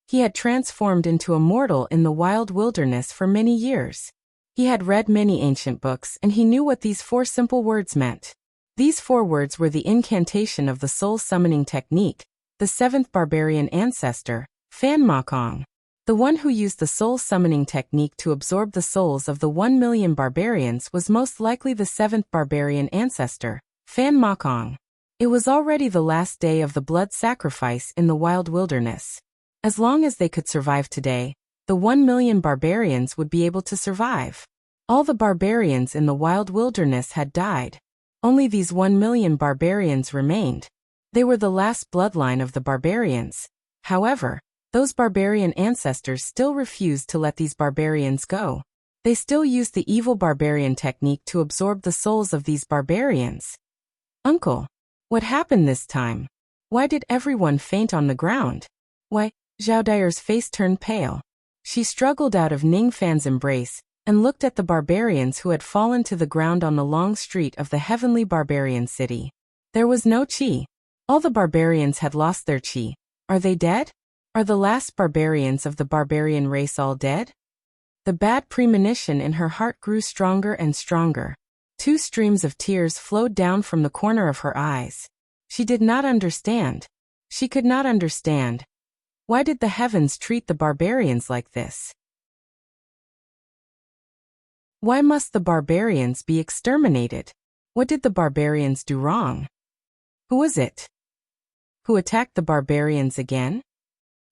He had transformed into a mortal in the wild wilderness for many years. He had read many ancient books and he knew what these 4 simple words meant. These 4 words were the incantation of the soul summoning technique, the 7th barbarian ancestor, Fan Makong. The one who used the soul summoning technique to absorb the souls of the 1 million barbarians was most likely the 7th barbarian ancestor, Fan Makong. It was already the last day of the blood sacrifice in the wild wilderness. As long as they could survive today, the 1 million barbarians would be able to survive. All the barbarians in the wild wilderness had died. Only these 1 million barbarians remained. They were the last bloodline of the barbarians. However, those barbarian ancestors still refused to let these barbarians go. They still used the evil barbarian technique to absorb the souls of these barbarians. Uncle, what happened this time? Why did everyone faint on the ground? Why? Zhao Dai's face turned pale. She struggled out of Ningfan's embrace and looked at the barbarians who had fallen to the ground on the long street of the heavenly barbarian city. There was no chi. All the barbarians had lost their chi. Are they dead? Are the last barbarians of the barbarian race all dead? The bad premonition in her heart grew stronger and stronger. 2 streams of tears flowed down from the corner of her eyes. She did not understand. She could not understand. Why did the heavens treat the barbarians like this? Why must the barbarians be exterminated? What did the barbarians do wrong? Who was it? Who attacked the barbarians again?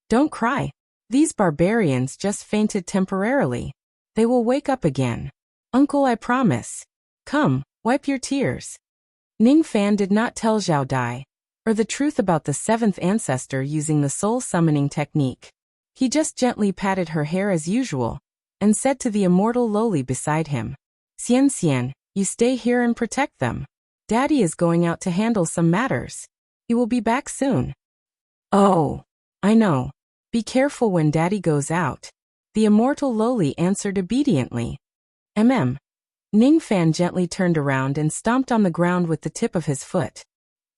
Don't cry. These barbarians just fainted temporarily. They will wake up again. Uncle, I promise. Come, wipe your tears. Ningfan did not tell Zhao Dai, or the truth about the 7th ancestor using the soul summoning technique. He just gently patted her hair as usual, and said to the immortal Loli beside him, Xian Xian, you stay here and protect them. Daddy is going out to handle some matters. He will be back soon. Oh, I know. Be careful when Daddy goes out. The immortal Loli answered obediently. Ningfan gently turned around and stomped on the ground with the tip of his foot.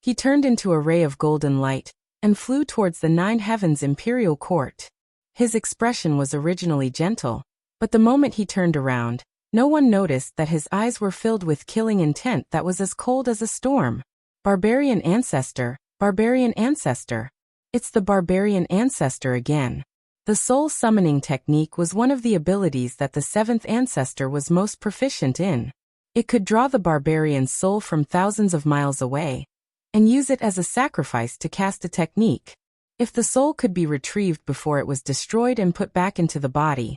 He turned into a ray of golden light and flew towards the 9 Heavens Imperial Court. His expression was originally gentle, but the moment he turned around, no one noticed that his eyes were filled with killing intent that was as cold as a storm. Barbarian ancestor, barbarian ancestor. It's the barbarian ancestor again. The soul summoning technique was one of the abilities that the 7th ancestor was most proficient in. It could draw the barbarian's soul from thousands of miles away and use it as a sacrifice to cast a technique. If the soul could be retrieved before it was destroyed and put back into the body,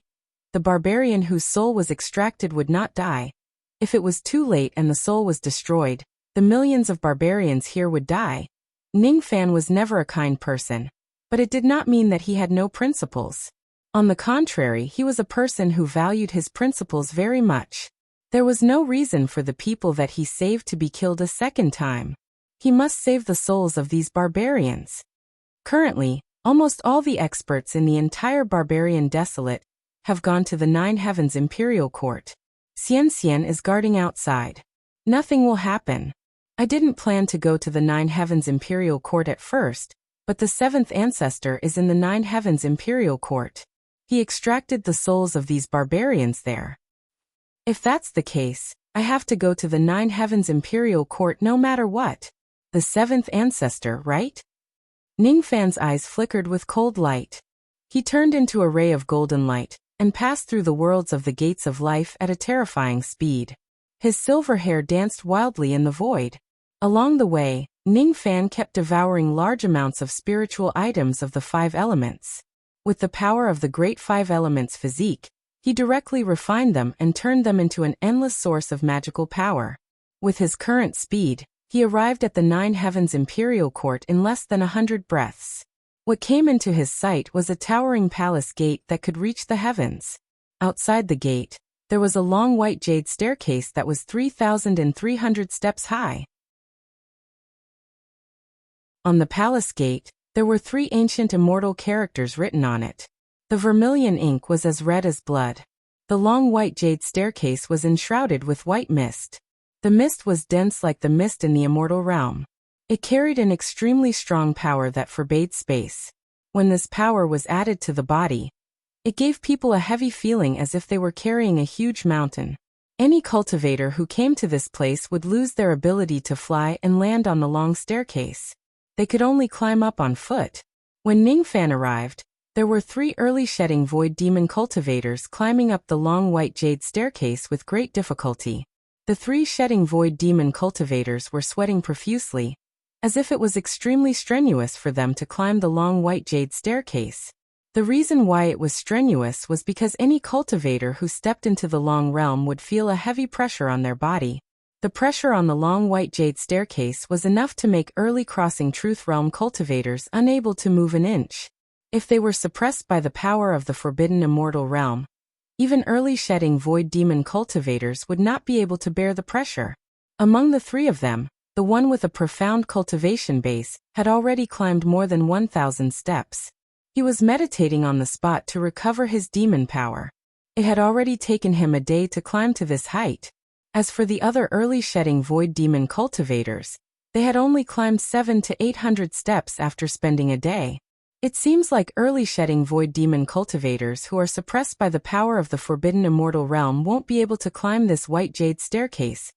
the barbarian whose soul was extracted would not die. If it was too late and the soul was destroyed, the millions of barbarians here would die. Ningfan was never a kind person, but it did not mean that he had no principles. On the contrary, he was a person who valued his principles very much. There was no reason for the people that he saved to be killed a second time. He must save the souls of these barbarians. Currently, almost all the experts in the entire barbarian desolate have gone to the Nine Heavens Imperial Court. Xian is guarding outside. Nothing will happen. I didn't plan to go to the Nine Heavens Imperial Court at first, but the seventh ancestor is in the Nine Heavens Imperial Court. He extracted the souls of these barbarians there. If that's the case, I have to go to the Nine Heavens Imperial Court no matter what. The seventh ancestor, right? Ningfan's eyes flickered with cold light. He turned into a ray of golden light and passed through the worlds of the gates of life at a terrifying speed. His silver hair danced wildly in the void. Along the way, Ningfan kept devouring large amounts of spiritual items of the five elements. With the power of the great five elements physique, he directly refined them and turned them into an endless source of magical power. With his current speed, he arrived at the Nine Heavens Imperial Court in less than 100 breaths. What came into his sight was a towering palace gate that could reach the heavens. Outside the gate, there was a long white jade staircase that was 3,300 steps high. On the palace gate, there were 3 ancient immortal characters written on it. The vermilion ink was as red as blood. The long white jade staircase was enshrouded with white mist. The mist was dense like the mist in the immortal realm. It carried an extremely strong power that forbade space. When this power was added to the body, it gave people a heavy feeling as if they were carrying a huge mountain. Any cultivator who came to this place would lose their ability to fly and land on the long staircase. They could only climb up on foot. When Ningfan arrived, there were 3 early shedding void demon cultivators climbing up the long white jade staircase with great difficulty. The 3 shedding void demon cultivators were sweating profusely, as if it was extremely strenuous for them to climb the long white jade staircase. The reason why it was strenuous was because any cultivator who stepped into the long realm would feel a heavy pressure on their body. The pressure on the long white jade staircase was enough to make early crossing truth realm cultivators unable to move an inch. If they were suppressed by the power of the forbidden immortal realm, even early shedding void demon cultivators would not be able to bear the pressure. Among the 3 of them, the one with a profound cultivation base had already climbed more than 1,000 steps. He was meditating on the spot to recover his demon power. It had already taken him a day to climb to this height. As for the other early shedding void demon cultivators, they had only climbed 700 to 800 steps after spending a day. It seems like early shedding void demon cultivators who are suppressed by the power of the forbidden immortal realm won't be able to climb this white jade staircase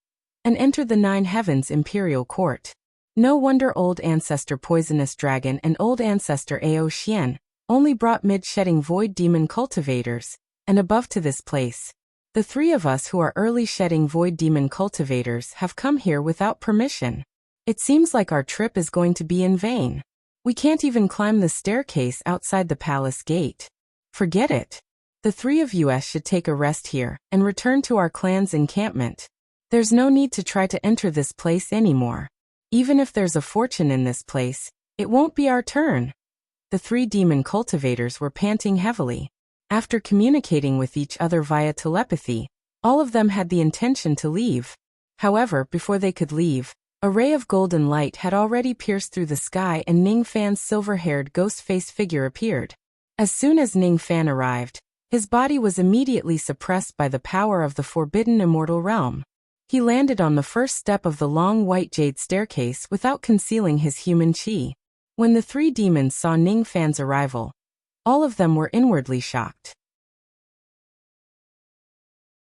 and enter the Nine Heavens Imperial Court. No wonder Old Ancestor Poisonous Dragon and Old Ancestor Ao Xian only brought mid-shedding void demon cultivators and above to this place. The 3 of us who are early shedding void demon cultivators have come here without permission. It seems like our trip is going to be in vain. We can't even climb the staircase outside the palace gate. Forget it. The 3 of us should take a rest here and return to our clan's encampment. There's no need to try to enter this place anymore. Even if there's a fortune in this place, it won't be our turn. The 3 demon cultivators were panting heavily. After communicating with each other via telepathy, all of them had the intention to leave. However, before they could leave, a ray of golden light had already pierced through the sky and Ningfan's silver-haired ghost-faced figure appeared. As soon as Ningfan arrived, his body was immediately suppressed by the power of the forbidden immortal realm. He landed on the first step of the long white jade staircase without concealing his human chi. When the 3 demons saw Ningfan's arrival, all of them were inwardly shocked.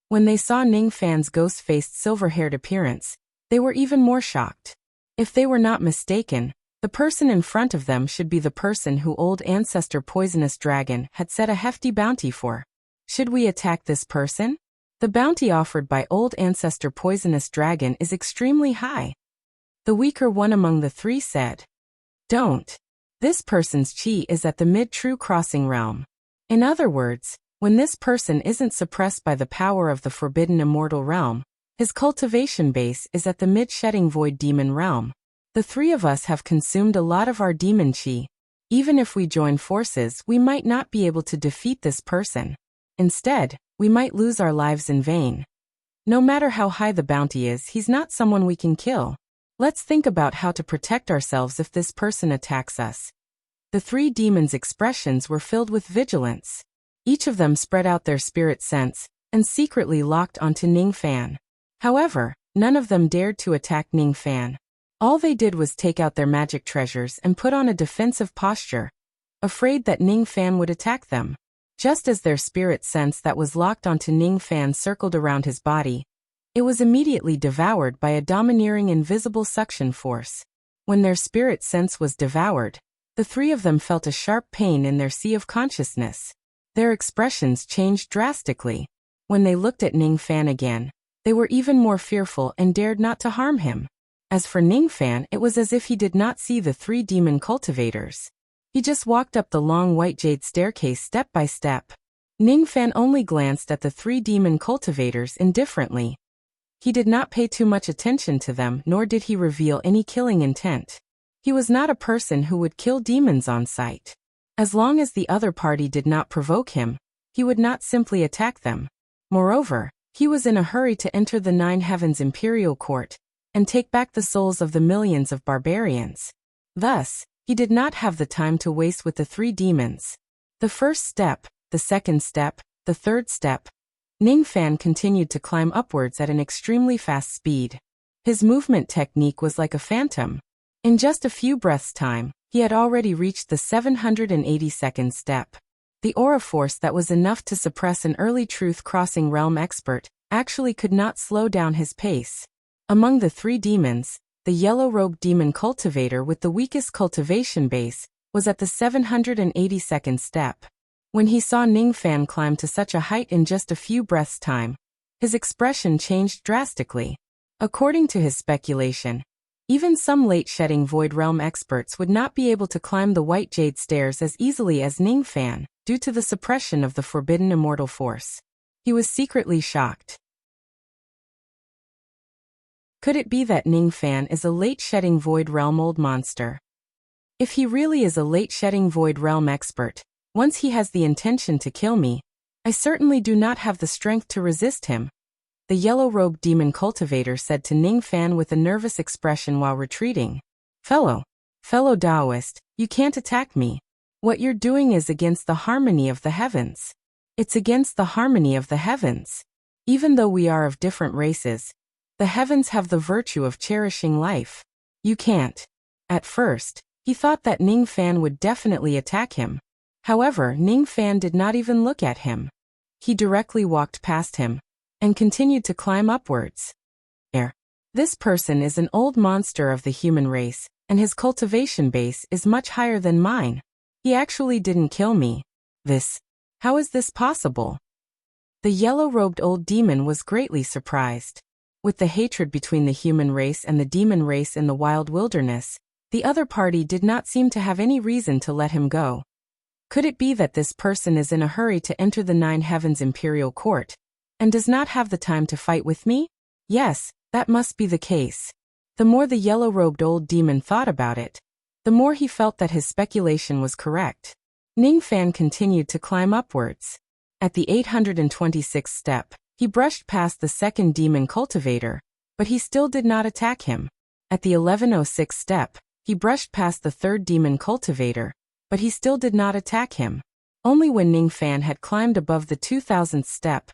When they saw Ningfan's ghost-faced silver-haired appearance, they were even more shocked. If they were not mistaken, the person in front of them should be the person who Old Ancestor Poisonous Dragon had set a hefty bounty for. Should we attack this person? The bounty offered by Old Ancestor Poisonous Dragon is extremely high. The weaker one among the three said, "Don't. This person's chi is at the mid-true crossing realm." In other words, when this person isn't suppressed by the power of the forbidden immortal realm, his cultivation base is at the mid-shedding void demon realm. The three of us have consumed a lot of our demon chi. Even if we join forces, we might not be able to defeat this person. Instead, we might lose our lives in vain. No matter how high the bounty is, he's not someone we can kill. Let's think about how to protect ourselves if this person attacks us. The three demons' expressions were filled with vigilance. Each of them spread out their spirit sense and secretly locked onto Ning Fan. However, none of them dared to attack Ning Fan. All they did was take out their magic treasures and put on a defensive posture, afraid that Ning Fan would attack them. Just as their spirit sense that was locked onto Ning Fan circled around his body, it was immediately devoured by a domineering invisible suction force. When their spirit sense was devoured, the three of them felt a sharp pain in their sea of consciousness. Their expressions changed drastically. When they looked at Ning Fan again, they were even more fearful and dared not to harm him. As for Ning Fan, it was as if he did not see the three demon cultivators. He just walked up the long white jade staircase step by step. Ning Fan only glanced at the three demon cultivators indifferently. He did not pay too much attention to them, nor did he reveal any killing intent. He was not a person who would kill demons on sight. As long as the other party did not provoke him, he would not simply attack them. Moreover, he was in a hurry to enter the Nine Heavens Imperial Court and take back the souls of the millions of barbarians. Thus, he did not have the time to waste with the three demons. The first step, the second step, the third step. Ning Fan continued to climb upwards at an extremely fast speed. His movement technique was like a phantom. In just a few breaths' time, he had already reached the 782nd step. The aura force that was enough to suppress an early truth-crossing realm expert actually could not slow down his pace. Among the three demons, the yellow-robed demon cultivator with the weakest cultivation base was at the 782nd step. When he saw Ning Fan climb to such a height in just a few breaths' time, his expression changed drastically. According to his speculation, even some late-shedding void realm experts would not be able to climb the white jade stairs as easily as Ning Fan, due to the suppression of the forbidden immortal force. He was secretly shocked. Could it be that Ning Fan is a late-shedding void realm old monster? If he really is a late-shedding void realm expert, once he has the intention to kill me, I certainly do not have the strength to resist him. The yellow-robed demon cultivator said to Ning Fan with a nervous expression while retreating. Fellow Taoist, you can't attack me. What you're doing is against the harmony of the heavens. It's against the harmony of the heavens. Even though we are of different races, the heavens have the virtue of cherishing life. You can't. At first, he thought that Ning Fan would definitely attack him. However, Ning Fan did not even look at him. He directly walked past him and continued to climb upwards. This person is an old monster of the human race, and his cultivation base is much higher than mine. He actually didn't kill me. How is this possible? The yellow-robed old demon was greatly surprised. With the hatred between the human race and the demon race in the wild wilderness, the other party did not seem to have any reason to let him go. Could it be that this person is in a hurry to enter the Nine Heavens Imperial Court, and does not have the time to fight with me? Yes, that must be the case. The more the yellow-robed old demon thought about it, the more he felt that his speculation was correct. Ning Fan continued to climb upwards. At the 826th step, he brushed past the second demon cultivator, but he still did not attack him. At the 1106th step, he brushed past the third demon cultivator, but he still did not attack him. Only when Ning Fan had climbed above the 2000th step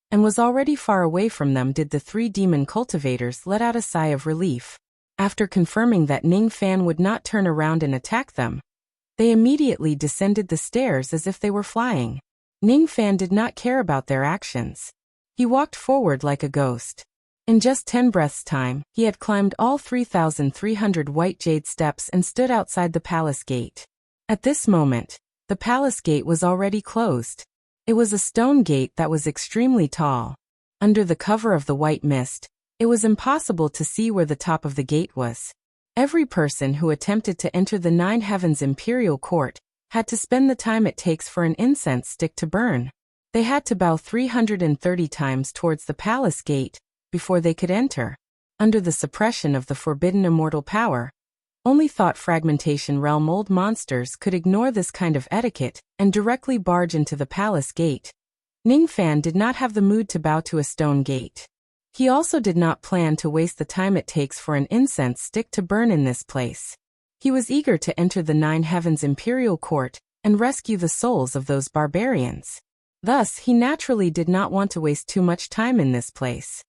and was already far away from them did the three demon cultivators let out a sigh of relief. After confirming that Ning Fan would not turn around and attack them, they immediately descended the stairs as if they were flying. Ning Fan did not care about their actions. He walked forward like a ghost. In just 10 breaths' time, he had climbed all 3,300 white jade steps and stood outside the palace gate. At this moment, the palace gate was already closed. It was a stone gate that was extremely tall. Under the cover of the white mist, it was impossible to see where the top of the gate was. Every person who attempted to enter the Nine Heavens Imperial Court had to spend the time it takes for an incense stick to burn. They had to bow 330 times towards the palace gate before they could enter. Under the suppression of the forbidden immortal power, only thought fragmentation realm old monsters could ignore this kind of etiquette and directly barge into the palace gate. Ningfan did not have the mood to bow to a stone gate. He also did not plan to waste the time it takes for an incense stick to burn in this place. He was eager to enter the Nine Heavens Imperial Court and rescue the souls of those barbarians. Thus, he naturally did not want to waste too much time in this place.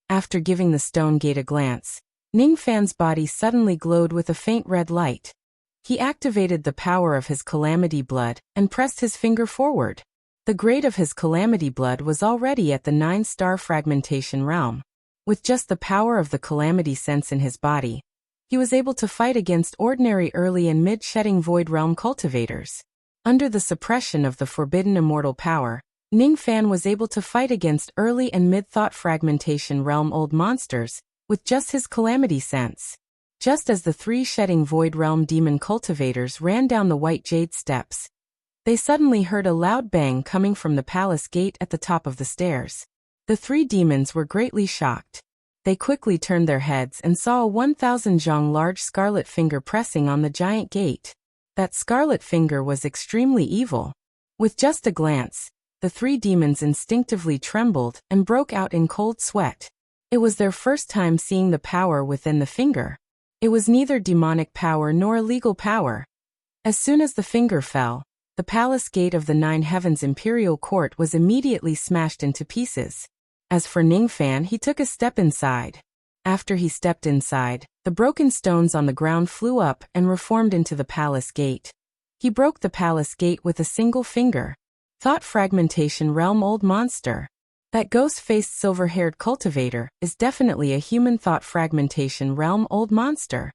After giving the stone gate a glance, Ningfan's body suddenly glowed with a faint red light. He activated the power of his calamity blood and pressed his finger forward. The grade of his calamity blood was already at the 9-star fragmentation realm. With just the power of the calamity sense in his body, he was able to fight against ordinary early and mid-shedding void realm cultivators. Under the suppression of the forbidden immortal power, Ningfan was able to fight against early and mid-thought fragmentation realm old monsters with just his calamity sense. Just as the 3 shedding void realm demon cultivators ran down the white jade steps, they suddenly heard a loud bang coming from the palace gate at the top of the stairs. The 3 demons were greatly shocked. They quickly turned their heads and saw a 1,000 zhong large scarlet finger pressing on the giant gate. That scarlet finger was extremely evil. With just a glance, the 3 demons instinctively trembled and broke out in cold sweat. It was their first time seeing the power within the finger. It was neither demonic power nor illegal power. As soon as the finger fell, the palace gate of the Nine Heavens Imperial Court was immediately smashed into pieces. As for Ningfan, he took a step inside. After he stepped inside, the broken stones on the ground flew up and reformed into the palace gate. He broke the palace gate with a single finger. Thought fragmentation realm old monster. That ghost-faced silver-haired cultivator is definitely a human thought fragmentation realm old monster.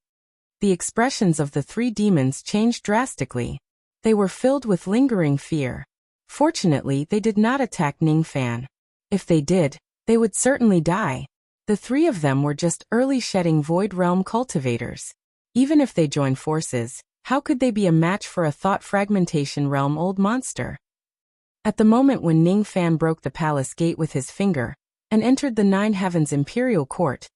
The expressions of the 3 demons changed drastically. They were filled with lingering fear. Fortunately, they did not attack Ningfan. If they did, they would certainly die. The 3 of them were just early shedding void realm cultivators. Even if they joined forces, how could they be a match for a thought fragmentation realm old monster? At the moment when Ningfan broke the palace gate with his finger and entered the Nine Heavens Imperial Court,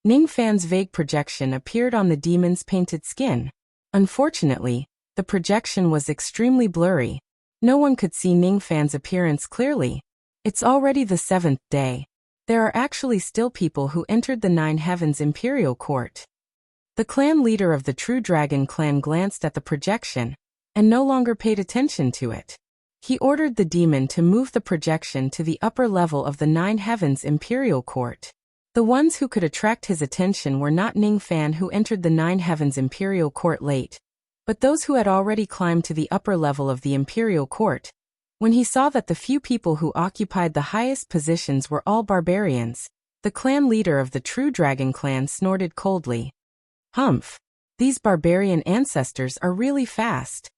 Ningfan's vague projection appeared on the demon's painted skin. Unfortunately, the projection was extremely blurry. No one could see Ningfan's appearance clearly. It's already the 7th day. There are actually still people who entered the Nine Heavens Imperial Court. The clan leader of the True Dragon clan glanced at the projection and no longer paid attention to it. He ordered the demon to move the projection to the upper level of the Nine Heavens Imperial Court. The ones who could attract his attention were not Ningfan, who entered the Nine Heavens Imperial Court late, but those who had already climbed to the upper level of the Imperial Court. When he saw that the few people who occupied the highest positions were all barbarians, the clan leader of the True Dragon clan snorted coldly. Humph! These barbarian ancestors are really fast.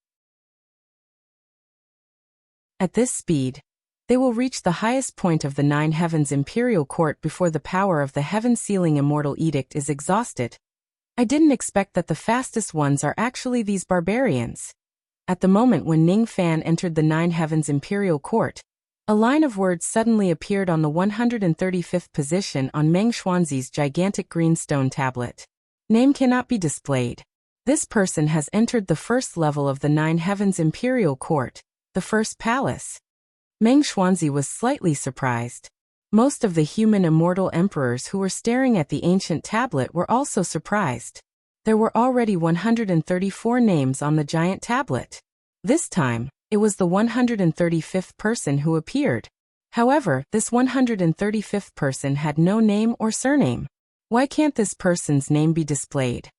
At this speed, they will reach the highest point of the Nine Heavens Imperial Court before the power of the Heaven-Sealing Immortal Edict is exhausted. I didn't expect that the fastest ones are actually these barbarians. At the moment when Ningfan entered the Nine Heavens Imperial Court, a line of words suddenly appeared on the 135th position on Meng Xuanzi's gigantic green stone tablet. Name cannot be displayed. This person has entered the first level of the Nine Heavens Imperial Court, the first palace. Meng Xuanzi was slightly surprised. Most of the human immortal emperors who were staring at the ancient tablet were also surprised. There were already 134 names on the giant tablet. This time, it was the 135th person who appeared. However, this 135th person had no name or surname. Why can't this person's name be displayed?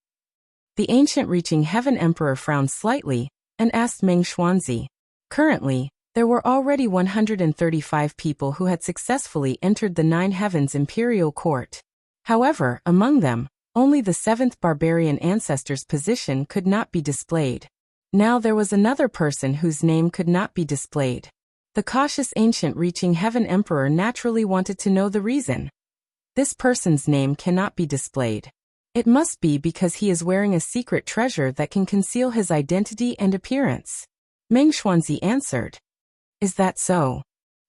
The ancient reaching heaven emperor frowned slightly and asked Meng Xuanzi. Currently, there were already 135 people who had successfully entered the Nine Heavens Imperial Court. However, among them, only the 7th barbarian ancestor's position could not be displayed. Now there was another person whose name could not be displayed. The cautious ancient reaching heaven emperor naturally wanted to know the reason. This person's name cannot be displayed. It must be because he is wearing a secret treasure that can conceal his identity and appearance. Meng Xuanzi answered. Is that so?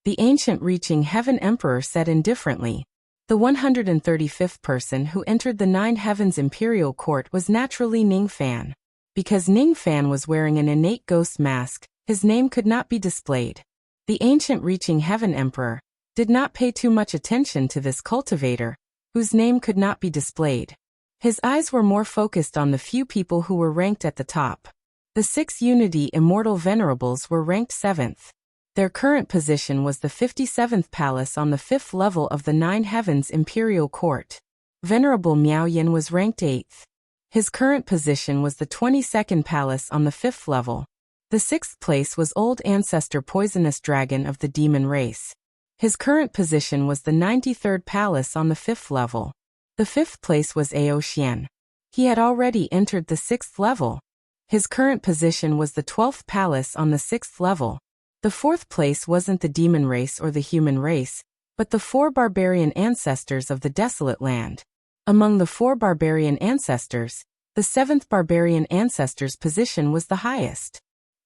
The ancient reaching heaven emperor said indifferently. The 135th person who entered the Nine Heavens imperial court was naturally Ning Fan. Because Ning Fan was wearing an innate ghost mask, his name could not be displayed. The ancient reaching heaven emperor did not pay too much attention to this cultivator, whose name could not be displayed. His eyes were more focused on the few people who were ranked at the top. The 6 Unity Immortal Venerables were ranked 7th. Their current position was the 57th palace on the 5th level of the Nine Heavens Imperial Court. Venerable Miao Yin was ranked 8th. His current position was the 22nd palace on the 5th level. The 6th place was Old Ancestor Poisonous Dragon of the Demon Race. His current position was the 93rd palace on the 5th level. The 5th place was Ao Xian. He had already entered the 6th level. His current position was the 12th palace on the 6th level. The 4th place wasn't the demon race or the human race, but the 4 barbarian ancestors of the desolate land. Among the 4 barbarian ancestors, the 7th barbarian ancestor's position was the highest.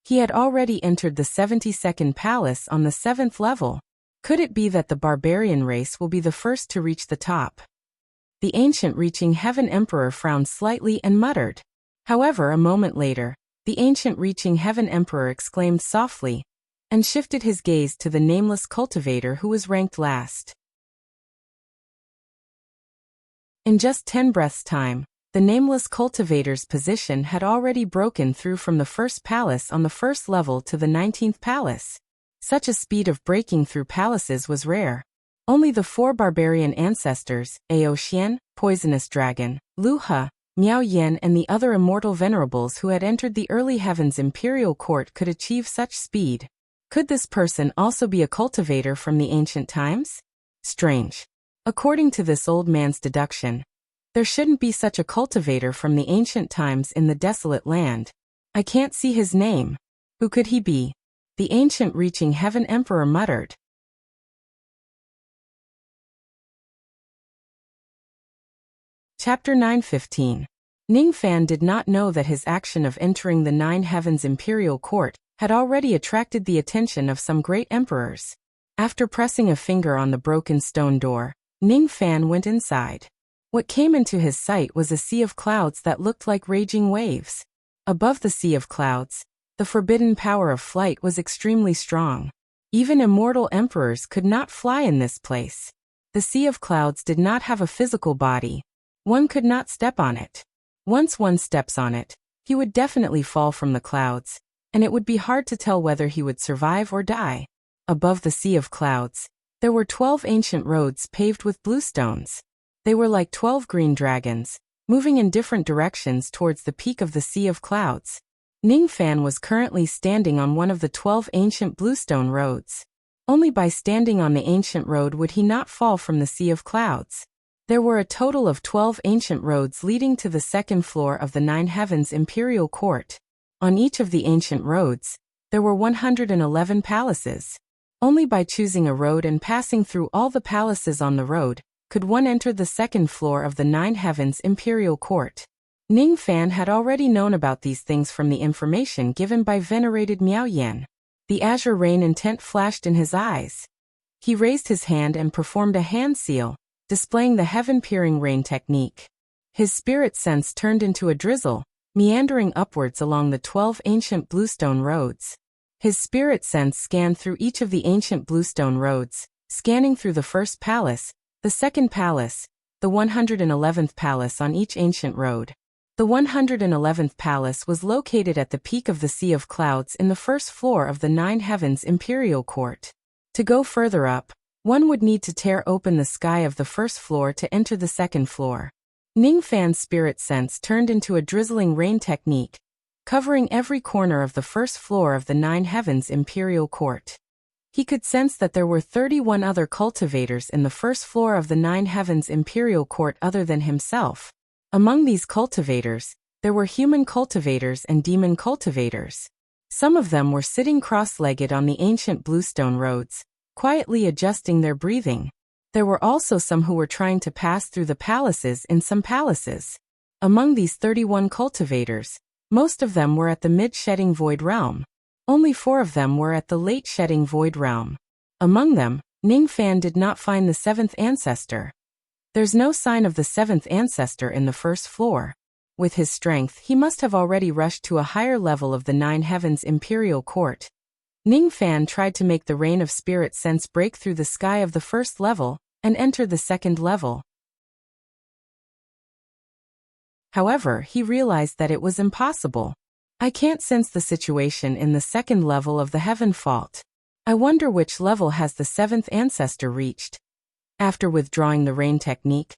He had already entered the 72nd palace on the 7th level. Could it be that the barbarian race will be the first to reach the top? The ancient reaching heaven emperor frowned slightly and muttered. However, a moment later, the ancient reaching heaven emperor exclaimed softly, and shifted his gaze to the nameless cultivator who was ranked last. In just 10 breaths' time, the nameless cultivator's position had already broken through from the 1st palace on the 1st level to the 19th palace. Such a speed of breaking through palaces was rare. Only the 4 barbarian ancestors, Ao Xian, Poisonous Dragon, Lu He, Miao Yin and the other immortal venerables who had entered the early heavens imperial court could achieve such speed. Could this person also be a cultivator from the ancient times? Strange. According to this old man's deduction, there shouldn't be such a cultivator from the ancient times in the desolate land. I can't see his name. Who could he be? The ancient reaching heaven emperor muttered. Chapter 9:15. Ning Fan did not know that his action of entering the Nine Heavens imperial court had already attracted the attention of some great emperors. After pressing a finger on the broken stone door, Ning Fan went inside. What came into his sight was a sea of clouds that looked like raging waves. Above the sea of clouds, the forbidden power of flight was extremely strong. Even immortal emperors could not fly in this place. The sea of clouds did not have a physical body. One could not step on it. Once one steps on it, he would definitely fall from the clouds, and it would be hard to tell whether he would survive or die. Above the sea of clouds, there were 12 ancient roads paved with bluestones. They were like 12 green dragons, moving in different directions towards the peak of the sea of clouds. Ning Fan was currently standing on one of the 12 ancient bluestone roads. Only by standing on the ancient road would he not fall from the sea of clouds. There were a total of 12 ancient roads leading to the 2nd floor of the Nine Heavens imperial court. On each of the ancient roads, there were 111 palaces. Only by choosing a road and passing through all the palaces on the road, could one enter the 2nd floor of the Nine Heavens imperial court. Ning Fan had already known about these things from the information given by venerated Miao Yin. The azure rain intent flashed in his eyes. He raised his hand and performed a hand seal, displaying the heaven-peering rain technique. His spirit sense turned into a drizzle, meandering upwards along the 12 ancient bluestone roads. His spirit sense scanned through each of the ancient bluestone roads, scanning through the 1st palace, the 2nd palace, the 111th palace on each ancient road. The 111th palace was located at the peak of the Sea of Clouds in the 1st floor of the Nine Heavens imperial court. To go further up, one would need to tear open the sky of the 1st floor to enter the 2nd floor. Ning Fan's spirit sense turned into a drizzling rain technique, covering every corner of the 1st floor of the Nine Heavens imperial court. He could sense that there were 31 other cultivators in the 1st floor of the Nine Heavens imperial court other than himself. Among these cultivators, there were human cultivators and demon cultivators. Some of them were sitting cross-legged on the ancient bluestone roads, quietly adjusting their breathing. There were also some who were trying to pass through the palaces in some palaces. Among these 31 cultivators, most of them were at the mid-shedding void realm. Only 4 of them were at the late-shedding void realm. Among them, Ningfan did not find the 7th ancestor. There's no sign of the 7th ancestor in the first floor. With his strength, he must have already rushed to a higher level of the 9 Heavens Imperial Court. Ningfan tried to make the Rain of Spirit Sense break through the sky of the first level and enter the second level. However, he realized that it was impossible. I can't sense the situation in the second level of the Heaven Fault. I wonder which level has the 7th ancestor reached. After withdrawing the rain technique,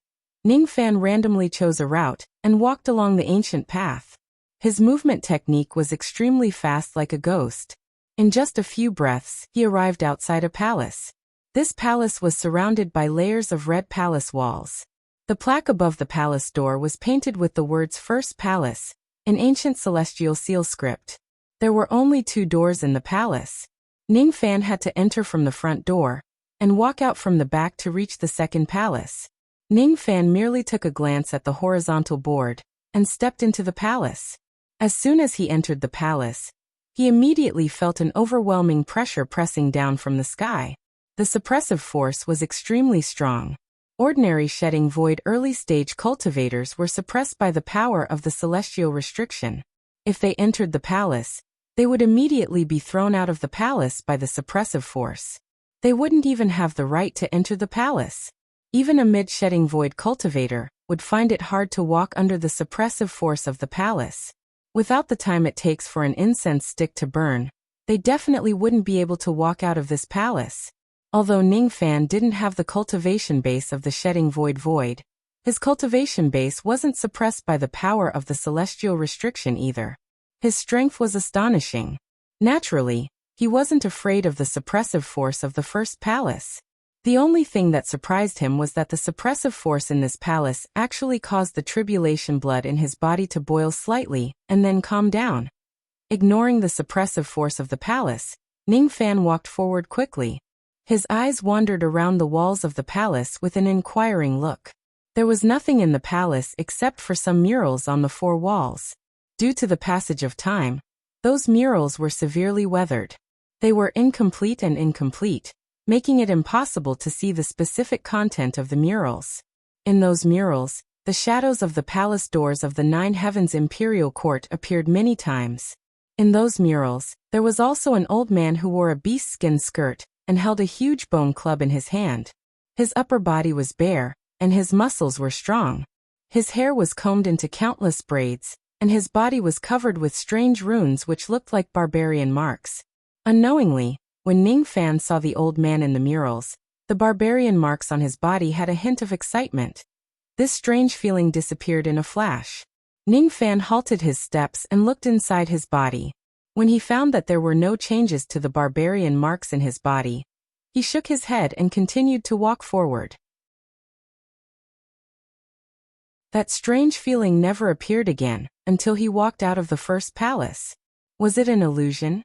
Ningfan randomly chose a route and walked along the ancient path. His movement technique was extremely fast like a ghost. In just a few breaths, he arrived outside a palace. This palace was surrounded by layers of red palace walls. The plaque above the palace door was painted with the words First Palace, in ancient celestial seal script. There were only 2 doors in the palace. Ningfan had to enter from the front door and walk out from the back to reach the second palace. Ningfan merely took a glance at the horizontal board and stepped into the palace. As soon as he entered the palace, he immediately felt an overwhelming pressure pressing down from the sky. The suppressive force was extremely strong. Ordinary shedding void early-stage cultivators were suppressed by the power of the celestial restriction. If they entered the palace, they would immediately be thrown out of the palace by the suppressive force. They wouldn't even have the right to enter the palace. Even a mid-shedding void cultivator would find it hard to walk under the suppressive force of the palace. Without the time it takes for an incense stick to burn, they definitely wouldn't be able to walk out of this palace. Although Ningfan didn't have the cultivation base of the shedding void, his cultivation base wasn't suppressed by the power of the celestial restriction either. His strength was astonishing. Naturally, he wasn't afraid of the suppressive force of the first palace. The only thing that surprised him was that the suppressive force in this palace actually caused the tribulation blood in his body to boil slightly and then calm down. Ignoring the suppressive force of the palace, Ningfan walked forward quickly. His eyes wandered around the walls of the palace with an inquiring look. There was nothing in the palace except for some murals on the 4 walls. Due to the passage of time, those murals were severely weathered. They were incomplete, making it impossible to see the specific content of the murals. In those murals, the shadows of the palace doors of the 9 Heavens Imperial Court appeared many times. In those murals, there was also an old man who wore a beast-skin skirt and held a huge bone club in his hand. His upper body was bare, and his muscles were strong. His hair was combed into countless braids, and his body was covered with strange runes which looked like barbarian marks. Unknowingly, when Ningfan saw the old man in the murals, the barbarian marks on his body had a hint of excitement. This strange feeling disappeared in a flash. Ningfan halted his steps and looked inside his body. When he found that there were no changes to the barbarian marks in his body, he shook his head and continued to walk forward. That strange feeling never appeared again until he walked out of the first palace. Was it an illusion?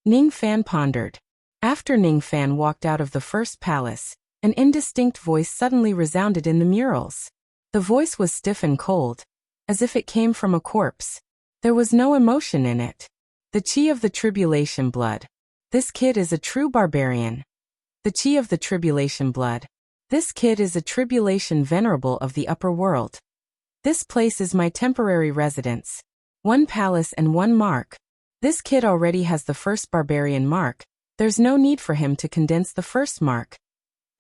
Ningfan pondered. After Ningfan walked out of the first palace, an indistinct voice suddenly resounded in the murals. The voice was stiff and cold, as if it came from a corpse. There was no emotion in it. The chi of the tribulation blood. This kid is a true barbarian. The chi of the tribulation blood. This kid is a tribulation venerable of the upper world. This place is my temporary residence. 1 palace and 1 mark. This kid already has the first barbarian mark. There's no need for him to condense the first mark.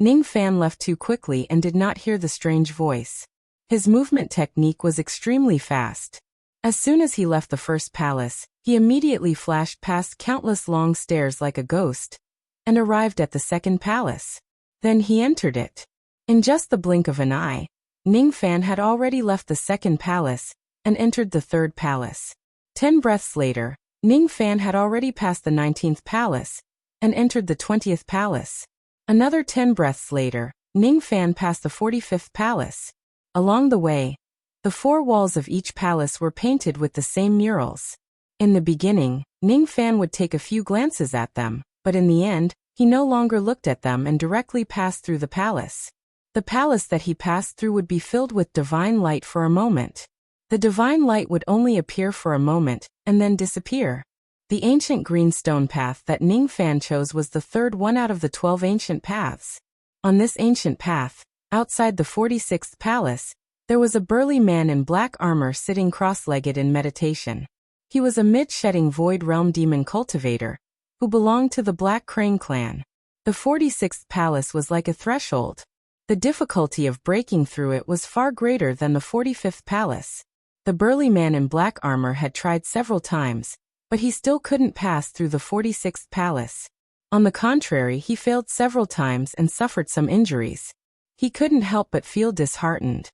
Ningfan left too quickly and did not hear the strange voice. His movement technique was extremely fast. As soon as he left the first palace, he immediately flashed past countless long stairs like a ghost and arrived at the second palace. Then he entered it. In just the blink of an eye, Ningfan had already left the second palace and entered the third palace. 10 breaths later, Ningfan had already passed the 19th palace and entered the 20th palace. Another 10 breaths later, Ningfan passed the 45th palace. Along the way, the 4 walls of each palace were painted with the same murals. In the beginning, Ning Fan would take a few glances at them, but in the end, he no longer looked at them and directly passed through the palace. The palace that he passed through would be filled with divine light for a moment. The divine light would only appear for a moment, and then disappear. The ancient green stone path that Ning Fan chose was the third one out of the 12 ancient paths. On this ancient path, outside the 46th palace, there was a burly man in black armor sitting cross-legged in meditation. He was a mid-shedding void realm demon cultivator, who belonged to the Black Crane clan. The 46th palace was like a threshold. The difficulty of breaking through it was far greater than the 45th palace. The burly man in black armor had tried several times, but he still couldn't pass through the 46th palace. On the contrary, he failed several times and suffered some injuries. He couldn't help but feel disheartened.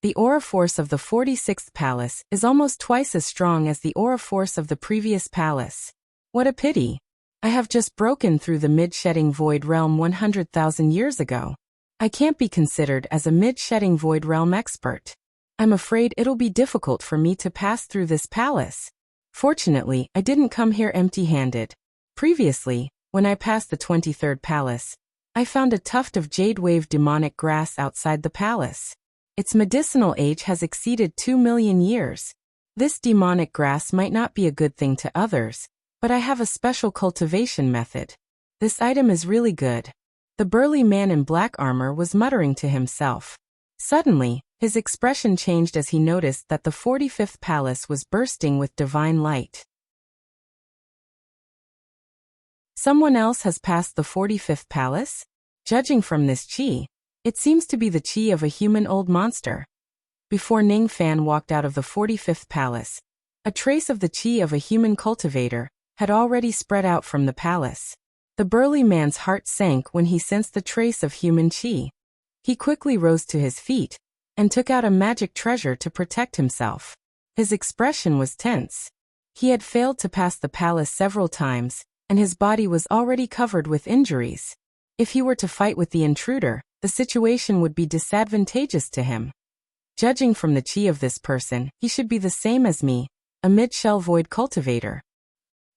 The aura force of the 46th palace is almost twice as strong as the aura force of the previous palace. What a pity. I have just broken through the mid-shedding void realm 100,000 years ago. I can't be considered as a mid-shedding void realm expert. I'm afraid it'll be difficult for me to pass through this palace. Fortunately, I didn't come here empty-handed. Previously, when I passed the 23rd palace, I found a tuft of jade wave demonic grass outside the palace. Its medicinal age has exceeded 2 million years. This demonic grass might not be a good thing to others, but I have a special cultivation method. This item is really good. The burly man in black armor was muttering to himself. Suddenly, his expression changed as he noticed that the 45th palace was bursting with divine light. Someone else has passed the 45th palace? Judging from this chi, it seems to be the chi of a human old monster. Before Ning Fan walked out of the 45th palace, a trace of the chi of a human cultivator had already spread out from the palace. The burly man's heart sank when he sensed the trace of human chi. He quickly rose to his feet and took out a magic treasure to protect himself. His expression was tense. He had failed to pass the palace several times, and his body was already covered with injuries. If he were to fight with the intruder, the situation would be disadvantageous to him. Judging from the chi of this person, he should be the same as me, a mid-shell void cultivator.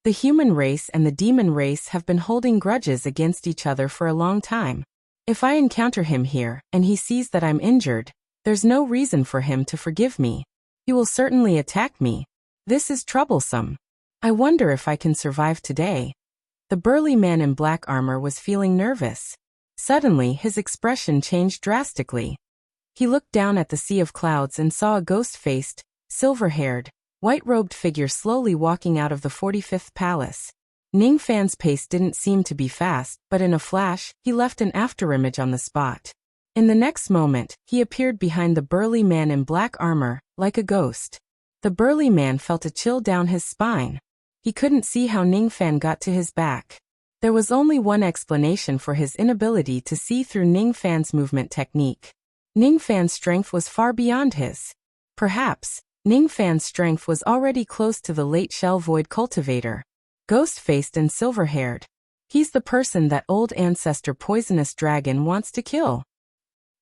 The human race and the demon race have been holding grudges against each other for a long time. If I encounter him here, and he sees that I'm injured, there's no reason for him to forgive me. He will certainly attack me. This is troublesome. I wonder if I can survive today. The burly man in black armor was feeling nervous. Suddenly, his expression changed drastically. He looked down at the sea of clouds and saw a ghost-faced, silver-haired, white-robed figure slowly walking out of the 45th palace. Ning Fan's pace didn't seem to be fast, but in a flash, he left an afterimage on the spot. In the next moment, he appeared behind the burly man in black armor, like a ghost. The burly man felt a chill down his spine. He couldn't see how Ning Fan got to his back. There was only one explanation for his inability to see through Ning Fan's movement technique. Ning Fan's strength was far beyond his. Perhaps, Ning Fan's strength was already close to the late shell void cultivator. Ghost-faced and silver-haired. He's the person that old ancestor poisonous dragon wants to kill.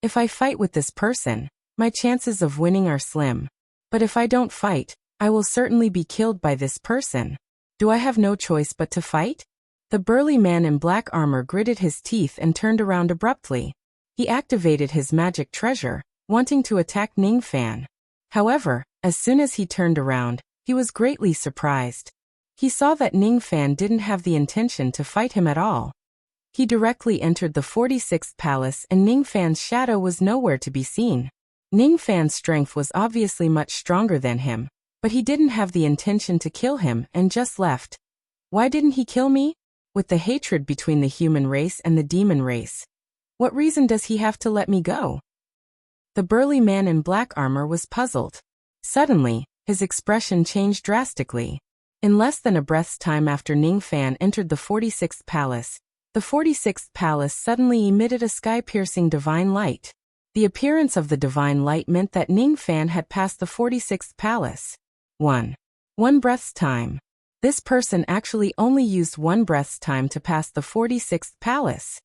If I fight with this person, my chances of winning are slim. But if I don't fight, I will certainly be killed by this person. Do I have no choice but to fight? The burly man in black armor gritted his teeth and turned around abruptly. He activated his magic treasure, wanting to attack Ning Fan. However, as soon as he turned around, he was greatly surprised. He saw that Ning Fan didn't have the intention to fight him at all. He directly entered the 46th palace and Ning Fan's shadow was nowhere to be seen. Ning Fan's strength was obviously much stronger than him, but he didn't have the intention to kill him and just left. Why didn't he kill me? With the hatred between the human race and the demon race, what reason does he have to let me go? The burly man in black armor was puzzled. Suddenly, his expression changed drastically. In less than a breath's time after Ning Fan entered the 46th palace, the 46th palace suddenly emitted a sky-piercing divine light. The appearance of the divine light meant that Ning Fan had passed the 46th palace. 1 breath's time. This person actually only used 1 breath's time to pass the 46th palace.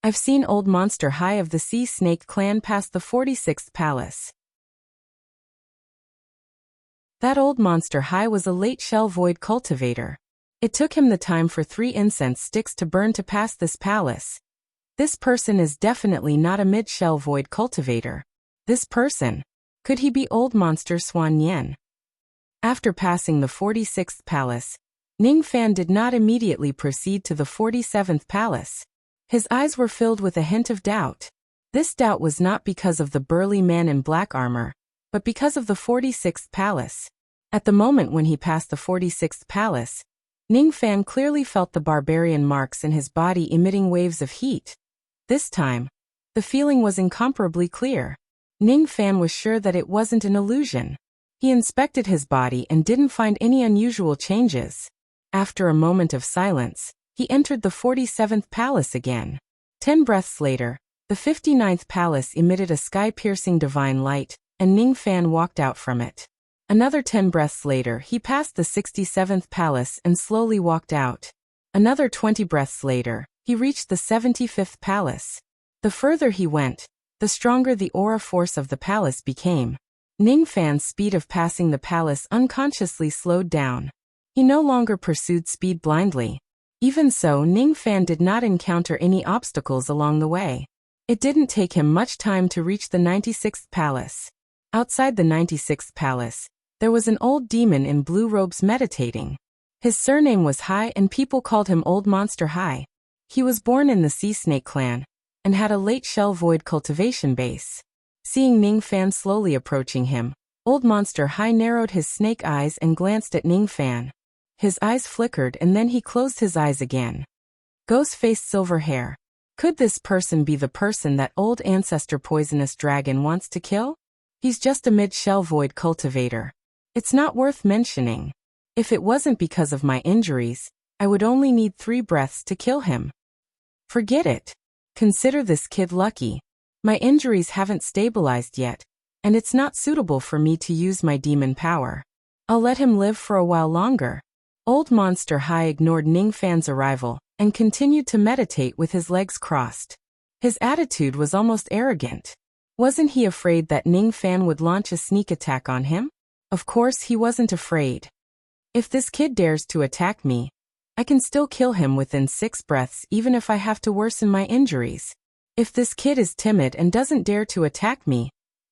I've seen Old Monster High of the Sea Snake Clan pass the 46th palace. That Old Monster High was a late shell void cultivator. It took him the time for 3 incense sticks to burn to pass this palace. This person is definitely not a mid-shell void cultivator. This person. Could he be old monster Xuan Nian? After passing the 46th palace, Ning Fan did not immediately proceed to the 47th palace. His eyes were filled with a hint of doubt. This doubt was not because of the burly man in black armor, but because of the 46th palace. At the moment when he passed the 46th palace, Ning Fan clearly felt the barbarian marks in his body emitting waves of heat. This time, the feeling was incomparably clear. Ning Fan was sure that it wasn't an illusion. He inspected his body and didn't find any unusual changes. After a moment of silence, he entered the 47th palace again. 10 breaths later, the 59th palace emitted a sky-piercing divine light, and Ning Fan walked out from it. Another 10 breaths later, he passed the 67th palace and slowly walked out. Another 20 breaths later, he reached the 75th palace. The further he went, the stronger the aura force of the palace became. Ning Fan's speed of passing the palace unconsciously slowed down. He no longer pursued speed blindly. Even so, Ning Fan did not encounter any obstacles along the way. It didn't take him much time to reach the 96th palace. Outside the 96th palace, there was an old demon in blue robes meditating. His surname was Hai and people called him Old Monster Hai. He was born in the Sea Snake clan, and had a late shell void cultivation base. Seeing Ning Fan slowly approaching him, Old Monster Hai narrowed his snake eyes and glanced at Ning Fan. His eyes flickered and then he closed his eyes again. Ghost-faced silver hair. Could this person be the person that old ancestor poisonous dragon wants to kill? He's just a mid-shell void cultivator. It's not worth mentioning. If it wasn't because of my injuries, I would only need 3 breaths to kill him. Forget it. Consider this kid lucky. My injuries haven't stabilized yet, and it's not suitable for me to use my demon power. I'll let him live for a while longer. Old Monster Hai ignored Ning Fan's arrival and continued to meditate with his legs crossed. His attitude was almost arrogant. Wasn't he afraid that Ning Fan would launch a sneak attack on him? Of course he wasn't afraid. If this kid dares to attack me, I can still kill him within 6 breaths even if I have to worsen my injuries. If this kid is timid and doesn't dare to attack me,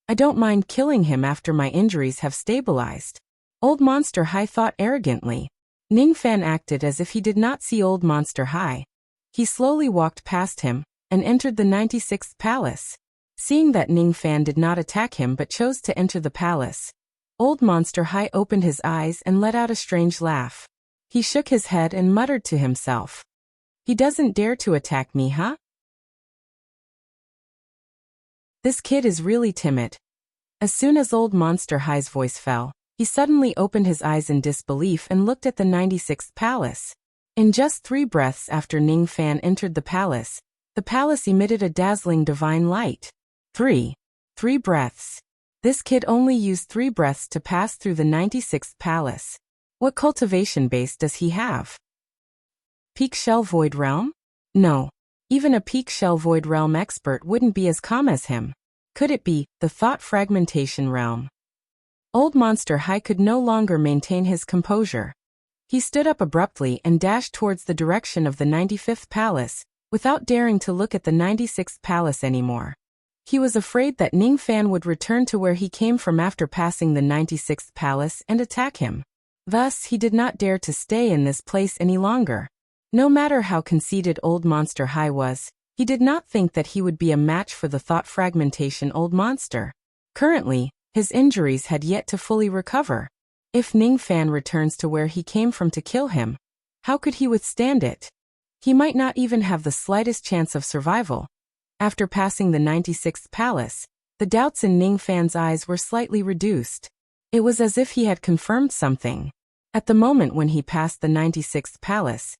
I don't mind killing him after my injuries have stabilized. Old Monster Hai thought arrogantly. Ning Fan acted as if he did not see Old Monster Hai. He slowly walked past him and entered the 96th palace. Seeing that Ning Fan did not attack him but chose to enter the palace, Old Monster Hai opened his eyes and let out a strange laugh. He shook his head and muttered to himself. He doesn't dare to attack me, huh? This kid is really timid. As soon as Old Monster Hai's voice fell, he suddenly opened his eyes in disbelief and looked at the 96th palace. In just 3 breaths after Ning Fan entered the palace emitted a dazzling divine light. 3 breaths. This kid only used 3 breaths to pass through the 96th palace. What cultivation base does he have? Peak Shell Void Realm? No. Even a Peak Shell Void Realm expert wouldn't be as calm as him. Could it be the Thought Fragmentation Realm? Old Monster Hai could no longer maintain his composure. He stood up abruptly and dashed towards the direction of the 95th palace, without daring to look at the 96th palace anymore. He was afraid that Ning Fan would return to where he came from after passing the 96th palace and attack him. Thus, he did not dare to stay in this place any longer. No matter how conceited Old Monster Hai was, he did not think that he would be a match for the Thought Fragmentation Old Monster. Currently, his injuries had yet to fully recover. If Ning Fan returns to where he came from to kill him, how could he withstand it? He might not even have the slightest chance of survival. After passing the 96th palace, the doubts in Ning Fan's eyes were slightly reduced. It was as if he had confirmed something. At the moment when he passed the 96th palace,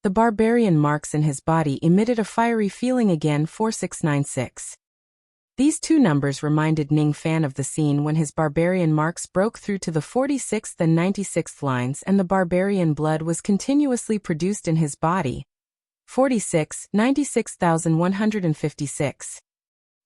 the barbarian marks in his body emitted a fiery feeling again. 4696. These 2 numbers reminded Ning Fan of the scene when his barbarian marks broke through to the 46th and 96th lines and the barbarian blood was continuously produced in his body. 46, 96,156.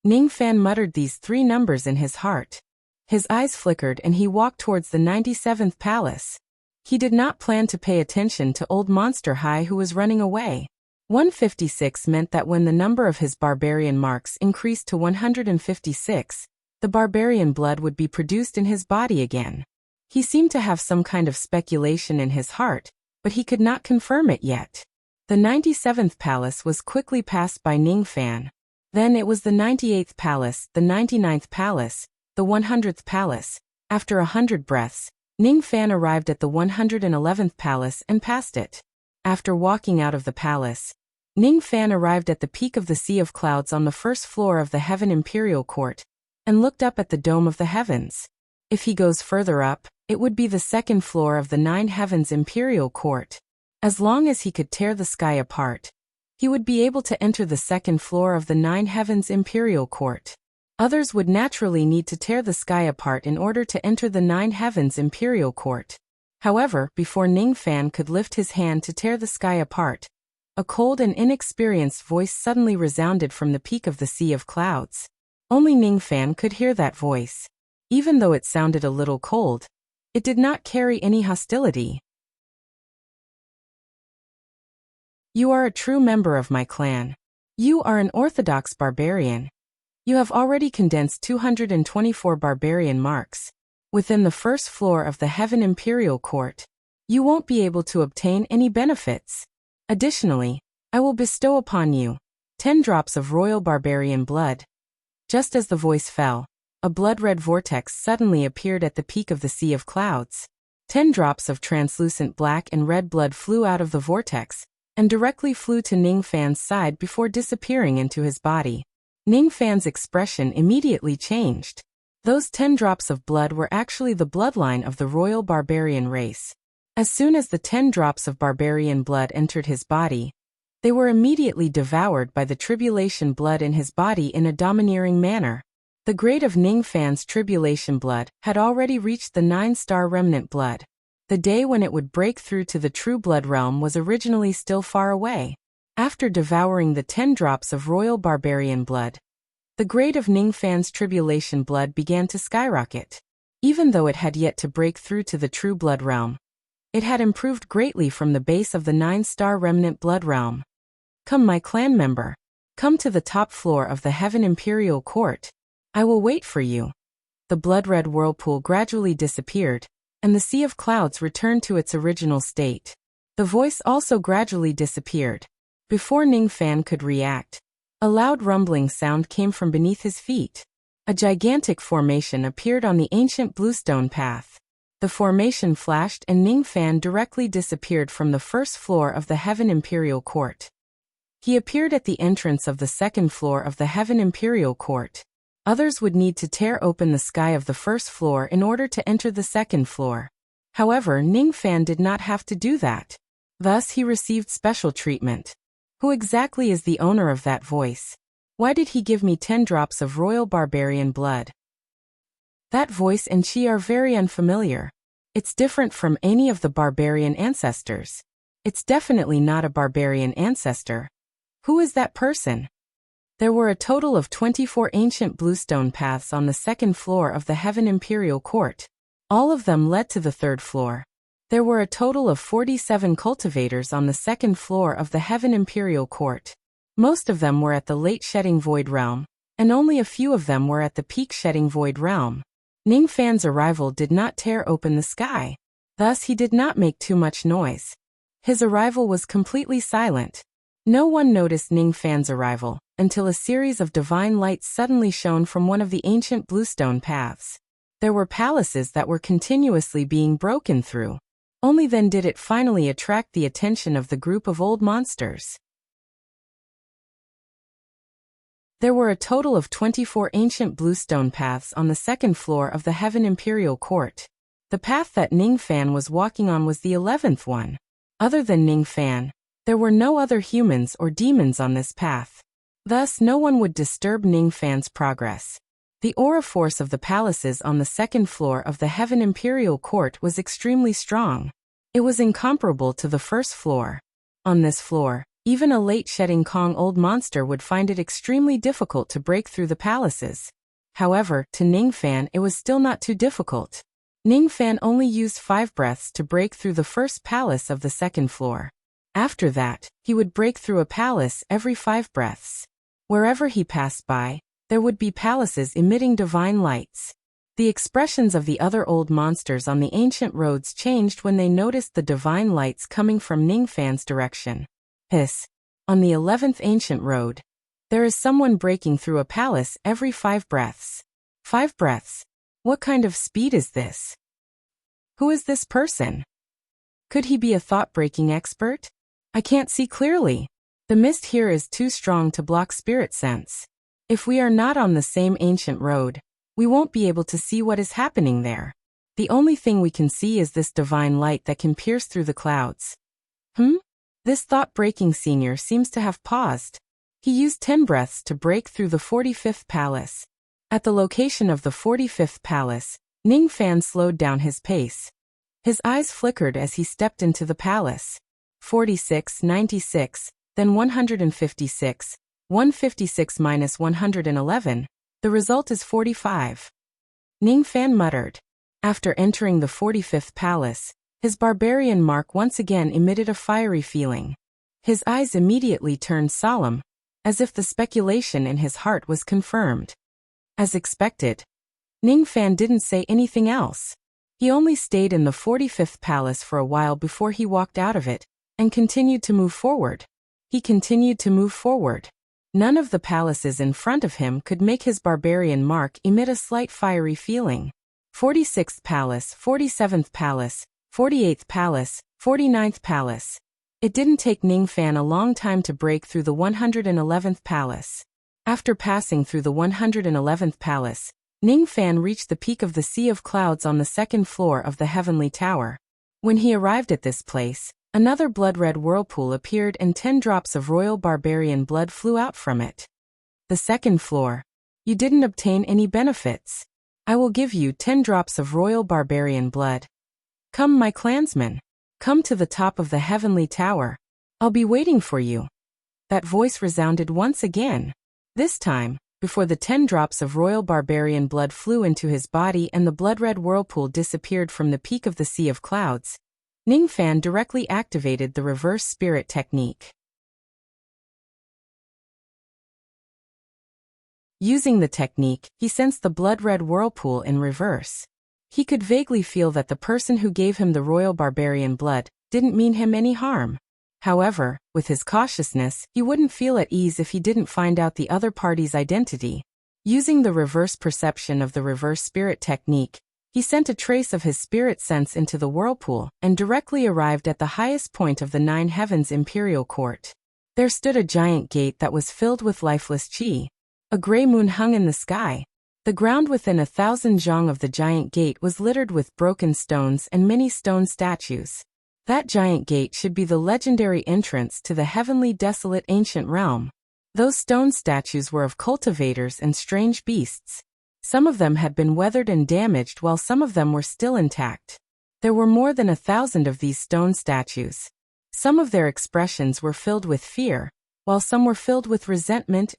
Ning Fan muttered these 3 numbers in his heart. His eyes flickered and he walked towards the 97th palace. He did not plan to pay attention to old Monster High who was running away. 156 meant that when the number of his barbarian marks increased to 156, the barbarian blood would be produced in his body again. He seemed to have some kind of speculation in his heart, but he could not confirm it yet. The 97th palace was quickly passed by Ning Fan. Then it was the 98th palace, the 99th palace, the 100th palace. After 100 breaths, Ning Fan arrived at the 111th palace and passed it. After walking out of the palace, Ning Fan arrived at the peak of the Sea of Clouds on the first floor of the Heaven Imperial Court, and looked up at the dome of the heavens. If he goes further up, it would be the second floor of the Nine Heavens Imperial Court. As long as he could tear the sky apart, he would be able to enter the second floor of the Nine Heavens Imperial Court. Others would naturally need to tear the sky apart in order to enter the Nine Heavens Imperial Court. However, before Ning Fan could lift his hand to tear the sky apart, a cold and inexperienced voice suddenly resounded from the peak of the Sea of Clouds. Only Ning Fan could hear that voice. Even though it sounded a little cold, it did not carry any hostility. You are a true member of my clan. You are an orthodox barbarian. You have already condensed 224 barbarian marks within the first floor of the Heaven Imperial Court. You won't be able to obtain any benefits. Additionally, I will bestow upon you 10 drops of royal barbarian blood. Just as the voice fell, a blood-red vortex suddenly appeared at the peak of the Sea of Clouds. 10 drops of translucent black and red blood flew out of the vortex and directly flew to Ning Fan's side before disappearing into his body. Ning Fan's expression immediately changed. Those 10 drops of blood were actually the bloodline of the royal barbarian race. As soon as the 10 drops of barbarian blood entered his body, they were immediately devoured by the tribulation blood in his body in a domineering manner. The grade of Ning Fan's tribulation blood had already reached the 9-star remnant blood. The day when it would break through to the true blood realm was originally still far away. After devouring the 10 drops of royal barbarian blood, the grade of Ning Fan's tribulation blood began to skyrocket. Even though it had yet to break through to the true blood realm, it had improved greatly from the base of the 9-star remnant blood realm. Come, my clan member. Come to the top floor of the Heaven Imperial Court. I will wait for you. The blood-red whirlpool gradually disappeared, and the Sea of Clouds returned to its original state. The voice also gradually disappeared. Before Ning Fan could react, a loud rumbling sound came from beneath his feet. A gigantic formation appeared on the ancient bluestone path. The formation flashed and Ning Fan directly disappeared from the first floor of the Heaven Imperial Court. He appeared at the entrance of the second floor of the Heaven Imperial Court. Others would need to tear open the sky of the first floor in order to enter the second floor. However, Ning Fan did not have to do that. Thus he received special treatment. Who exactly is the owner of that voice? Why did he give me 10 drops of royal barbarian blood? That voice and she are very unfamiliar. It's different from any of the barbarian ancestors. It's definitely not a barbarian ancestor. Who is that person? There were a total of 24 ancient bluestone paths on the second floor of the Heaven Imperial Court. All of them led to the third floor. There were a total of 47 cultivators on the second floor of the Heaven Imperial Court. Most of them were at the late shedding void realm, and only a few of them were at the peak shedding void realm. Ning Fan's arrival did not tear open the sky. Thus he did not make too much noise. His arrival was completely silent. No one noticed Ning Fan's arrival until a series of divine lights suddenly shone from one of the ancient bluestone paths. There were palaces that were continuously being broken through. Only then did it finally attract the attention of the group of old monsters. There were a total of 24 ancient bluestone paths on the second floor of the Heaven Imperial Court. The path that Ning Fan was walking on was the 11th one. Other than Ning Fan, there were no other humans or demons on this path. Thus no one would disturb Ning Fan's progress. The aura force of the palaces on the second floor of the Heaven Imperial Court was extremely strong. It was incomparable to the first floor. On this floor, even a late shedding Kong old monster would find it extremely difficult to break through the palaces. However, to Ning Fan it was still not too difficult. Ning Fan only used 5 breaths to break through the first palace of the second floor. After that, he would break through a palace every 5 breaths. Wherever he passed by, there would be palaces emitting divine lights. The expressions of the other old monsters on the ancient roads changed when they noticed the divine lights coming from Ning Fan's direction. Hiss. On the 11th ancient road, there is someone breaking through a palace every 5 breaths. 5 breaths. What kind of speed is this? Who is this person? Could he be a thought-breaking expert? I can't see clearly. The mist here is too strong to block spirit sense. If we are not on the same ancient road, we won't be able to see what is happening there. The only thing we can see is this divine light that can pierce through the clouds. This thought-breaking senior seems to have paused. He used 10 breaths to break through the 45th palace. At the location of the 45th palace, Ning Fan slowed down his pace. His eyes flickered as he stepped into the palace. 46, 96, then 156, 156 minus 111. The result is 45. Ning Fan muttered. After entering the 45th palace, his barbarian mark once again emitted a fiery feeling. His eyes immediately turned solemn, as if the speculation in his heart was confirmed. As expected, Ning Fan didn't say anything else. He only stayed in the 45th palace for a while before he walked out of it, and continued to move forward. He continued to move forward. None of the palaces in front of him could make his barbarian mark emit a slight fiery feeling. 46th palace, 47th palace, 48th palace, 49th palace. It didn't take Ning Fan a long time to break through the 111th palace. After passing through the 111th palace, Ning Fan reached the peak of the Sea of Clouds on the second floor of the Heavenly Tower. When he arrived at this place, another blood-red whirlpool appeared and 10 drops of royal barbarian blood flew out from it. The second floor. You didn't obtain any benefits. I will give you 10 drops of royal barbarian blood. Come, my clansmen. Come to the top of the Heavenly Tower. I'll be waiting for you. That voice resounded once again. This time, before the 10 drops of royal barbarian blood flew into his body and the blood-red whirlpool disappeared from the peak of the Sea of Clouds, Ning Fan directly activated the reverse spirit technique. Using the technique, he sensed the blood-red whirlpool in reverse. He could vaguely feel that the person who gave him the royal barbarian blood didn't mean him any harm. However, with his cautiousness, he wouldn't feel at ease if he didn't find out the other party's identity. Using the reverse perception of the reverse spirit technique, he sent a trace of his spirit sense into the whirlpool and directly arrived at the highest point of the 9 heavens imperial court. There stood a giant gate that was filled with lifeless chi. A gray moon hung in the sky. The ground within 1,000 zhang of the giant gate was littered with broken stones and many stone statues. That giant gate should be the legendary entrance to the heavenly desolate ancient realm. Those stone statues were of cultivators and strange beasts. Some of them had been weathered and damaged while some of them were still intact. There were more than 1,000 of these stone statues. Some of their expressions were filled with fear, while some were filled with resentment.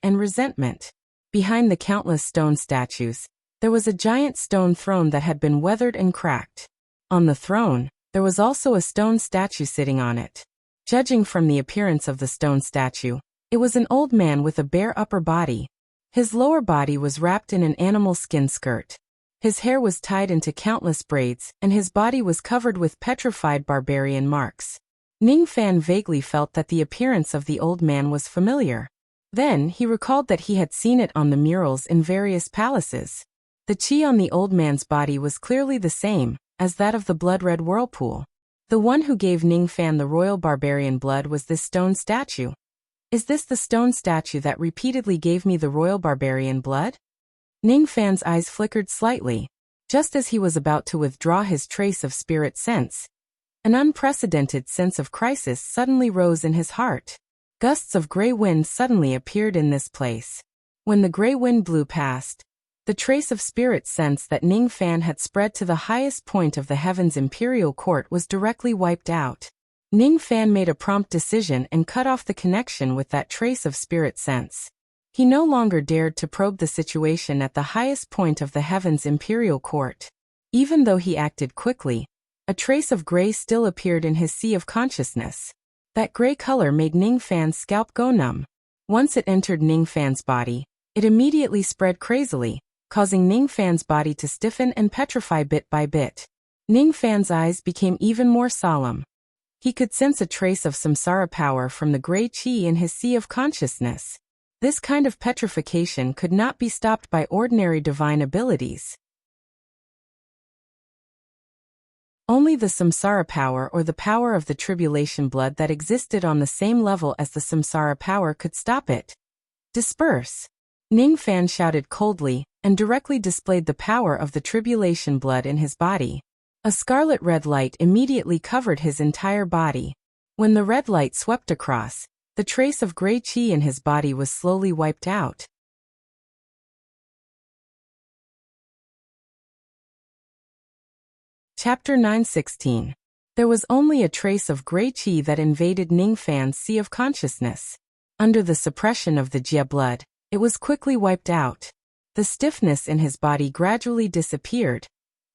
Behind the countless stone statues, there was a giant stone throne that had been weathered and cracked. On the throne, there was also a stone statue sitting on it. Judging from the appearance of the stone statue, it was an old man with a bare upper body. His lower body was wrapped in an animal skin skirt. His hair was tied into countless braids, and his body was covered with petrified barbarian marks. Ning Fan vaguely felt that the appearance of the old man was familiar. Then he recalled that he had seen it on the murals in various palaces. The chi on the old man's body was clearly the same as that of the blood-red whirlpool. The one who gave Ning Fan the royal barbarian blood was this stone statue. Is this the stone statue that repeatedly gave me the royal barbarian blood? Ning Fan's eyes flickered slightly. Just as he was about to withdraw his trace of spirit sense, an unprecedented sense of crisis suddenly rose in his heart. Gusts of gray wind suddenly appeared in this place. When the gray wind blew past, the trace of spirit sense that Ning Fan had spread to the highest point of the heaven's imperial court was directly wiped out. Ning Fan made a prompt decision and cut off the connection with that trace of spirit sense. He no longer dared to probe the situation at the highest point of the heaven's imperial court. Even though he acted quickly, a trace of gray still appeared in his sea of consciousness. That gray color made Ning Fan's scalp go numb. Once it entered Ning Fan's body, it immediately spread crazily, causing Ning Fan's body to stiffen and petrify bit by bit. Ning Fan's eyes became even more solemn. He could sense a trace of samsara power from the gray chi in his sea of consciousness. This kind of petrification could not be stopped by ordinary divine abilities. Only the samsara power or the power of the tribulation blood that existed on the same level as the samsara power could stop it. Disperse! Ning Fan shouted coldly, and directly displayed the power of the tribulation blood in his body. A scarlet-red light immediately covered his entire body. When the red light swept across, the trace of gray chi in his body was slowly wiped out. Chapter 9:16. There was only a trace of gray chi that invaded Ning Fan's sea of consciousness. Under the suppression of the Jia blood, it was quickly wiped out. The stiffness in his body gradually disappeared,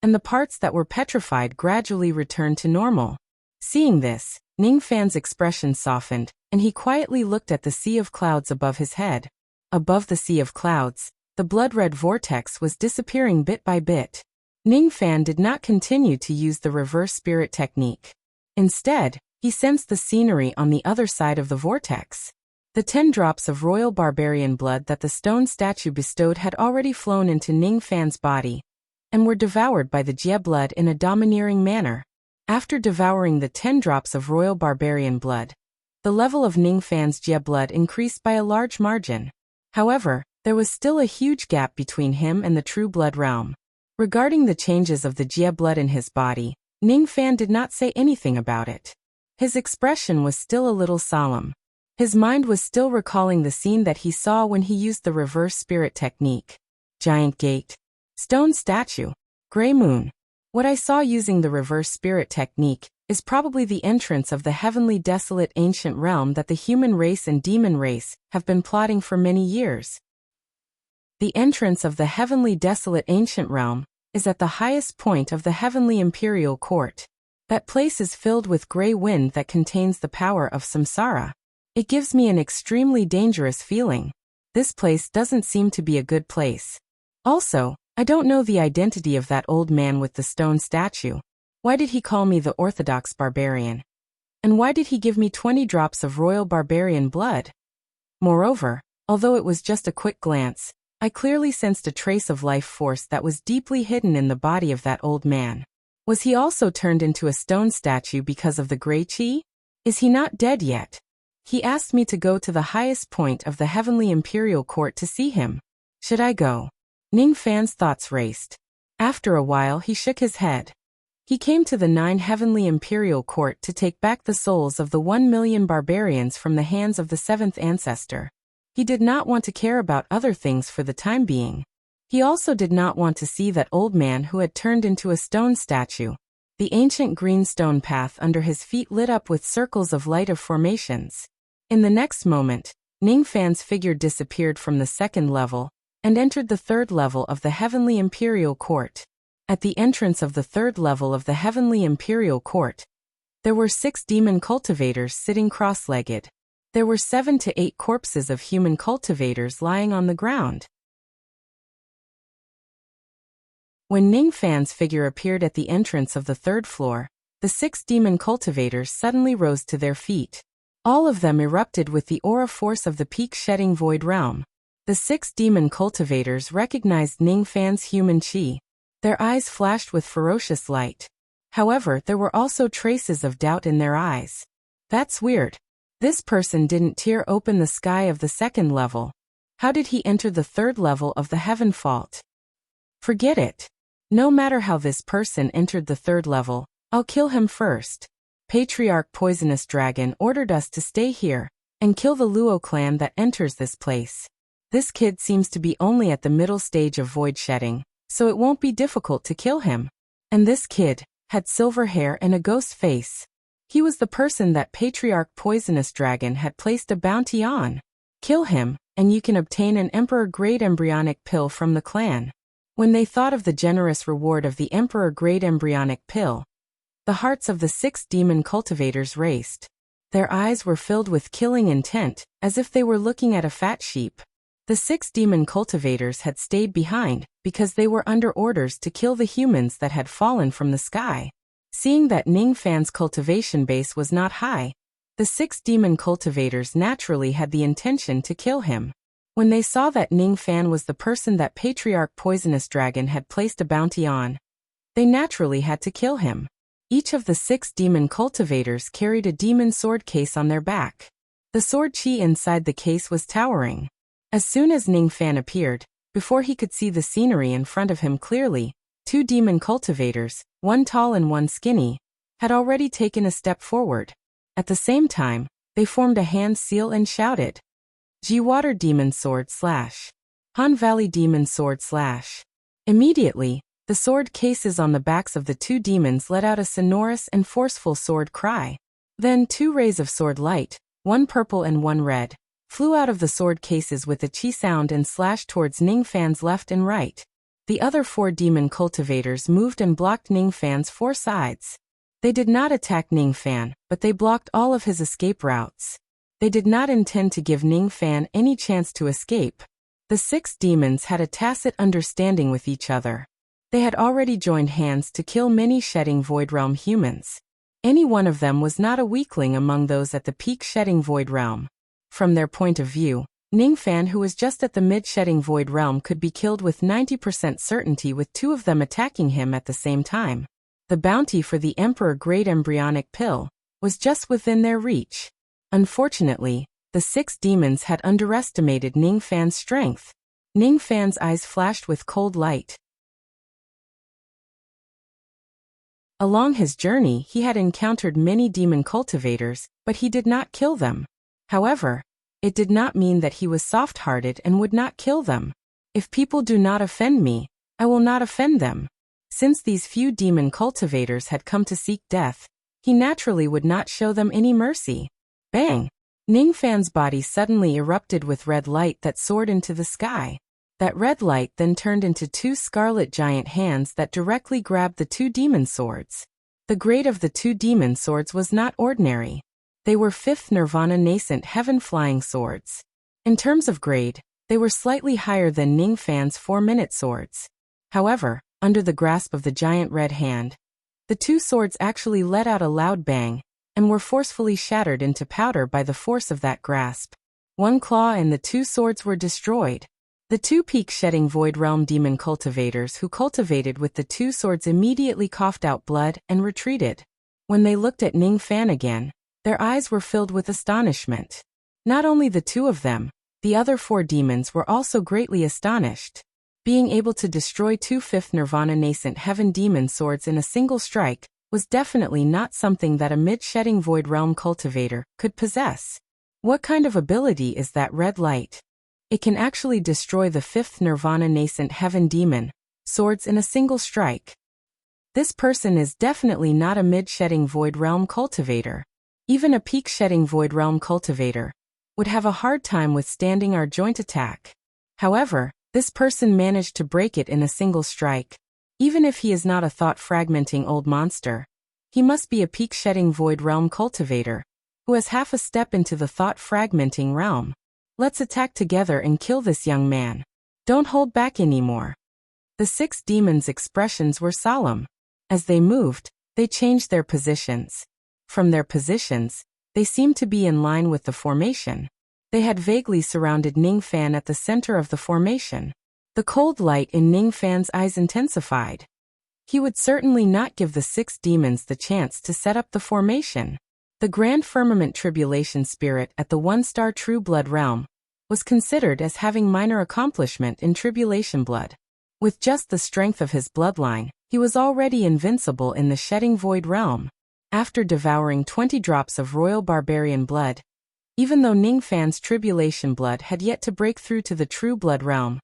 and the parts that were petrified gradually returned to normal. Seeing this, Ning Fan's expression softened, and he quietly looked at the sea of clouds above his head. Above the sea of clouds, the blood-red vortex was disappearing bit by bit. Ning Fan did not continue to use the reverse spirit technique. Instead, he sensed the scenery on the other side of the vortex. The 10 drops of royal barbarian blood that the stone statue bestowed had already flown into Ning Fan's body, and were devoured by the Jia blood in a domineering manner. After devouring the 10 drops of royal barbarian blood, the level of Ning Fan's Jia blood increased by a large margin. However, there was still a huge gap between him and the true blood realm. Regarding the changes of the Jia blood in his body, Ning Fan did not say anything about it. His expression was still a little solemn. His mind was still recalling the scene that he saw when he used the reverse spirit technique. Giant gate. Stone statue. Gray moon. What I saw using the reverse spirit technique is probably the entrance of the heavenly desolate ancient realm that the human race and demon race have been plotting for many years. The entrance of the heavenly desolate ancient realm is at the highest point of the heavenly imperial court. That place is filled with gray wind that contains the power of samsara. It gives me an extremely dangerous feeling. This place doesn't seem to be a good place. Also, I don't know the identity of that old man with the stone statue. Why did he call me the Orthodox barbarian? And why did he give me 20 drops of royal barbarian blood? Moreover, although it was just a quick glance, I clearly sensed a trace of life force that was deeply hidden in the body of that old man. Was he also turned into a stone statue because of the gray chi? Is he not dead yet? He asked me to go to the highest point of the heavenly imperial court to see him. Should I go? Ning Fan's thoughts raced. After a while he shook his head. He came to the 9 heavenly imperial court to take back the souls of the 1 million barbarians from the hands of the 7th ancestor. He did not want to care about other things for the time being. He also did not want to see that old man who had turned into a stone statue. The ancient green stone path under his feet lit up with circles of light of formations. In the next moment, Ning Fan's figure disappeared from the 2nd level and entered the 3rd level of the heavenly imperial court. At the entrance of the 3rd level of the heavenly imperial court, there were 6 demon cultivators sitting cross-legged. There were 7 to 8 corpses of human cultivators lying on the ground. When Ning Fan's figure appeared at the entrance of the 3rd floor, the 6 demon cultivators suddenly rose to their feet. All of them erupted with the aura force of the peak-shedding void realm. The 6 demon cultivators recognized Ning Fan's human chi. Their eyes flashed with ferocious light. However, there were also traces of doubt in their eyes. That's weird. This person didn't tear open the sky of the 2nd level. How did he enter the 3rd level of the heaven fault? Forget it. No matter how this person entered the 3rd level, I'll kill him first. Patriarch Poisonous Dragon ordered us to stay here and kill the Luo clan that enters this place. This kid seems to be only at the middle stage of void shedding, so it won't be difficult to kill him. And this kid had silver hair and a ghost face. He was the person that Patriarch Poisonous Dragon had placed a bounty on. Kill him, and you can obtain an Emperor-grade embryonic pill from the clan. When they thought of the generous reward of the Emperor-grade embryonic pill, the hearts of the 6 demon cultivators raced. Their eyes were filled with killing intent, as if they were looking at a fat sheep. The 6 demon cultivators had stayed behind, because they were under orders to kill the humans that had fallen from the sky. Seeing that Ning Fan's cultivation base was not high, the 6 demon cultivators naturally had the intention to kill him. When they saw that Ning Fan was the person that Patriarch Poisonous Dragon had placed a bounty on, they naturally had to kill him. Each of the 6 demon cultivators carried a demon sword case on their back. The sword chi inside the case was towering. As soon as Ning Fan appeared, before he could see the scenery in front of him clearly, 2 demon cultivators, one tall and one skinny, had already taken a step forward. At the same time, they formed a hand seal and shouted, G-Water Demon Sword / Han Valley Demon Sword / Immediately, the sword cases on the backs of the 2 demons let out a sonorous and forceful sword cry. Then 2 rays of sword light, one purple and one red, flew out of the sword cases with a chi sound and slashed towards Ning Fan's left and right. The other 4 demon cultivators moved and blocked Ning Fan's 4 sides. They did not attack Ning Fan, but they blocked all of his escape routes. They did not intend to give Ning Fan any chance to escape. The 6 demons had a tacit understanding with each other. They had already joined hands to kill many shedding Void Realm humans. Any one of them was not a weakling among those at the peak shedding Void Realm. From their point of view, Ning Fan, who was just at the mid-shedding Void Realm, could be killed with 90% certainty with 2 of them attacking him at the same time. The bounty for the Emperor-grade embryonic pill was just within their reach. Unfortunately, the 6 demons had underestimated Ning Fan's strength. Ning Fan's eyes flashed with cold light. Along his journey, he had encountered many demon cultivators, but he did not kill them. However, it did not mean that he was soft-hearted and would not kill them. If people do not offend me, I will not offend them. Since these few demon cultivators had come to seek death, he naturally would not show them any mercy. Bang! Ning Fan's body suddenly erupted with red light that soared into the sky. That red light then turned into 2 scarlet giant hands that directly grabbed the 2 demon swords. The grade of the 2 demon swords was not ordinary. They were 5th Nirvana nascent heaven-flying swords. In terms of grade, they were slightly higher than Ning Fan's 4-minute swords. However, under the grasp of the giant red hand, the 2 swords actually let out a loud bang, and were forcefully shattered into powder by the force of that grasp. 1 claw and the 2 swords were destroyed. The 2 peak-shedding Void Realm demon cultivators who cultivated with the 2 swords immediately coughed out blood and retreated. When they looked at Ning Fan again, their eyes were filled with astonishment. Not only the 2 of them, the other 4 demons were also greatly astonished. Being able to destroy 2 5th Nirvana nascent heaven demon swords in a single strike was definitely not something that a mid-shedding Void Realm cultivator could possess. What kind of ability is that red light? It can actually destroy the 5th Nirvana nascent heaven demon swords in a single strike. This person is definitely not a mid-shedding Void Realm cultivator. Even a peak-shedding Void Realm cultivator would have a hard time withstanding our joint attack. However, this person managed to break it in a single strike. Even if he is not a thought-fragmenting old monster, he must be a peak-shedding Void Realm cultivator who has half a step into the thought-fragmenting realm. Let's attack together and kill this young man. Don't hold back anymore. The 6 demons' expressions were solemn. As they moved, they changed their positions. From their positions, they seemed to be in line with the formation. They had vaguely surrounded Ning Fan at the center of the formation. The cold light in Ning Fan's eyes intensified. He would certainly not give the 6 demons the chance to set up the formation. The Grand Firmament Tribulation Spirit at the 1-star True Blood realm was considered as having minor accomplishment in Tribulation Blood. With just the strength of his bloodline, he was already invincible in the Shedding Void realm. After devouring 20 drops of Royal Barbarian blood, even though Ning Fan's Tribulation Blood had yet to break through to the True Blood realm,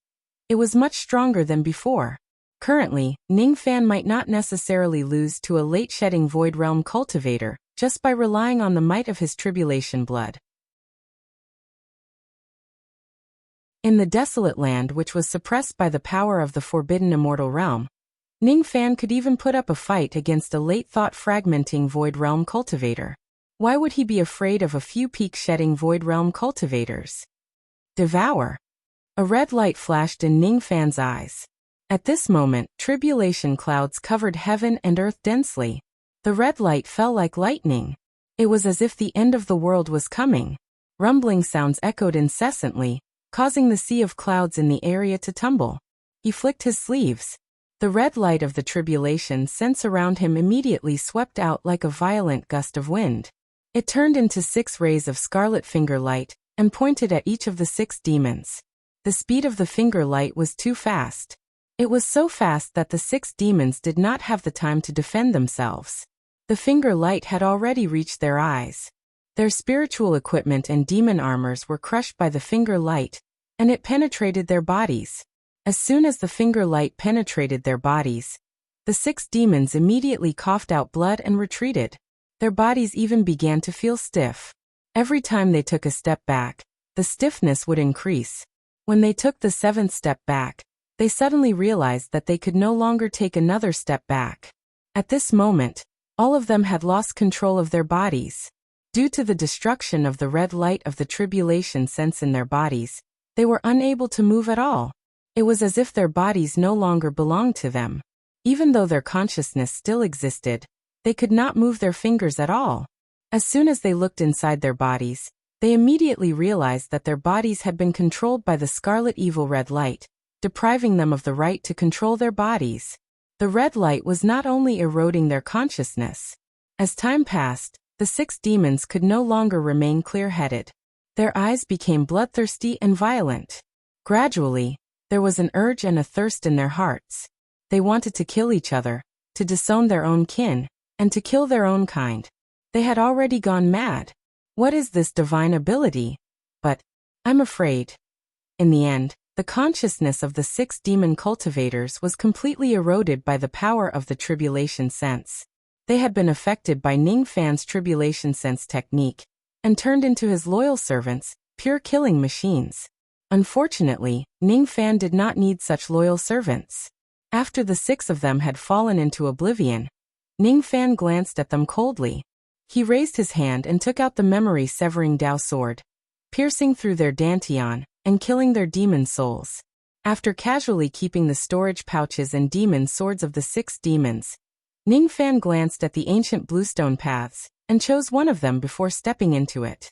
it was much stronger than before. Currently, Ning Fan might not necessarily lose to a late Shedding Void realm cultivator just by relying on the might of his Tribulation Blood. In the desolate land which was suppressed by the power of the forbidden immortal realm, Ning Fan could even put up a fight against a late thought-fragmenting Void Realm cultivator. Why would he be afraid of a few peak-shedding Void Realm cultivators? Devour. A red light flashed in Ning Fan's eyes. At this moment, tribulation clouds covered heaven and earth densely. The red light fell like lightning. It was as if the end of the world was coming. Rumbling sounds echoed incessantly, causing the sea of clouds in the area to tumble. He flicked his sleeves. The red light of the tribulation sense around him immediately swept out like a violent gust of wind. It turned into 6 rays of scarlet finger light, and pointed at each of the 6 demons. The speed of the finger light was too fast. It was so fast that the 6 demons did not have the time to defend themselves. The finger light had already reached their eyes. Their spiritual equipment and demon armors were crushed by the finger light, and it penetrated their bodies. As soon as the finger light penetrated their bodies, the 6 demons immediately coughed out blood and retreated. Their bodies even began to feel stiff. Every time they took a step back, the stiffness would increase. When they took the 7th step back, they suddenly realized that they could no longer take another step back. At this moment, all of them had lost control of their bodies. Due to the destruction of the red light of the tribulation sense in their bodies, they were unable to move at all. It was as if their bodies no longer belonged to them. Even though their consciousness still existed, they could not move their fingers at all. As soon as they looked inside their bodies, they immediately realized that their bodies had been controlled by the scarlet evil red light, depriving them of the right to control their bodies. The red light was not only eroding their consciousness. As time passed, the 6 demons could no longer remain clear-headed. Their eyes became bloodthirsty and violent. Gradually, there was an urge and a thirst in their hearts. They wanted to kill each other, to disown their own kin, and to kill their own kind. They had already gone mad. What is this divine ability? But, I'm afraid. In the end, the consciousness of the 6 demon cultivators was completely eroded by the power of the tribulation sense. They had been affected by Ning Fan's tribulation sense technique, and turned into his loyal servants, pure killing machines. Unfortunately, Ning Fan did not need such loyal servants. After the 6 of them had fallen into oblivion, Ning Fan glanced at them coldly. He raised his hand and took out the memory-severing Dao sword, piercing through their dantian, and killing their demon souls. After casually keeping the storage pouches and demon swords of the 6 demons, Ning Fan glanced at the ancient bluestone paths, and chose one of them before stepping into it.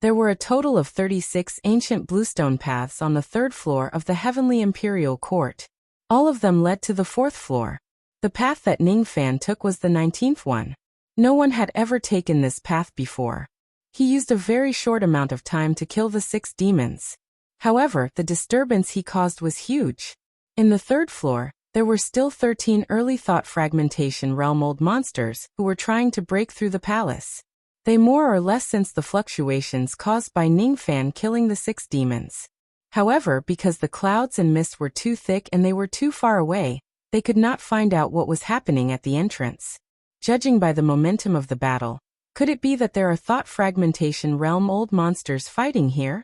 There were a total of 36 ancient bluestone paths on the 3rd floor of the Heavenly Imperial Court. All of them led to the 4th floor. The path that Ning Fan took was the 19th one. No one had ever taken this path before. He used a very short amount of time to kill the 6 demons. However, the disturbance he caused was huge. In the 3rd floor, there were still 13 early thought fragmentation realm old monsters who were trying to break through the palace. They more or less sensed the fluctuations caused by Ning Fan killing the 6 demons. However, because the clouds and mist were too thick and they were too far away, they could not find out what was happening at the entrance. Judging by the momentum of the battle, could it be that there are thought fragmentation realm old monsters fighting here?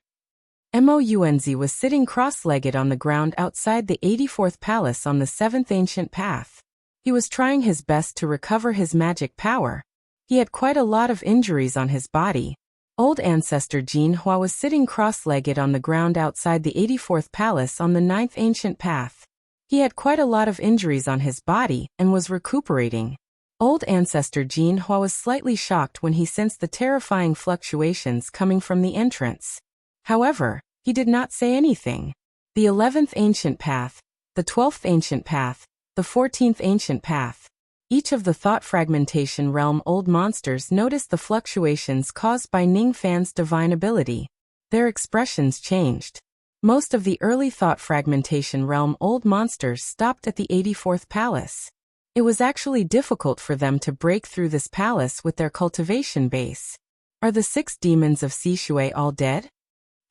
Mounz was sitting cross-legged on the ground outside the 84th palace on the 7th ancient path. He was trying his best to recover his magic power. He had quite a lot of injuries on his body. Old ancestor Jin Hua was sitting cross-legged on the ground outside the 84th palace on the 9th ancient path. He had quite a lot of injuries on his body and was recuperating. Old ancestor Jin Hua was slightly shocked when he sensed the terrifying fluctuations coming from the entrance. However, he did not say anything. The 11th ancient path, the 12th ancient path, the 14th ancient path. Each of the thought fragmentation realm old monsters noticed the fluctuations caused by Ning Fan's divine ability. Their expressions changed. Most of the early thought fragmentation realm old monsters stopped at the 84th palace. It was actually difficult for them to break through this palace with their cultivation base. Are the 6 demons of Sishui all dead?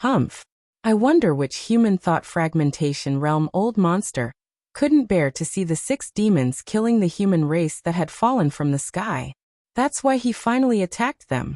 Humph. I wonder which human thought fragmentation realm old monster couldn't bear to see the 6 demons killing the human race that had fallen from the sky. That's why he finally attacked them.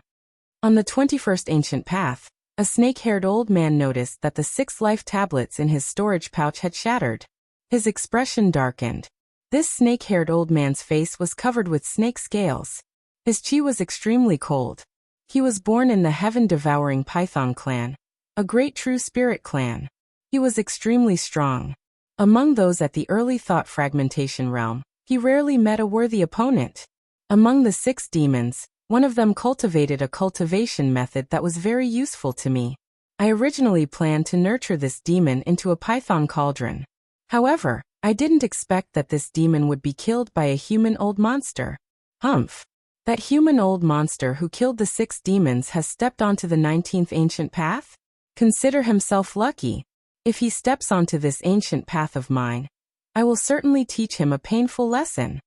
On the 21st ancient path, A snake-haired old man noticed that the 6 life tablets in his storage pouch had shattered. His expression darkened. This snake-haired old man's face was covered with snake scales. His chi was extremely cold. He was born in the heaven-devouring Python clan, a great true spirit clan. He was extremely strong. Among those at the early thought fragmentation realm, he rarely met a worthy opponent. Among the 6 demons, one of them cultivated a cultivation method that was very useful to me. I originally planned to nurture this demon into a python cauldron. However, I didn't expect that this demon would be killed by a human old monster. Humph. That human old monster who killed the 6 demons has stepped onto the 19th ancient path? Consider himself lucky. If he steps onto this ancient path of mine, I will certainly teach him a painful lesson.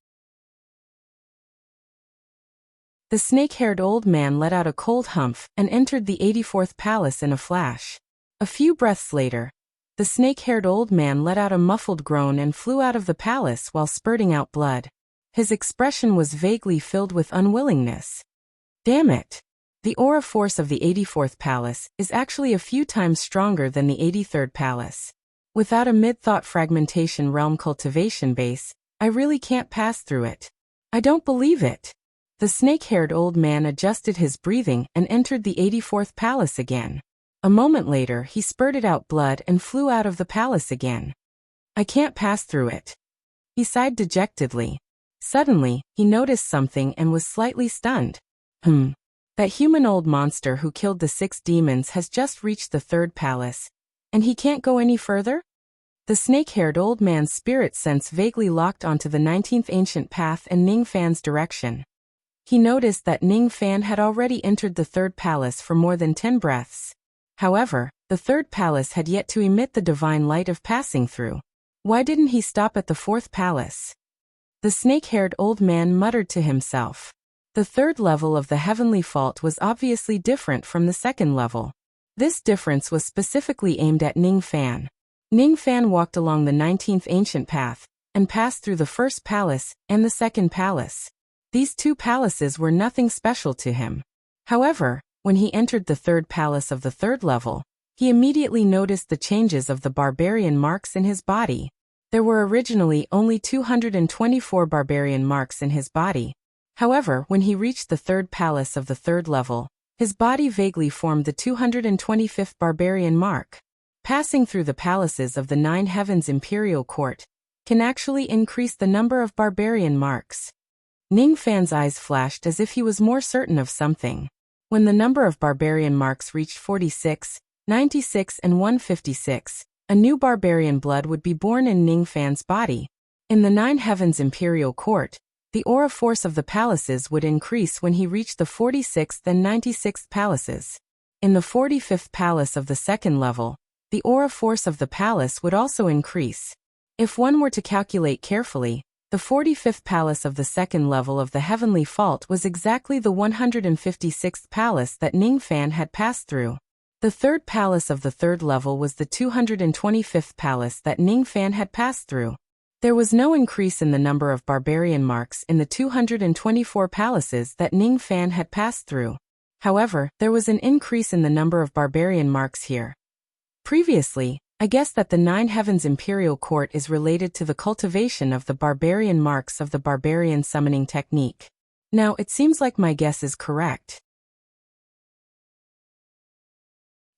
The snake-haired old man let out a cold humph and entered the 84th palace in a flash. A few breaths later, the snake-haired old man let out a muffled groan and flew out of the palace while spurting out blood. His expression was vaguely filled with unwillingness. Damn it! The aura force of the 84th palace is actually a few times stronger than the 83rd palace. Without a mid-thought fragmentation realm cultivation base, I really can't pass through it. I don't believe it. The snake-haired old man adjusted his breathing and entered the 84th palace again. A moment later, he spurted out blood and flew out of the palace again. I can't pass through it. He sighed dejectedly. Suddenly, he noticed something and was slightly stunned. That human old monster who killed the 6 demons has just reached the 3rd palace, and he can't go any further? The snake-haired old man's spirit sense vaguely locked onto the 19th ancient path and Ning Fan's direction. He noticed that Ning Fan had already entered the 3rd palace for more than 10 breaths. However, the 3rd palace had yet to emit the divine light of passing through. Why didn't he stop at the 4th palace? The snake-haired old man muttered to himself. The 3rd level of the heavenly fault was obviously different from the 2nd level. This difference was specifically aimed at Ning Fan. Ning Fan walked along the 19th ancient path and passed through the 1st palace and the 2nd palace. These 2 palaces were nothing special to him. However, when he entered the 3rd palace of the 3rd level, he immediately noticed the changes of the barbarian marks in his body. There were originally only 224 barbarian marks in his body. However, when he reached the 3rd palace of the 3rd level, his body vaguely formed the 225th barbarian mark. Passing through the palaces of the 9 heavens imperial court can actually increase the number of barbarian marks. Ning Fan's eyes flashed as if he was more certain of something. When the number of barbarian marks reached 46, 96 and 156, a new barbarian blood would be born in Ning Fan's body. In the 9 heavens imperial court, the aura force of the palaces would increase when he reached the 46th and 96th palaces. In the 45th palace of the 2nd level, the aura force of the palace would also increase. If one were to calculate carefully, the 45th palace of the 2nd level of the heavenly fault was exactly the 156th palace that Ning Fan had passed through. The 3rd palace of the 3rd level was the 225th palace that Ning Fan had passed through. There was no increase in the number of barbarian marks in the 224 palaces that Ning Fan had passed through. However, there was an increase in the number of barbarian marks here. Previously, I guessed that the 9 heavens imperial court is related to the cultivation of the barbarian marks of the barbarian summoning technique. Now it seems like my guess is correct.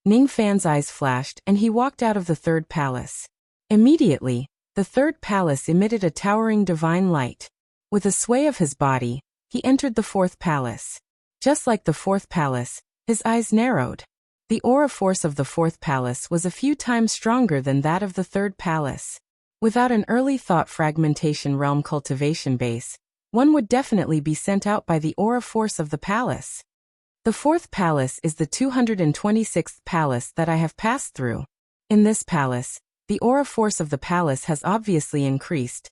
Ning Fan's eyes flashed and he walked out of the 3rd palace. Immediately, the 3rd palace emitted a towering divine light. With a sway of his body, he entered the 4th palace. Just like the 4th palace, his eyes narrowed. The aura force of the 4th palace was a few times stronger than that of the 3rd palace. Without an early thought fragmentation realm cultivation base, one would definitely be sent out by the aura force of the palace. The 4th palace is the 226th palace that I have passed through. In this palace, the aura force of the palace has obviously increased.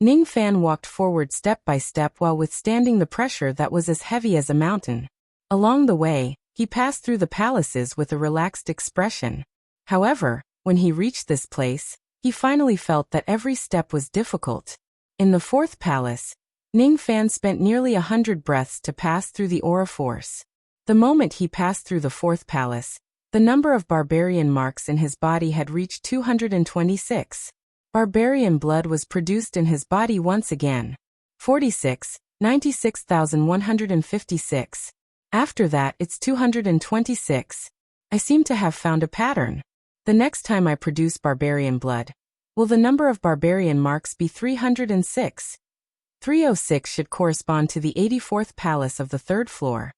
Ning Fan walked forward step by step while withstanding the pressure that was as heavy as a mountain. Along the way, he passed through the palaces with a relaxed expression. However, when he reached this place, he finally felt that every step was difficult. In the 4th palace, Ning Fan spent nearly 100 breaths to pass through the aura force. The moment he passed through the 4th palace, The number of barbarian marks in his body had reached 226. Barbarian blood was produced in his body once again. 46, 96,156. After that it's 226. I seem to have found a pattern. The next time I produce barbarian blood, will the number of barbarian marks be 306? 306 should correspond to the 84th palace of the 3rd floor.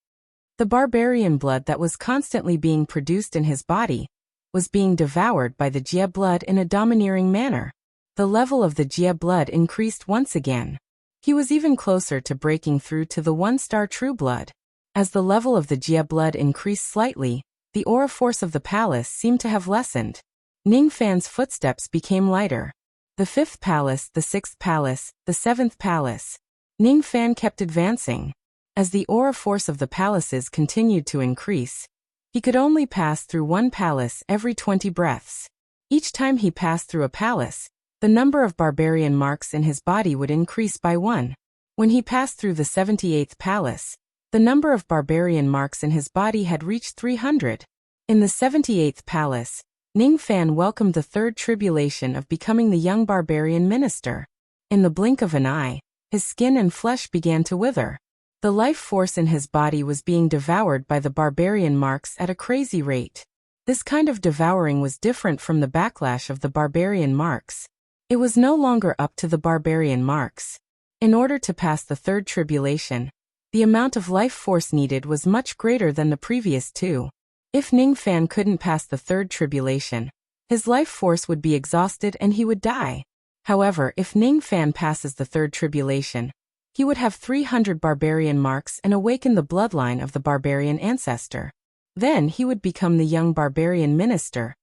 The barbarian blood that was constantly being produced in his body was being devoured by the Jia blood in a domineering manner. The level of the Jia blood increased once again. He was even closer to breaking through to the 1-star true blood. As the level of the Jia blood increased slightly, the aura force of the palace seemed to have lessened. Ning Fan's footsteps became lighter. The 5th palace, the 6th palace, the 7th palace. Ning Fan kept advancing. As the aura force of the palaces continued to increase, he could only pass through one palace every 20 breaths. Each time he passed through a palace, the number of barbarian marks in his body would increase by 1. When he passed through the 78th palace, the number of barbarian marks in his body had reached 300. In the 78th palace, Ning Fan welcomed the 3rd tribulation of becoming the young barbarian minister. In the blink of an eye, his skin and flesh began to wither. The life force in his body was being devoured by the barbarian marks at a crazy rate. This kind of devouring was different from the backlash of the barbarian marks. It was no longer up to the barbarian marks. In order to pass the 3rd tribulation, the amount of life force needed was much greater than the previous 2. If Ning Fan couldn't pass the 3rd tribulation, his life force would be exhausted and he would die. However, if Ning Fan passes the 3rd tribulation, he would have 300 barbarian marks and awaken the bloodline of the barbarian ancestor. Then he would become the young barbarian minister,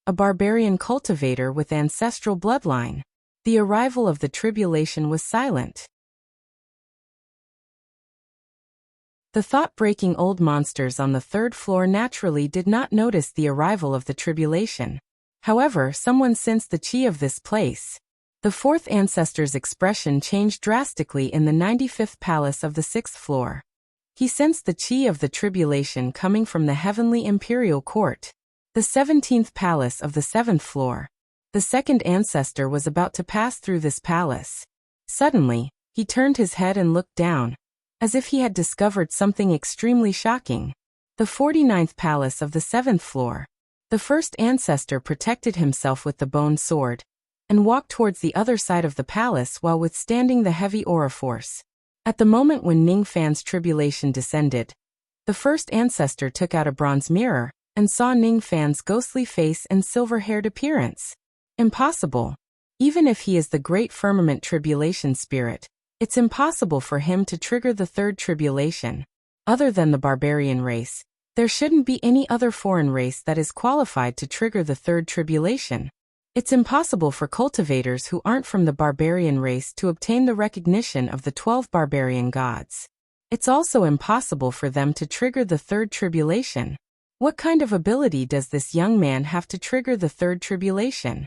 a barbarian cultivator with ancestral bloodline. The arrival of the tribulation was silent. The thought-breaking old monsters on the 3rd floor naturally did not notice the arrival of the tribulation. However, someone sensed the chi of this place. The 4th ancestor's expression changed drastically in the 95th palace of the 6th floor. He sensed the chi of the tribulation coming from the heavenly imperial court. The 17th palace of the 7th floor. The 2nd ancestor was about to pass through this palace. Suddenly, he turned his head and looked down, as if he had discovered something extremely shocking. The 49th palace of the 7th floor. The 1st ancestor protected himself with the bone sword and walked towards the other side of the palace while withstanding the heavy aura force. At the moment when Ning Fan's tribulation descended, the 1st ancestor took out a bronze mirror and saw Ning Fan's ghostly face and silver-haired appearance. Impossible. Even if he is the great firmament tribulation spirit, it's impossible for him to trigger the 3rd tribulation. Other than the barbarian race, there shouldn't be any other foreign race that is qualified to trigger the 3rd tribulation. It's impossible for cultivators who aren't from the barbarian race to obtain the recognition of the 12 barbarian gods. It's also impossible for them to trigger the 3rd tribulation. What kind of ability does this young man have to trigger the 3rd tribulation?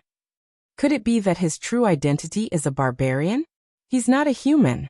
Could it be that his true identity is a barbarian? He's not a human.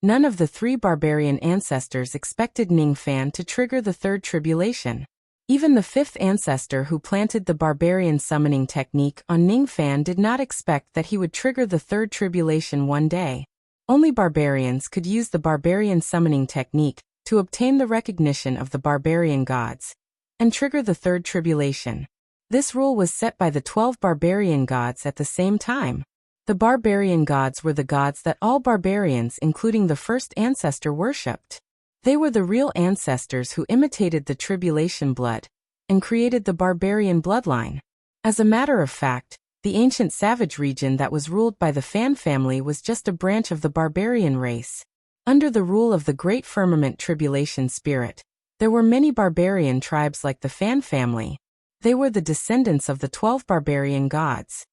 None of the 3 barbarian ancestors expected Ning Fan to trigger the 3rd tribulation. Even the 5th ancestor who planted the barbarian summoning technique on Ning Fan did not expect that he would trigger the 3rd tribulation one day. Only barbarians could use the barbarian summoning technique to obtain the recognition of the barbarian gods and trigger the 3rd tribulation. This rule was set by the 12 barbarian gods at the same time. The barbarian gods were the gods that all barbarians, including the 1st ancestor, worshipped. They were the real ancestors who imitated the tribulation blood and created the barbarian bloodline. As a matter of fact, the ancient savage region that was ruled by the Fan family was just a branch of the barbarian race. Under the rule of the great firmament tribulation spirit, there were many barbarian tribes like the Fan family. They were the descendants of the 12 barbarian gods.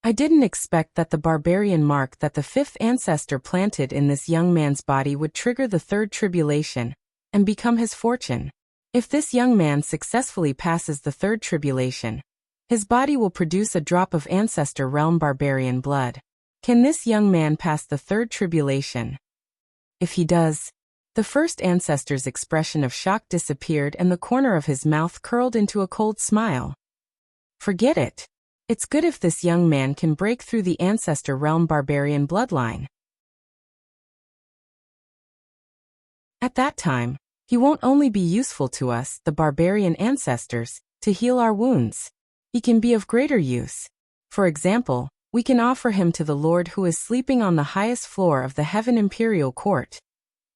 I didn't expect that the barbarian mark that the 5th ancestor planted in this young man's body would trigger the 3rd tribulation and become his fortune. If this young man successfully passes the 3rd tribulation, his body will produce a drop of ancestor realm barbarian blood. Can this young man pass the 3rd tribulation? If he does, The first ancestor's expression of shock disappeared and the corner of his mouth curled into a cold smile. Forget it. It's good if this young man can break through the ancestor realm barbarian bloodline. At that time, he won't only be useful to us, the barbarian ancestors, to heal our wounds. He can be of greater use. For example, we can offer him to the Lord who is sleeping on the highest floor of the Heaven Imperial Court.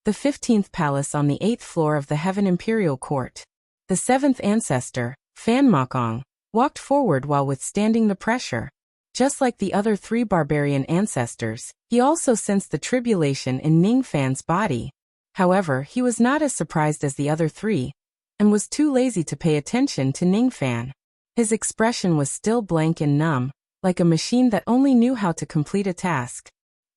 The 15th palace on the 8th floor of the Heaven Imperial Court. The 7th ancestor, Fan Mokong, walked forward while withstanding the pressure. Just like the other 3 barbarian ancestors, he also sensed the tribulation in Ning Fan's body. However, he was not as surprised as the other 3, and was too lazy to pay attention to Ning Fan. His expression was still blank and numb, like a machine that only knew how to complete a task.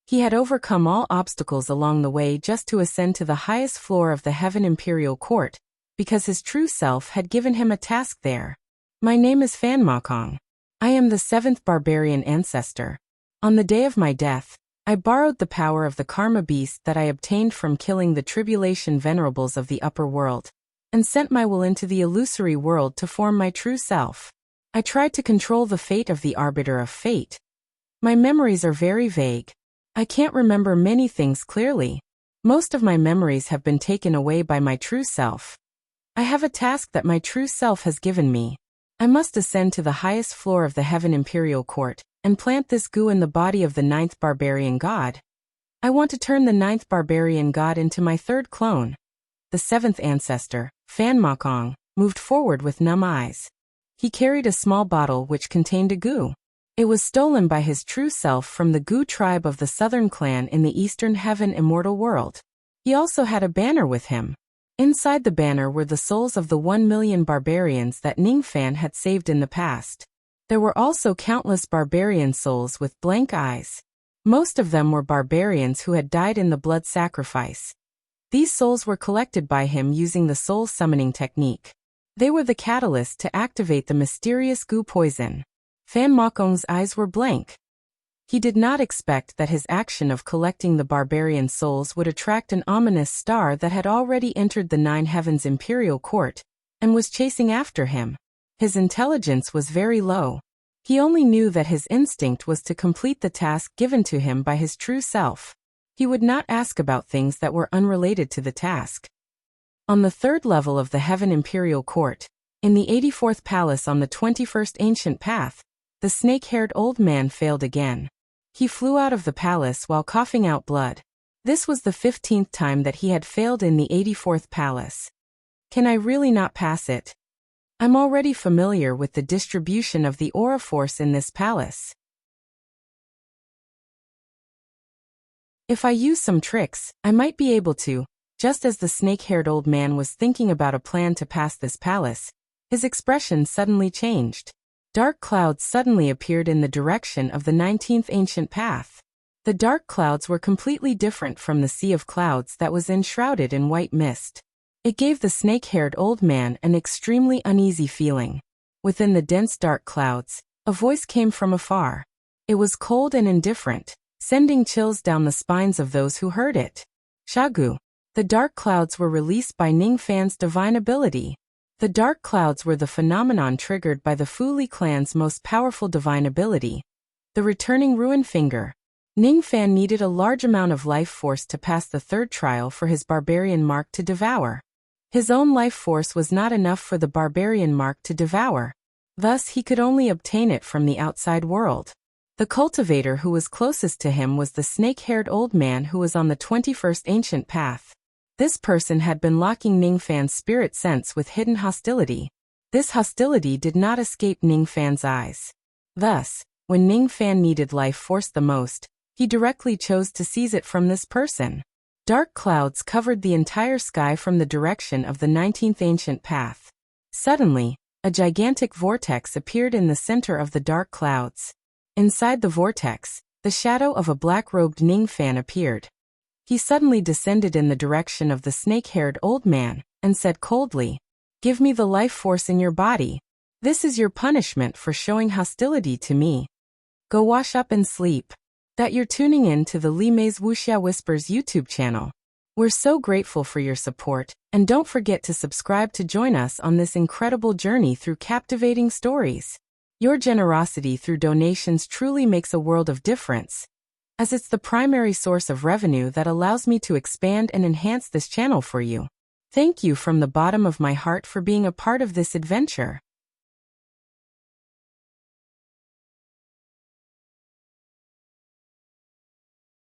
He had overcome all obstacles along the way just to ascend to the highest floor of the Heaven Imperial Court, because his true self had given him a task there. My name is Fan Mokong. I am the 7th barbarian ancestor. On the day of my death, I borrowed the power of the karma beast that I obtained from killing the tribulation venerables of the upper world, and sent my will into the illusory world to form my true self. I tried to control the fate of the arbiter of fate. My memories are very vague. I can't remember many things clearly. Most of my memories have been taken away by my true self. I have a task that my true self has given me. I must ascend to the highest floor of the Heaven Imperial Court, and plant this goo in the body of the 9th barbarian god. I want to turn the 9th barbarian god into my 3rd clone. The 7th ancestor, Fan Mokong, moved forward with numb eyes. He carried a small bottle which contained a goo. It was stolen by his true self from the Goo tribe of the Southern Clan in the Eastern Heaven Immortal World. He also had a banner with him. Inside the banner were the souls of the 1 million barbarians that Ning Fan had saved in the past. There were also countless barbarian souls with blank eyes. Most of them were barbarians who had died in the blood sacrifice. These souls were collected by him using the soul summoning technique. They were the catalyst to activate the mysterious goo poison. Fan Mokong's eyes were blank. He did not expect that his action of collecting the barbarian souls would attract an ominous star that had already entered the 9 Heavens Imperial Court, and was chasing after him. His intelligence was very low. He only knew that his instinct was to complete the task given to him by his true self. He would not ask about things that were unrelated to the task. On the 3rd level of the Heaven Imperial Court, in the 84th palace on the 21st ancient path, the snake-haired old man failed again. He flew out of the palace while coughing out blood. This was the 15th time that he had failed in the 84th palace. Can I really not pass it? I'm already familiar with the distribution of the aura force in this palace. If I use some tricks, I might be able to. Just as the snake-haired old man was thinking about a plan to pass this palace, his expression suddenly changed. Dark clouds suddenly appeared in the direction of the 19th ancient path. The dark clouds were completely different from the sea of clouds that was enshrouded in white mist. It gave the snake-haired old man an extremely uneasy feeling. Within the dense dark clouds, a voice came from afar. It was cold and indifferent, sending chills down the spines of those who heard it. Shagu. The dark clouds were released by Ning Fan's divine ability. The dark clouds were the phenomenon triggered by the Fu Li clan's most powerful divine ability, the returning ruin finger. Ning Fan needed a large amount of life force to pass the 3rd trial for his barbarian mark to devour. His own life force was not enough for the barbarian mark to devour. Thus he could only obtain it from the outside world. The cultivator who was closest to him was the snake-haired old man who was on the 21st ancient path. This person had been locking Ning Fan's spirit sense with hidden hostility. This hostility did not escape Ning Fan's eyes. Thus, when Ning Fan needed life force the most, he directly chose to seize it from this person. Dark clouds covered the entire sky from the direction of the 19th ancient path. Suddenly, a gigantic vortex appeared in the center of the dark clouds. Inside the vortex, the shadow of a black-robed Ning Fan appeared. He suddenly descended in the direction of the snake-haired old man, and said coldly, "Give me the life force in your body. This is your punishment for showing hostility to me. Go wash up and sleep." That you're tuning in to the Li Mei's Wuxia Whispers YouTube channel. We're so grateful for your support, and don't forget to subscribe to join us on this incredible journey through captivating stories. Your generosity through donations truly makes a world of difference, as it's the primary source of revenue that allows me to expand and enhance this channel for you. Thank you from the bottom of my heart for being a part of this adventure.